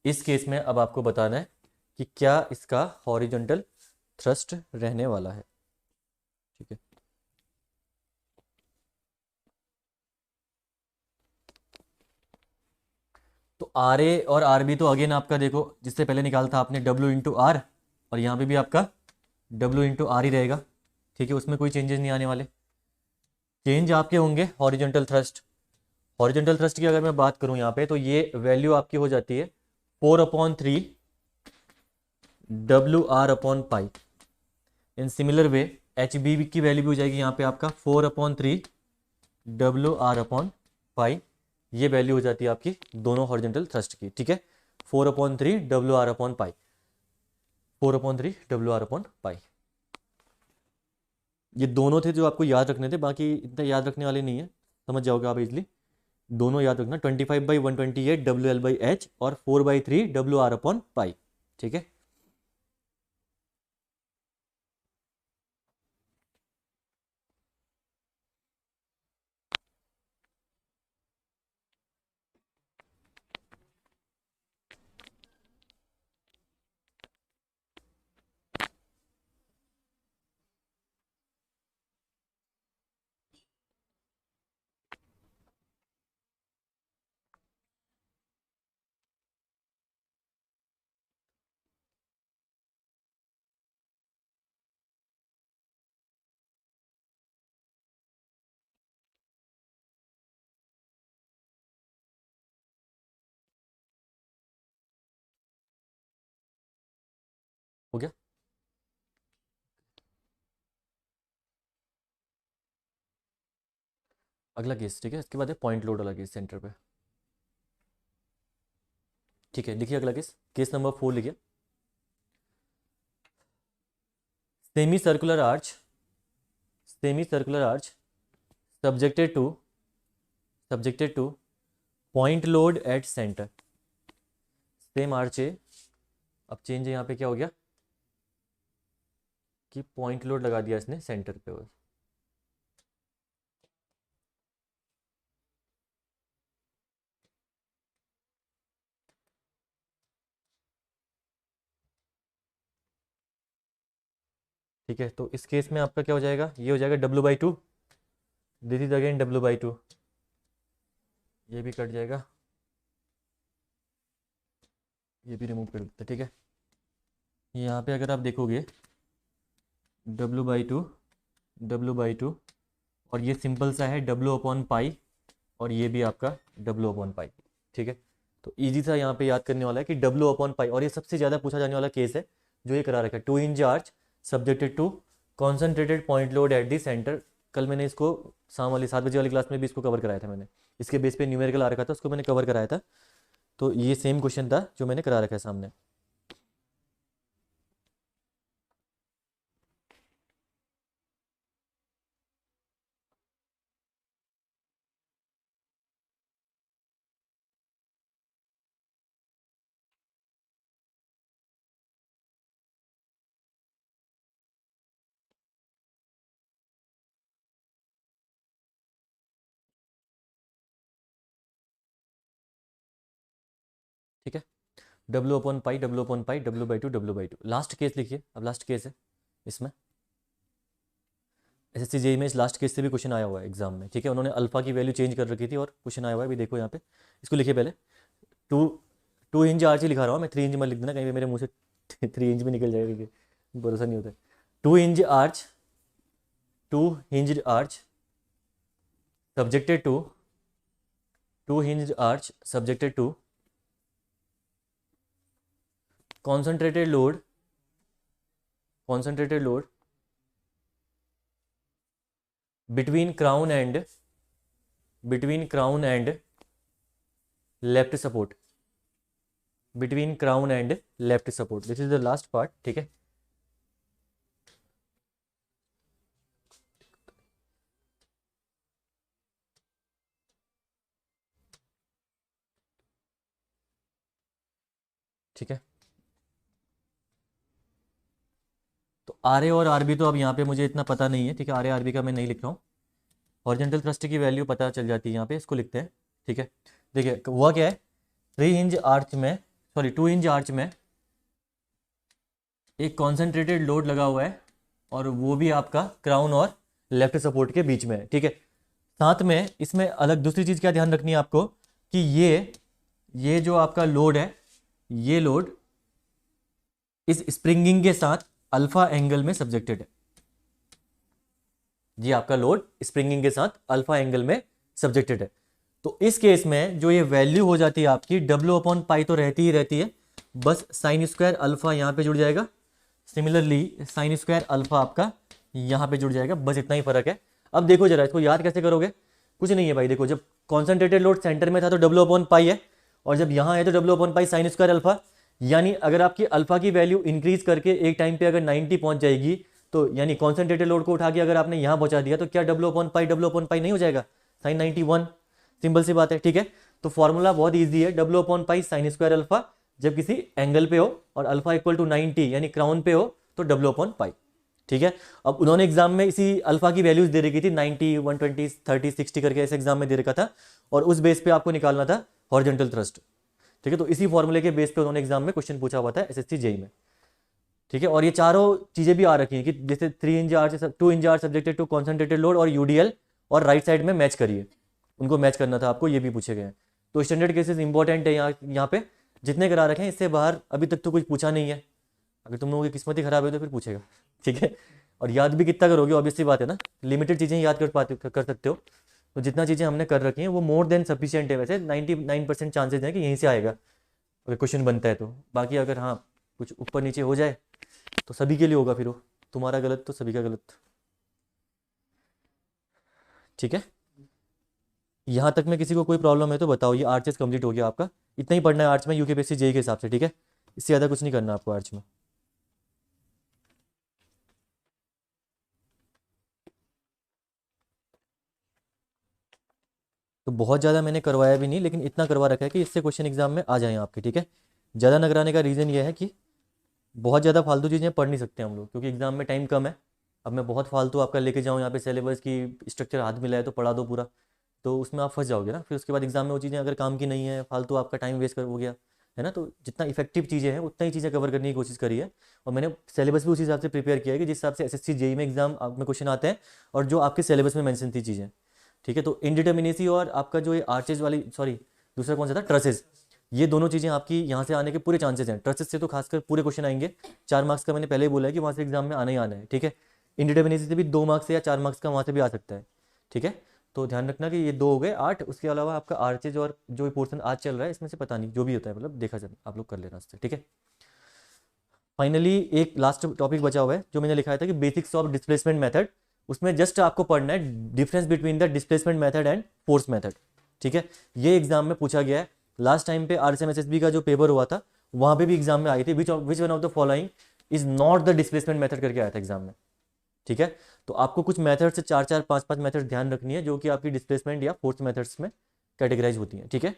इस केस में अब आपको बताना है कि क्या इसका हॉरिजॉन्टल थ्रस्ट रहने वाला है। ठीक है, तो आर ए और आर बी तो अगेन आपका देखो, जिससे पहले निकाला था आपने W इंटू आर, और यहाँ पे भी आपका W इंटू आर ही रहेगा। ठीक है, उसमें कोई चेंजेस नहीं आने वाले। चेंज आपके होंगे हॉरिजॉन्टल थ्रस्ट। हॉरिजॉन्टल थ्रस्ट की अगर मैं बात करूँ यहाँ पे, तो ये वैल्यू आपकी हो जाती है 4/3 WR/पाई। In similar way H B की वैल्यू भी हो जाएगी यहाँ पे आपका 4/3 WR/पाई। ये वैल्यू हो जाती है आपकी दोनों हॉरिजॉन्टल थ्रस्ट की। ठीक है, 4/3 WR/पाई, 4/3 WR/पाई। ये दोनों थे जो आपको याद रखने थे, बाकी इतना याद रखने वाले नहीं है, समझ जाओगे आप इजली। दोनों याद रखना, 25/128 WL/H और 4/3 WR/पाई। ठीक है, हो गया। अगला केस, ठीक है, इसके बाद है पॉइंट लोड वाला केस सेंटर पे। ठीक है, लिखिए अगला केस, केस नंबर 4 लिखिए। Semi circular arch, semi circular arch subjected two point load at centre. Same arch है, अब चेंज है यहाँ पे, क्या हो गया कि पॉइंट लोड लगा दिया इसने सेंटर पे बस। ठीक है, तो इस केस में आपका क्या हो जाएगा, ये हो जाएगा W/2, this is again W/2, ये भी कट जाएगा, ये भी रिमूव कर देते। ठीक है, यहाँ पे अगर आप देखोगे W/2, W/2, और ये सिंपल सा है W/पाई, और ये भी आपका W/पाई। ठीक है, तो इजी सा यहाँ पे याद करने वाला है कि W/पाई, और ये सबसे ज़्यादा पूछा जाने वाला केस है जो ये करा रखा है, 2 hinge arch subjected to concentrated point load at the centre. कल मैंने इसको शाम वाली 7 बजे वाली क्लास में भी इसको कवर कराया था मैंने, इसके बेस पे न्यूमेरिकल आ रखा था, उसको मैंने कवर कराया था। तो ये सेम क्वेश्चन था जो मैंने करा रखा है सामने। ठीक है, W/पाई, W/पाई, W/2, W/2। लास्ट केस लिखिए, अब लास्ट केस है इसमें। एसएससी जेईई में इस लास्ट केस से भी क्वेश्चन आया हुआ है एग्जाम में। ठीक है, उन्होंने अल्फा की वैल्यू चेंज कर रखी थी और क्वेश्चन आया हुआ है, अभी देखो यहाँ पे, इसको लिखिए पहले। टू 2 इंच आर्च ही लिखा रहा हूँ मैं, 3 इंच मत लिख देना, कहीं पे मेरे मुंह से 3 इंच भी निकल जाएगा, क्योंकि भरोसा नहीं होता है। 2 hinge arch two hinged arch subjected to two hinged arch subjected to concentrated load between crown and left support, between crown and left support. This is the last part. ठीक है, ठीक है। तो आर ए और R B तो अब यहाँ पे मुझे इतना पता नहीं है, ठीक है, आर ए आर बी का मैं नहीं लिख रहा हूँ। हॉरिजॉन्टल थ्रस्ट की वैल्यू पता चल जाती है यहाँ पे, इसको लिखते हैं, ठीक है। देखिए हुआ क्या है, 3 इंच आर्च में, सॉरी 2 इंच आर्च में एक कॉन्सेंट्रेटेड लोड लगा हुआ है और वो भी आपका क्राउन और लेफ्ट सपोर्ट के बीच में है, ठीक है। साथ में इसमें अलग दूसरी चीज़ क्या ध्यान रखनी है आपको कि ये जो आपका लोड है, ये लोड इस स्प्रिंगिंग के साथ अल्फा एंगल में सब्जेक्टेड है। ये आपका लोड स्प्रिंगिंग के साथ अल्फा एंगल में सब्जेक्टेड है। तो इस केस में जो ये वैल्यू हो जाती है आपकी W/π तो रहती ही रहती है, बस साइन स्क्वायर अल्फा यहाँ पे जुड़ जाएगा, सिमिलरली साइन स्क्वायर अल्फा आपका यहाँ पे जुड़ जाएगा, बस इतना ही फर्क है। अब देखो जरा इसको याद कैसे करोगे, कुछ नहीं है भाई। देखो जब कॉन्सेंट्रेटेड लोड सेंटर में था तो W/π है, और जब यहाँ है तो W/π साइन स्क्वायर अल्फा। यानी अगर आपकी अल्फा की वैल्यू इंक्रीज करके एक टाइम पे अगर 90 पहुंच जाएगी, तो यानी कॉन्सेंट्रेटेड लोड को उठा के अगर आपने यहाँ पहुंचा दिया तो क्या W/π नहीं हो जाएगा, साइन 91। सिंपल सी बात है, ठीक है। तो फॉर्मूला बहुत ईजी है, W/π साइन स्क्वायर अल्फा, जब किसी एंगल पे हो और अल्फा इक्वल टू 90 यानी क्राउन पे हो तो W/π, ठीक है। अब उन्होंने एग्जाम में इसी अल्फा की वैल्यूज दे रखी थी, 90, 120, 30, 60 करके ऐसे एग्जाम में दे रखा था, और उस बेस पे आपको निकालना था हॉरिजॉन्टल थ्रस्ट, ठीक है। तो इसी फॉर्मूले के बेस पे उन्होंने एग्जाम में क्वेश्चन पूछा हुआ था SSC जेई में, ठीक है। और ये चारों चीजें भी आ रखी हैं कि जैसे 3 hinge arch 2 hinge arch subjected to concentrated load और UDL, और राइट साइड में मैच करिए, उनको मैच करना था आपको, ये भी पूछे गए हैं। तो स्टैंडर्ड केसेस इंपॉर्टेंट है यहाँ पे जितने करा रखे हैं, इससे बाहर अभी तक तो कुछ पूछा नहीं है। अगर तुम लोगों की किस्मत ही खराब है तो फिर पूछेगा, ठीक है। और याद भी कितना करोगे, ऑब्वियसली बात है ना, लिमिटेड चीज़ें याद कर सकते हो। तो जितना चीज़ें हमने कर रखी हैं वो मोर देन सफिशिएंट है। वैसे 99% चांसेज हैं कि यहीं से आएगा अगर क्वेश्चन बनता है तो। बाकी अगर हाँ कुछ ऊपर नीचे हो जाए तो सभी के लिए होगा, फिर वो तुम्हारा गलत तो सभी का गलत, ठीक है। यहाँ तक में किसी को कोई प्रॉब्लम है तो बताओ। ये आर्चेस कंप्लीट हो गया आपका, इतना ही पढ़ना है आर्च में यूकेपीएससी जेई के हिसाब से, ठीक है। इससे ज़्यादा कुछ नहीं करना आपको आर्च में। तो बहुत ज़्यादा मैंने करवाया भी नहीं, लेकिन इतना करवा रखा है कि इससे क्वेश्चन एग्जाम में आ जाए आपके, ठीक है। ज़्यादा न कराने का रीज़न ये है कि बहुत ज़्यादा फालतू चीज़ें पढ़ नहीं सकते हम लोग, क्योंकि एग्जाम में टाइम कम है। अब मैं बहुत फालतू आपका लेके जाऊँ यहाँ पे सिलेबस की स्ट्रक्चर हाथ में लाए तो पढ़ा दो पूरा, तो उसमें आप फंस जाओगे ना। फिर उसके बाद एग्जाम में वो चीज़ें अगर काम की नहीं है, फालतू आपका टाइम वेस्ट हो गया है ना। तो जितना इफेक्टिव चीज़ें हैं उतना ही चीज़ें कवर करने की कोशिश करी है, और मैंने सिलेबस भी उसी हिसाब से प्रिपेयर किया है कि जिस हिसाब से SSC जेई में एग्जाम में क्वेश्चन आते हैं और जो आपके सिलेबस में मेंशन थी चीज़ें, ठीक है। तो इनडिटर्मिनेसी और आपका जो ये आर्चेज वाली, सॉरी दूसरा कौन सा था, ट्रसेस, ये दोनों चीज़ें आपकी यहाँ से आने के पूरे चांसेस हैं। ट्रसेस से तो खासकर पूरे क्वेश्चन आएंगे, 4 मार्क्स का मैंने पहले ही बोला है कि वहाँ से एग्जाम में आना ही आना है, ठीक है। इनडिटर्मिनेसी से भी 2 मार्क्स से या 4 मार्क्स का वहाँ से भी आ सकता है, ठीक है। तो ध्यान रखना कि ये 2 हो गए 8, उसके अलावा आपका आर्चेज और जो पोर्सन आज चल रहा है इसमें से पता नहीं, जो भी होता है मतलब देखा जाए, आप लोग कर लेना उससे, ठीक है। फाइनली एक लास्ट टॉपिक बचा हुआ है जो मैंने लिखा था कि बेसिक्स ऑफ डिस्प्लेसमेंट मेथड। उसमें जस्ट आपको पढ़ना है difference between the displacement method and force method, ठीक है। ये एग्जाम में पूछा गया है। लास्ट टाइम पे RSM-SSB का जो पेपर हुआ था वहां पे भी एग्जाम में आई थी, which one of the following is not the displacement method करके आया था एग्जाम में, ठीक है। तो आपको कुछ मेथड से 4-4, 5-5 मेथड ध्यान रखनी है जो कि आपकी डिस्प्लेसमेंट या फोर्स मेथड्स में कैटेगराइज होती हैं, ठीक है।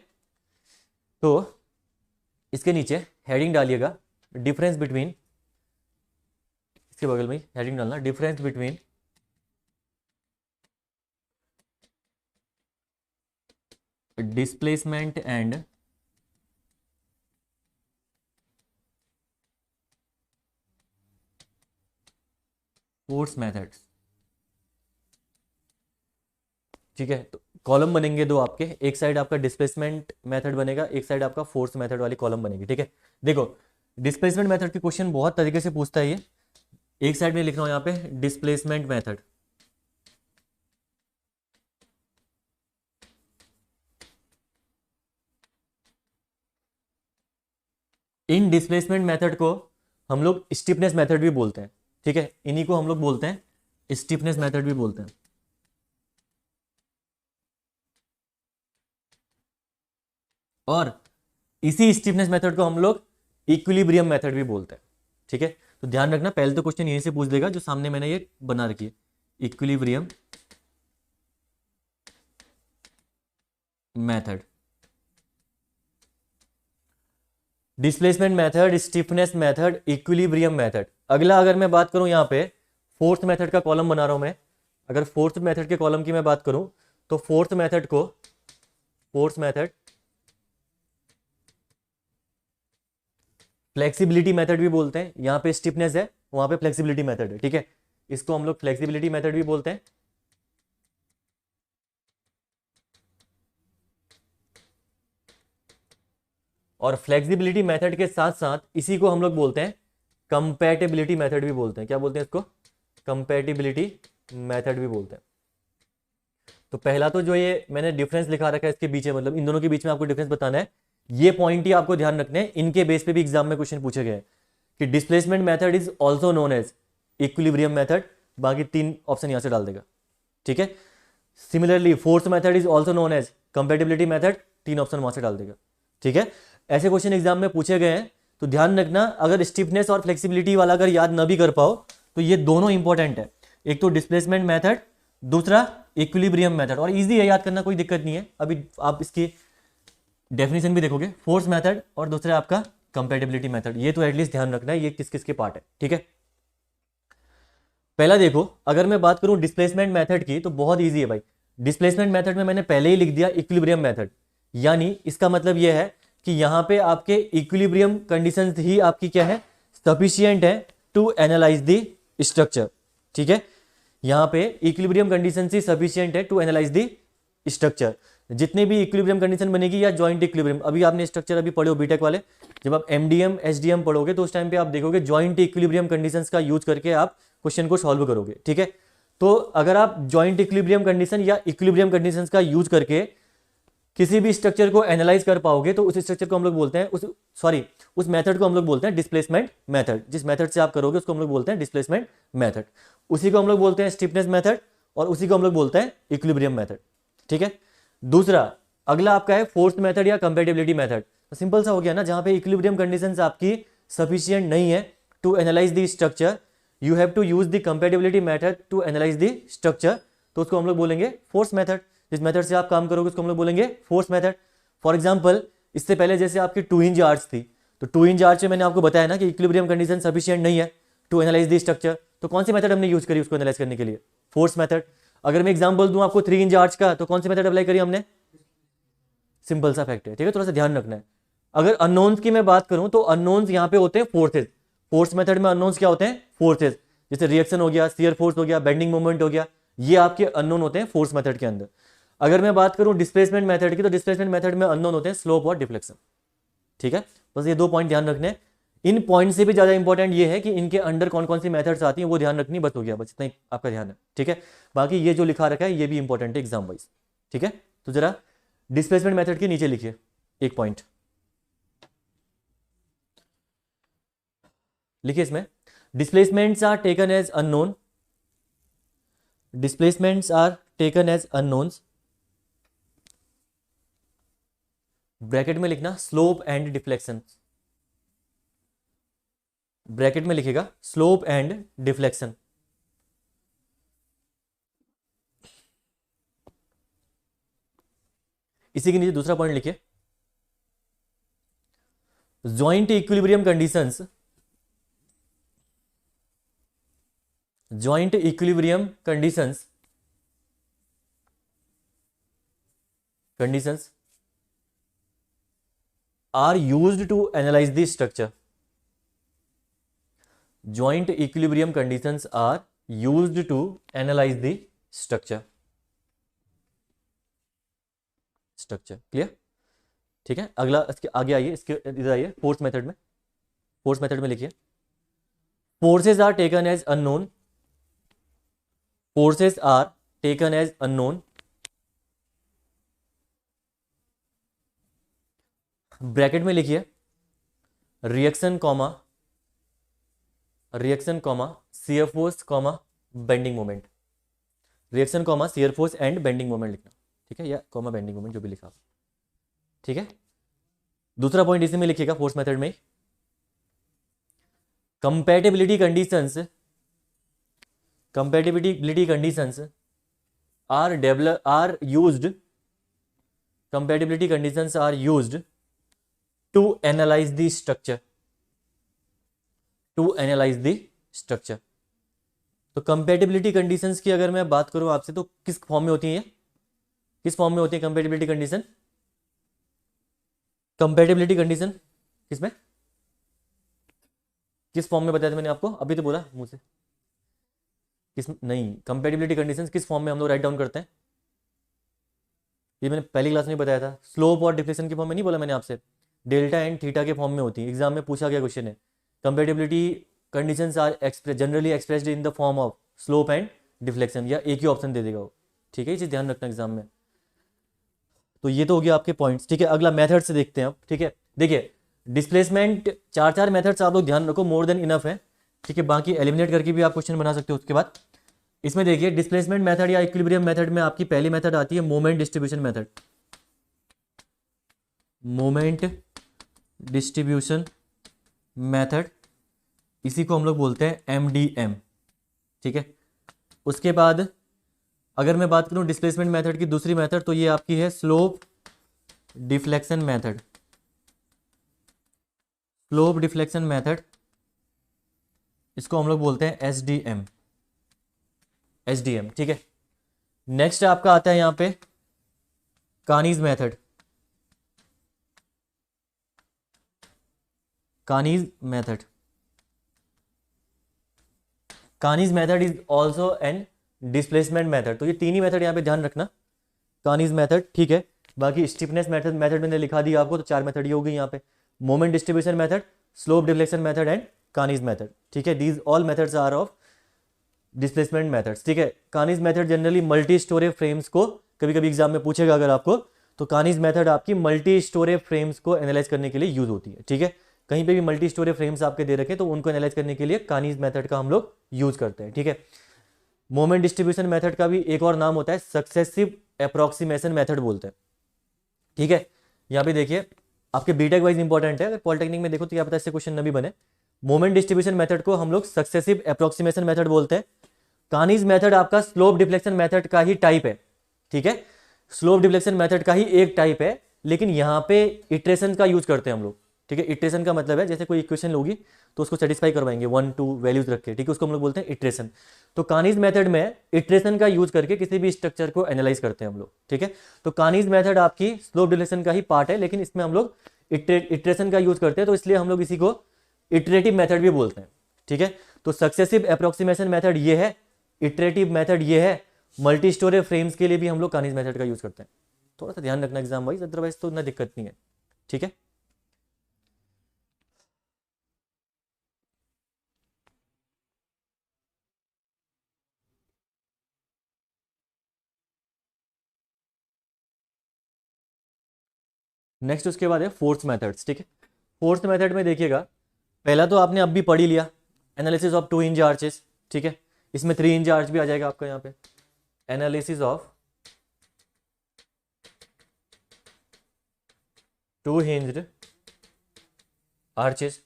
तो इसके नीचे हेडिंग डालिएगा डिफरेंस बिटवीन, इसके बगल में हेडिंग डालना difference between displacement and force methods, ठीक है। तो कॉलम बनेंगे 2 आपके, एक साइड आपका डिस्प्लेसमेंट मेथड बनेगा, एक साइड आपका फोर्स मेथड वाली कॉलम बनेगी, ठीक है। देखो डिस्प्लेसमेंट मेथड के क्वेश्चन बहुत तरीके से पूछता है ये। एक साइड में लिख रहा हूं यहाँ पे डिस्प्लेसमेंट मेथड, इन डिस्प्लेसमेंट मेथड को हम लोग स्टिफनेस मेथड भी बोलते हैं, ठीक है, इन्हीं को हम लोग बोलते हैं स्टिफनेस मेथड भी बोलते हैं। और इसी स्टिफनेस मेथड को हम लोग इक्विलिब्रियम मेथड भी बोलते हैं, ठीक है। तो ध्यान रखना, पहले तो क्वेश्चन यहीं से पूछ देगा जो सामने मैंने ये बना रखी है, equilibrium method, displacement method, stiffness method, equilibrium method. अगला अगर मैं बात करूं यहां पे फोर्थ मेथड का कॉलम बना रहा हूं मैं, अगर फोर्थ मेथड के कॉलम की मैं बात करूं तो फोर्थ मेथड फ्लेक्सिबिलिटी मेथड भी बोलते हैं। यहां पे स्टिफनेस है, वहां पे फ्लेक्सिबिलिटी मेथड है, ठीक है, इसको हम लोग फ्लेक्सिबिलिटी मेथड भी बोलते हैं। और फ्लेक्सिबिलिटी मेथड के साथ साथ इसी को हम लोग बोलते हैं कंपैटिबिलिटी मेथड भी बोलते हैं। क्या बोलते हैं इसको? कंपैटिबिलिटी मेथड भी बोलते हैं। तो पहला तो जो ये मैंने डिफरेंस लिखा रखा है इसके बीच में, मतलब इन दोनों के बीच में आपको डिफरेंस बताना है, ये पॉइंट ही आपको ध्यान रखने हैं, इनके बेस पे भी एग्जाम में क्वेश्चन पूछे गए कि displacement method is also known as equilibrium method. बाकी 3 ऑप्शन यहां से डाल देगा, ठीक है। Similarly fourth method is also known as compatibility method, 3 option वहां से डाल देगा, ठीक है। ऐसे क्वेश्चन एग्जाम में पूछे गए हैं, तो ध्यान रखना, अगर स्टिफनेस और फ्लेक्सिबिलिटी वाला अगर याद ना भी कर पाओ तो ये दोनों इंपॉर्टेंट है, एक तो डिस्प्लेसमेंट मेथड, दूसरा इक्विलिब्रियम मेथड। और इजी है याद करना, कोई दिक्कत नहीं है। अभी आप इसकी डेफिनेशन भी देखोगे, फोर्स मेथड और दूसरा आपका कंपैटिबिलिटी मेथड, ये तो एटलीस्ट ध्यान रखना है ये किस किस के पार्ट है, ठीक है। पहला देखो, अगर मैं बात करूं डिस्प्लेसमेंट मेथड की तो बहुत इजी है भाई। डिस्प्लेसमेंट मेथड में मैंने पहले ही लिख दिया इक्विलिब्रियम मेथड, यानी इसका मतलब यह है कि यहां पे आपके इक्विलिब्रियम कंडीशंस ही आपकी क्या है, सफिशिएंट है टू एनालाइज द स्ट्रक्चर, ठीक है। यहां पे इक्विलिब्रियम कंडीशन ही सफिशिएंट है टू एनालाइज द स्ट्रक्चर। जितने भी इक्विलिब्रियम कंडीशन बनेगी या जॉइंट इक्विलिब्रियम, अभी आपने स्ट्रक्चर अभी पढ़े हो बीटेक वाले, जब आप एमडीएम एसडीएम पढ़ोगे तो उस टाइम पे आप देखोगे जॉइंट इक्विलिब्रियम कंडीशंस का यूज करके आप क्वेश्चन को सॉल्व करोगे, ठीक है। तो अगर आप जॉइंट इक्विलिब्रियम कंडीशन या इक्विलिब्रियम कंडीशंस का यूज करके किसी भी स्ट्रक्चर को एनालाइज कर पाओगे तो उस स्ट्रक्चर को हम लोग बोलते हैं उस मेथड को हम लोग बोलते हैं डिस्प्लेसमेंट मेथड। जिस मेथड से आप करोगे उसको हम लोग बोलते हैं डिस्प्लेसमेंट मेथड, उसी को हम लोग बोलते हैं स्टिफनेस मेथड और उसी को हम लोग बोलते हैं इक्विलिब्रियम मेथड, ठीक है। दूसरा अगला आपका है फोर्थ मेथड या कंपैटिबिलिटी मेथड। तो सिंपल सा हो गया ना, जहां पे इक्विलिब्रियम कंडीशंस आपकी सफिशिएंट नहीं है to analyse the structure, you have to use the compatibility method to analyse the structure, तो उसको हम लोग बोलेंगे फोर्स मेथड। जिस मेथड से आप काम करोगे उसको हम लोग बोलेंगे फोर्स मेथड। फॉर एग्जांपल, इससे पहले जैसे आपकी 2 इंच आर्च थी, तो 2 इंच आर्च में मैंने आपको बताया ना कि इक्विलिब्रियम कंडीशन सफिशिएंट नहीं है टू एनालाइज द स्ट्रक्चर, तो कौन सी मेथड हमने यूज करी उसको एनालाइज करने के लिए? Force method. अगर मैं एग्जांपल दूं आपको 3 इंच आर्च का, तो कौन सी मेथड अप्लाई करी हमने? सिंपल सा फैक्ट है, ठीक है, थोड़ा सा ध्यान रखना है। अगर अननोन्स की मैं बात करूं तो अननोन्स यहां पे होते हैं फोर्सेज। फोर्स मेथड में अननोन्स क्या होते हैं? फोर्सेज। जैसे रिएक्शन हो गया, शियर फोर्स हो गया, बेंडिंग मोमेंट हो गया, ये आपके अननोन होते हैं फोर्स मेथड के अंदर। अगर मैं बात करूं डिस्प्लेसमेंट मेथड की, तो डिस्प्लेसमेंट मेथड में अननोन होते हैं स्लोप और डिफ्लेक्शन, ठीक है। बस ये 2 पॉइंट ध्यान रखने हैं। इन पॉइंट से भी ज्यादा इंपॉर्टेंट ये है कि इनके अंडर कौन कौन सी मेथड्स आती हैं वो ध्यान रखनी, बस हो गया, बस इतना ही आपका ध्यान है, ठीक है। बाकी ये जो लिखा रखा है ये भी इंपॉर्टेंट है एग्जाम वाइज, ठीक है। तो जरा डिस्प्लेसमेंट मेथड के नीचे लिखिए एक पॉइंट, लिखिए इसमें displacements are taken as unknown, displacements are taken as unknowns, bracket में लिखना स्लोप एंड डिफ्लेक्शन, ब्रैकेट में लिखेगा स्लोप एंड डिफ्लेक्शन। इसी के नीचे दूसरा पॉइंट लिखिए joint equilibrium conditions, joint equilibrium conditions are used to analyze the structure. Joint equilibrium conditions are used to analyze the structure. Clear? ठीक है। अगला इसके आगे आइए, इसके इधर आइए फोर्स मेथड में। फोर्स मेथड में लिखिए forces are taken as unknown, forces are taken as unknown, bracket में लिखिए reaction comma shear force comma bending moment, reaction comma shear force and bending moment लिखना, ठीक है, या कॉमा बेंडिंग मोमेंट जो भी लिखा, ठीक है। दूसरा पॉइंट इसी में लिखिएगा फोर्स मेथड में, compatibility conditions are used to analyse the structure, तो कंपैटिबिलिटी कंडीशंस की अगर मैं बात करूं आपसे तो किस फॉर्म में होती है, किस फॉर्म में होती है कंपैटिबिलिटी कंडीशन किसमें, किस फॉर्म में बताया था मैंने आपको, अभी तो बोला मुंह से, किस नहीं, कंपैटिबिलिटी कंडीशंस किस फॉर्म में हम लोग राइट डाउन करते हैं, ये मैंने पहली क्लास में बताया था, स्लोप और डिफ्लेक्शन के फॉर्म में नहीं बोला मैंने आपसे, डेल्टा एंड थीटा के फॉर्म में होती है, एग्जाम में पूछा गया क्वेश्चन है। Compatibility conditions are generally expressed in the form of slope and deflection, या एक ही ऑप्शन दे देगा वो, ठीक है, ये चीज ध्यान रखना एग्जाम में। तो ये तो हो गया आपके पॉइंट्स, ठीक है। अगला मेथड से देखते हैं अब, ठीक है। देखिए डिस्प्लेसमेंट, चार मेथड्स आप लोग ध्यान रखो, मोर देन इनफ है, ठीक है। बाकी एलिमिनेट करके भी आप क्वेश्चन बना सकते हो उसके बाद। इसमें देखिए डिस्प्लेसमेंट मेथड या इक्विलिब्रियम मेथड में आपकी पहली मेथड आती है मोमेंट डिस्ट्रीब्यूशन मेथड, इसी को हम लोग बोलते हैं MDM, ठीक है। उसके बाद अगर मैं बात करूं डिस्प्लेसमेंट मेथड की दूसरी मेथड, तो ये आपकी है स्लोप डिफ्लेक्शन मेथड, इसको हम लोग बोलते हैं SDM, ठीक है। नेक्स्ट आपका आता है यहां पे Kani's method is also an displacement method, तो ये तीन ही मेथड यहां पे ध्यान रखना, कानीज मेथड, ठीक है। बाकी स्टीफनेस मेथड मैंने लिखा दिया आपको, तो 4 मेथड ये हो गई यहाँ पे, moment distribution method, slope deflection method and Kani's method, ठीक है। These all methods are of displacement methods, ठीक है। Kani's method generally multi storage frames को, कभी कभी एग्जाम में पूछेगा अगर आपको, तो कानीज मेथड आपकी मल्टी स्टोरेज फ्रेम्स को एनालाइज करने के लिए यूज होती है, ठीक है। कहीं पे भी मल्टी स्टोरेज फ्रेम्स आपके दे रखे तो उनको एनालाइज करने के लिए कानीज मेथड का हम लोग यूज करते हैं, ठीक है। मोमेंट डिस्ट्रीब्यूशन मेथड का भी एक और नाम होता है सक्सेसिव अप्रोक्सीमेशन मेथड बोलते हैं, ठीक है। यहाँ पे देखिए आपके बीटेक वाइज इंपॉर्टेंट है, अगर पॉलिटेक्निक में देखो तो क्या पता इससे क्वेश्चन न भी बने। मोमेंट डिस्ट्रीब्यूशन मेथड को हम लोग सक्सेसिव अप्रोक्सीमेशन मेथड बोलते हैं। कानीज मेथड आपका स्लोप डिफ्लेक्शन मेथड का ही टाइप है, ठीक है। स्लोप डिफ्लेक्शन मेथड का ही एक टाइप है, लेकिन यहाँ पे इटरेशन का यूज करते हैं हम लोग, ठीक है। इटरेशन का मतलब है जैसे कोई इक्वेशन लोगी तो उसको सेटिस्फाई करवाएंगे 1 2 वैल्यूज रख के, ठीक है, उसको हम लोग बोलते हैं इटरेशन। तो कानीज मेथड में इटरेशन का यूज करके किसी भी स्ट्रक्चर को एनालाइज करते हैं हम लोग, ठीक है। तो कानीज मेथड आपकी स्लोप डिफ्लेक्शन का ही पार्ट है, लेकिन इसमें हम लोग इटरेशन का यूज करते हैं, तो इसलिए हम लोग इसी को इटरेटिव मेथड भी बोलते हैं, ठीक है। तो सक्सेसिव अप्रोक्सीमेशन मेथड ये है, इटरेटिव मेथड ये है, मल्टी स्टोरेज फ्रेम्स के लिए भी हम लोग कानीज मेथड का यूज करते हैं। थोड़ा सा ध्यान रखना एग्जाम वाइज, अदरवाइज तो ना दिक्कत नहीं है, ठीक है। नेक्स्ट उसके बाद है फोर्स मेथड्स, ठीक है। फोर्स मेथड में देखिएगा, पहला तो आपने अब भी पढ़ ही लिया, एनालिसिस ऑफ 2 हिंज आर्चेस, ठीक है। इसमें 3 हिंज आर्च भी आ जाएगा आपका यहाँ पे, एनालिसिस ऑफ 2 हिंज्ड आर्चेस,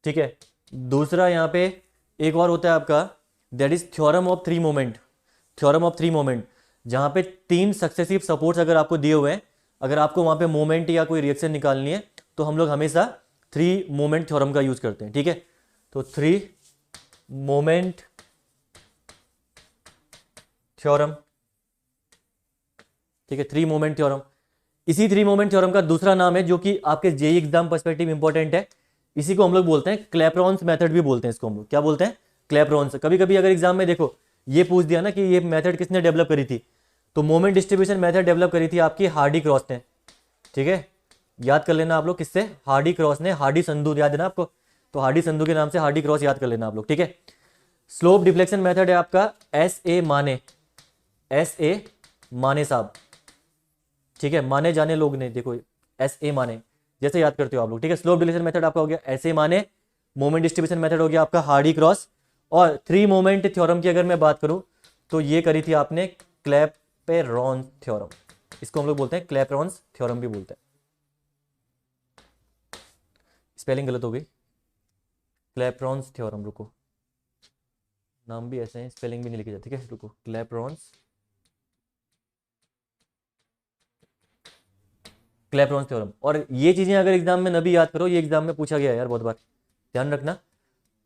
ठीक है। दूसरा यहाँ पे एक और होता है आपका, that is theorem of 3 moment, जहां पे 3 सक्सेसिव सपोर्ट्स अगर आपको दिए हुए हैं, अगर आपको वहां पे मोमेंट या कोई रिएक्शन निकालनी है तो हम लोग हमेशा 3 मोमेंट थ्योरम का यूज करते हैं, ठीक है। तो 3 मोमेंट थ्योरम, ठीक है, 3 मोमेंट थ्योरम। इसी 3 मोमेंट थ्योरम का दूसरा नाम है जो कि आपके जेई एग्जाम पर्सपेक्टिव इंपॉर्टेंट है, इसी को हम लोग बोलते हैं क्लैपेरॉन्स मेथड भी बोलते हैं, इसको हम लोग क्या बोलते हैं, क्लैपेरॉन्स। कभी कभी अगर एग्जाम में देखो ये पूछ दिया ना कि ये मेथड किसने डेवलप करी थी, तो मोमेंट डिस्ट्रीब्यूशन मेथड डेवलप करी थी आपकी हार्डी क्रॉस ने, ठीक है। याद कर लेना आप लोग किससे, हार्डी क्रॉस ने, हार्डी संधू याद है ना आपको, तो हार्डी संधू के नाम से हार्डी क्रॉस याद कर लेना आप लोग, ठीक है। स्लोप डिफ्लेक्शन मेथड है आपका S.A. माने साहब, ठीक है, माने जाने लोग ने, देखो S.A. माने, जैसे याद करते हो आप लोग, ठीक है। स्लोप डिलेशन मेथड आपका हो गया ऐसे माने, मोमेंट डिस्ट्रीब्यूशन मेथड हो गया आपका हार्डी क्रॉस, और थ्री मोमेंट थ्योरम की अगर मैं बात करूं तो ये करी थी आपने क्लैपेरॉन थ्योरम, इसको हम लोग बोलते हैं क्लैपेरॉन्स थ्योरम भी बोलते हैं। स्पेलिंग गलत हो गई, क्लैपेरॉन्स थ्योरम, रुको नाम भी ऐसे हैं, स्पेलिंग भी नहीं लिखी जाती, ठीक है, रुको, क्लैपेरॉन्स थ्योरम। और ये चीजें अगर एग्जाम में न भी याद करो, ये एग्जाम में पूछा गया है यार बहुत बार, ध्यान रखना।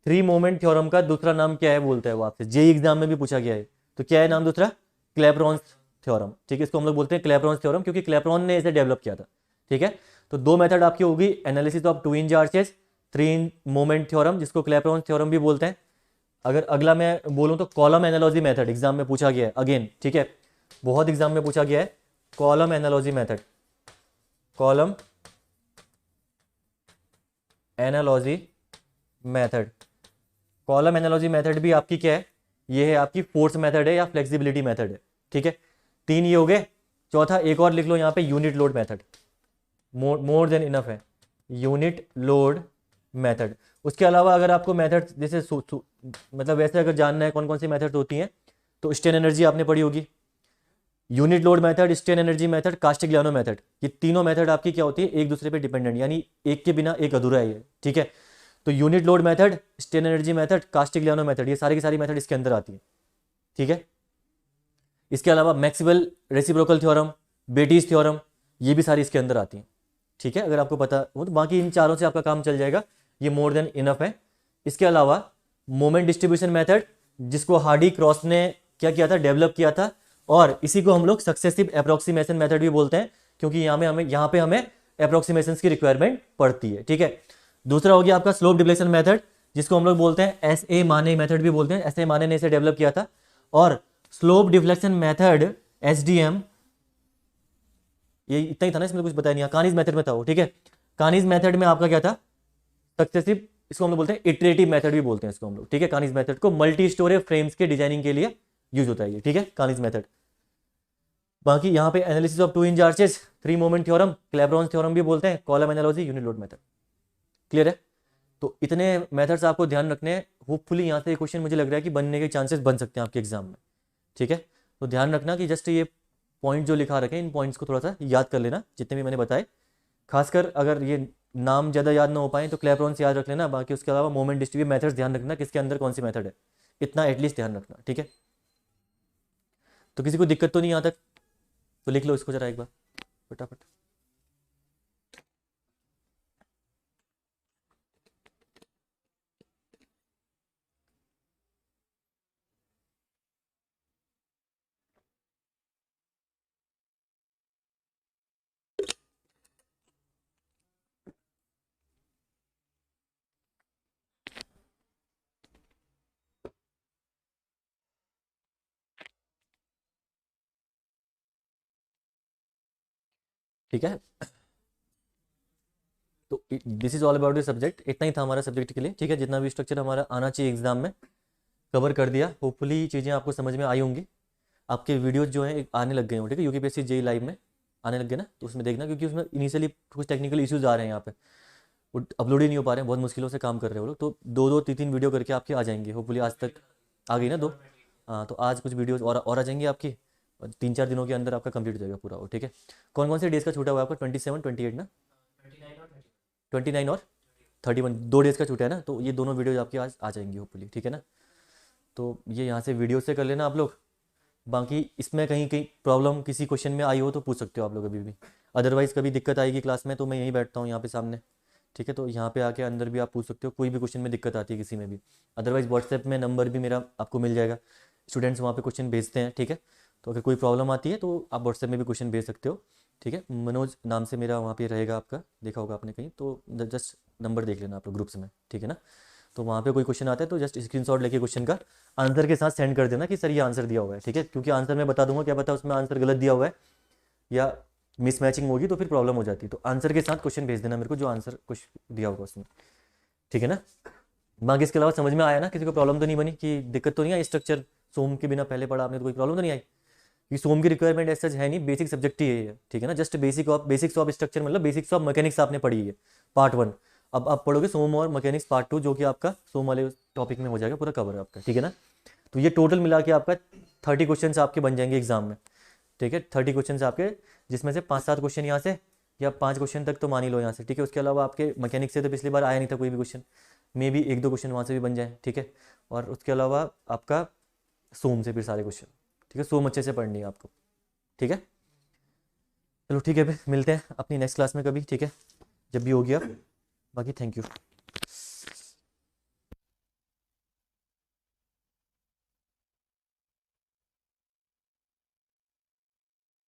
थ्री मोमेंट थ्योरम का दूसरा नाम क्या है बोलता है वो आपसे, जेई एग्जाम में भी पूछा गया है, तो क्या है नाम दूसरा, क्लैपेरॉन्स थ्योरम, ठीक है। इसको हम लोग बोलते हैं क्लैपेरॉन्स थ्योरम क्योंकि क्लैपेरॉन ने इसे डेवलप किया था, ठीक है। तो दो मेथड आपकी होगी, analysis of to inch arches, three moment theorem जिसको क्लैपेरॉन्स थ्योरम भी बोलते हैं। अगर अगला मैं बोलूं तो कॉलम एनालॉजी मेथड एग्जाम में पूछा गया है अगेन, ठीक है, बहुत एग्जाम में पूछा गया है column analogy method, column analogy method. Column analogy method भी आपकी क्या है, ये है आपकी फोर्स मेथड है या फ्लेक्सिबिलिटी मेथड है, ठीक है। तीन ये हो गए, चौथा एक और लिख लो यहाँ पे, unit load method, more than enough है, यूनिट लोड मेथड। उसके अलावा अगर आपको मेथड जैसे मतलब वैसे अगर जानना है कौन कौन सी मेथड होती हैं, तो स्ट्रेन एनर्जी आपने पढ़ी होगी, unit load method, strain energy method, Castigliano method, ये तीनों मेथड आपकी क्या होती है, एक दूसरे पे डिपेंडेंट, यानी एक के बिना एक अधूरा है ये, ठीक है। तो unit load method, strain energy method, Castigliano method, ये सारी की सारी मेथड इसके अंदर आती है, ठीक है। इसके अलावा मैक्सवेल रेसिप्रोकल थ्योरम, बेटीज थ्योरम, ये भी सारी इसके अंदर आती हैं, ठीक है। अगर आपको पता हो तो बाकी इन चारों से आपका काम चल जाएगा, ये मोर देन इनफ है। इसके अलावा मोमेंट डिस्ट्रीब्यूशन मेथड, जिसको हार्डी क्रॉस ने क्या किया था, डेवलप किया था, और इसी को हम लोग सक्सेसिव अप्रोक्सीमेशन मेथड भी बोलते हैं क्योंकि यहाँ पे हमें अप्रोक्सीमेशन की रिक्वायरमेंट पड़ती है, ठीक है। दूसरा हो गया आपका स्लोप डिफ्लेक्शन मेथड, जिसको हम लोग बोलते हैं एस ए माने मेथड भी बोलते हैं, एस ए माने ने इसे डेवलप किया था। और स्लोप डिफ्लेक्शन मेथड एसडीएम, ये इतना ही था ना, इसमें कुछ बताया नहीं, कानीज मेथड में था वो, ठीक है। कानीज मेथड में आपका क्या था, सक्सेसिव, इसको हम लोग बोलते हैं इटरेटिव मेथड भी बोलते हैं इसको हम लोग, ठीक है। कानीज मेथड को मल्टी स्टोरेज फ्रेम्स के डिजाइनिंग के लिए यूज होता है ये, ठीक है, कानीज मेथड। बाकी यहाँ पे analysis of to inch arches, three moment theorem, Clapeyron theorem भी बोलते हैं, column analogy, unit load method, clear है। तो इतने मेथड्स आपको ध्यान रखने हैं, होपफुली यहाँ से क्वेश्चन मुझे लग रहा है कि बनने के चांसेस बन सकते हैं आपके एग्जाम में, ठीक है। तो ध्यान रखना कि जस्ट ये पॉइंट जो लिखा रखे इन पॉइंट्स को थोड़ा सा याद कर लेना, जितने भी मैंने बताए, खासकर अगर ये नाम ज़्यादा याद ना हो पाए तो क्लैपेरॉन से याद रख लेना, बाकी उसके अलावा मोमेंट डिस्ट्रीब्यूशन मेथड्स ध्यान रखना किसके अंदर कौन सी मेथड है, इतना एटलीस्ट ध्यान रखना, ठीक है। तो किसी को दिक्कत तो नहीं यहाँ तक, तो लिख लो इसको जरा एक बार फटाफट। ठीक है, तो this is all about the subject, इतना ही था हमारा सब्जेक्ट के लिए, ठीक है। जितना भी स्ट्रक्चर हमारा आना चाहिए एग्जाम में कवर कर दिया, होपफुली चीज़ें आपको समझ में आई होंगी। आपके वीडियोज जो है आने लग गए हो, ठीक है, यूपीएससी जेई लाइव में आने लग गए ना, तो उसमें देखना, क्योंकि उसमें इनिशियली कुछ टेक्निकल इश्यूज आ रहे हैं, यहाँ पे वो अपलोड ही नहीं हो पा रहे हैं, बहुत मुश्किलों से काम कर रहे हो लोग, तो दो दो तीन तीन वीडियो करके आपके आ जाएंगे, होपफुली आज तक आ गई ना दो, हाँ, तो आज कुछ वीडियोज और आ जाएंगी आपकी, और 3-4 दिनों के अंदर आपका कंप्लीट हो जाएगा पूरा वो, ठीक है। कौन कौन से डेज का छूटा हुआ है आपका, 27, 28 ना, 29 और 31, 2 डेज़ का छूटा है ना, तो ये दोनों वीडियोज आपकी आज आ जाएंगी होपफुली, ठीक है ना। तो ये यहाँ से वीडियो से कर लेना आप लोग, बाकी इसमें कहीं कहीं प्रॉब्लम किसी क्वेश्चन में आई हो तो पूछ सकते हो आप लोग अभी भी, अदरवाइज़ कभी दिक्कत आएगी क्लास में तो मैं यहीं बैठता हूँ यहाँ पे सामने, ठीक है। तो यहाँ पे आके अंदर भी आप पूछ सकते हो, कोई भी क्वेश्चन में दिक्कत आती है किसी में भी, अदरवाइज़ व्हाट्सएप में नंबर भी मेरा आपको मिल जाएगा, स्टूडेंट्स वहाँ पे क्वेश्चन भेजते हैं, ठीक है। तो अगर कोई प्रॉब्लम आती है तो आप व्हाट्सएप में भी क्वेश्चन भेज सकते हो, ठीक है। मनोज नाम से मेरा वहाँ पे रहेगा, आपका देखा होगा आपने कहीं, तो जस्ट नंबर देख लेना आप लोग ग्रुप्स में, ठीक है ना। तो वहाँ पे कोई क्वेश्चन आता है तो जस्ट स्क्रीनशॉट लेके क्वेश्चन का आंसर के साथ सेंड कर देना कि सर ये आंसर दिया हुआ है, ठीक है, क्योंकि आंसर मैं बता दूंगा, क्या पता उसमें आंसर गलत दिया हुआ है या मिसमैचिंग होगी तो फिर प्रॉब्लम हो जाती है, तो आंसर के साथ क्वेश्चन भेज देना मेरे को, जो आंसर कुछ दिया होगा उसमें, ठीक है ना। बाकी इसके अलावा समझ में आया ना, किसी को प्रॉब्लम तो नहीं बनी, कि दिक्कत तो नहीं आई, स्ट्रक्चर सोम के बिना पहले पढ़ा आपने तो कोई प्रॉब्लम तो नहीं आई, कि सोम की रिक्वायरमेंट ऐसा है नहीं, बेसिक सब्जेक्ट ही है, ठीक है ना, जस्ट बेसिक्स ऑफ स्ट्रक्चर मतलब बेसिक्स ऑफ मैकेनिक्स आपने पढ़ी है पार्ट 1। अब आप पढ़ोगे सोम और मैकेनिक्स पार्ट 2, जो कि आपका सोम वाले टॉपिक में हो जाएगा, पूरा कवर है आपका, ठीक है ना। तो ये टोटल मिला के आपका 30 क्वेश्चन आपके बन जाएंगे एग्जाम में, ठीक है। 30 क्वेश्चन आपके, जिसमें से 5-7 क्वेश्चन यहाँ से या 5 क्वेश्चन तक तो मान ही लो यहाँ से, ठीक है। उसके अलावा आपके मैकेनिक्स से तो पिछली बार आया नहीं था कोई भी क्वेश्चन, मे भी 1-2 क्वेश्चन वहाँ से भी बन जाए, ठीक है। और उसके अलावा आपका सोम से फिर सारे क्वेश्चन, ठीक है। सोम अच्छे से पढ़नी है आपको, ठीक है। चलो ठीक है, फिर मिलते हैं अपनी नेक्स्ट क्लास में कभी, ठीक है, जब भी होगी आप। बाकी थैंक यू।